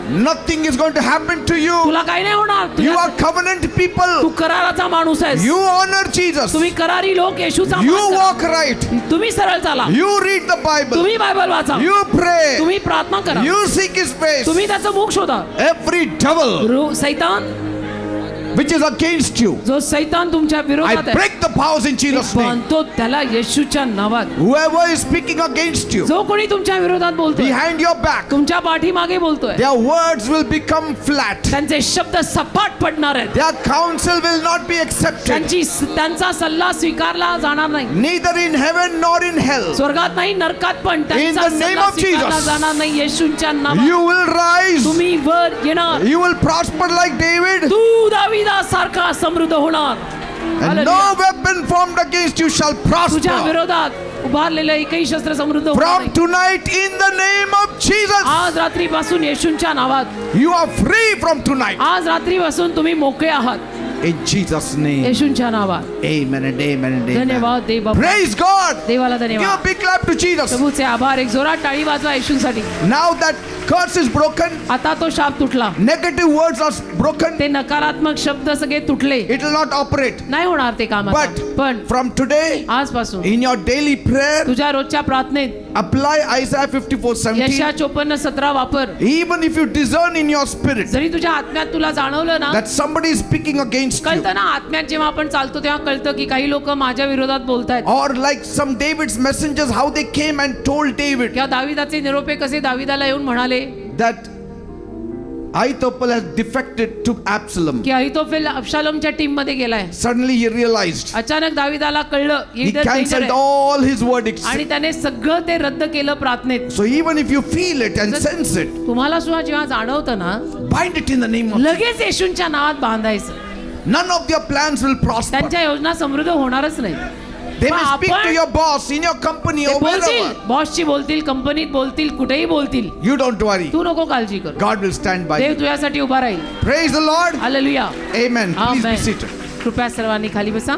Nothing is going to happen to you. तुला काही नाही होणार. You are covenant Tu people. कराराचा माणूस आहेस. You honor Jesus. तुम्ही करारी लोक, येशूचा You मान करा. walk right. तुम्ही सरळ चाला. You read the Bible. तुम्ही बायबल वाचा. You pray. तुम्ही प्रार्थना करा. You seek His face. तुम्ही त्याचं मुख शोधा. Every devil सैतान which is against you. जो सैतान तुमच्या I विरोधात आहे break the powers in me Jesus' name. बांधतो त्याला येशूच्या नावात. Whoever is speaking against you, जो कोणी तुमच्या विरोधात बोलतोय, behind your back, तुमच्या पाठीमागे बोलतोय, their words will become flat. त्यांचे शब्द सपाट पडणार आहेत. Their counsel will not be accepted, त्यांचा सल्ला स्वीकारला जाणार नाही. neither in heaven nor in hell. स्वर्गात नाही, नरकात पण त्यांचा the name सल्ला of स्वीकारला Jesus. जाणार नाही. येशूच्या नावात You will rise. तुम्ही वर येणार. You will prosper like David. तू दाविदासारखा समृद्ध होणार. And Hallelujah. no weapon formed against you shall तुझ्या prosper. विरोधात उभारलेलं एकही शस्त्र समृद्ध होणार From नाही. tonight, in the name of Jesus, आज रात्रीपासून येशूच्या नावात, you are free from tonight. आज रात्रीपासून तुम्ही मोकळे आहात. In Jesus' name. येशूच्या नावात. Amen and amen and amen. धन्यवाद देव बाबा. Praise God. देवाला Give a धन्यवाद. big clap to Jesus. प्रभूचे आभार. एक जोरात टाळी वाजवा येशूसाठी. Now that curse is broken, आता तो शाप तुटला. negative words are broken, ते नकारात्मक शब्द सगळे तुटले. it will not operate. नाही होणार ते काम आता. But पण from today, आजपासून in your daily prayer, तुझ्या रोजच्या प्रार्थनेत apply Isaiah 54:17. यशा 54:17 वापर. Even if you discern in your spirit जरी तुझ्या आत्म्यात तुला जाणवलं ना, that somebody is speaking against you, कळतं ना, आत्म्यात जेव्हा आपण चालतो तेव्हा कळतं की काही लोक माझ्या विरोधात बोलतायत. or like some David's messengers, how they came and told David किंवा दाविदाचे निरोपे कसे दाविदाला येऊन म्हणाले that Ahithophel has defected to Absalom. की अहितोफेल अब्शालोमच्या टीम मध्ये गेलाय. Suddenly he realized अचानक दाविदाला कळलं he ही तर danger cancelled आहे. all his verdicts. आणि त्याने सगळं ते रद्द केलं प्रार्थनेत. So even if you feel it and sense it, तुम्हाला सुद्धा जेव्हा जाणवतं ना, bind it in the name of लगेच येशूंच्या नावात बांधायचं. None of their plans will prosper. त्यांच्या योजना समृद्ध होणारच नाही. They may पण speak to आपण- your boss in your company ते or बोलतील, wherever. बॉसची बोलतील, कंपनीत बोलतील, कुठेही बोलतील. You don't worry. तू नको काळजी कर. God will stand by Dev you. तुझ्यासाठी उभा राहील. Praise the Lord. Hallelujah. Amen. Please be amen. seated. कृपया सर्वांनी खाली बसा.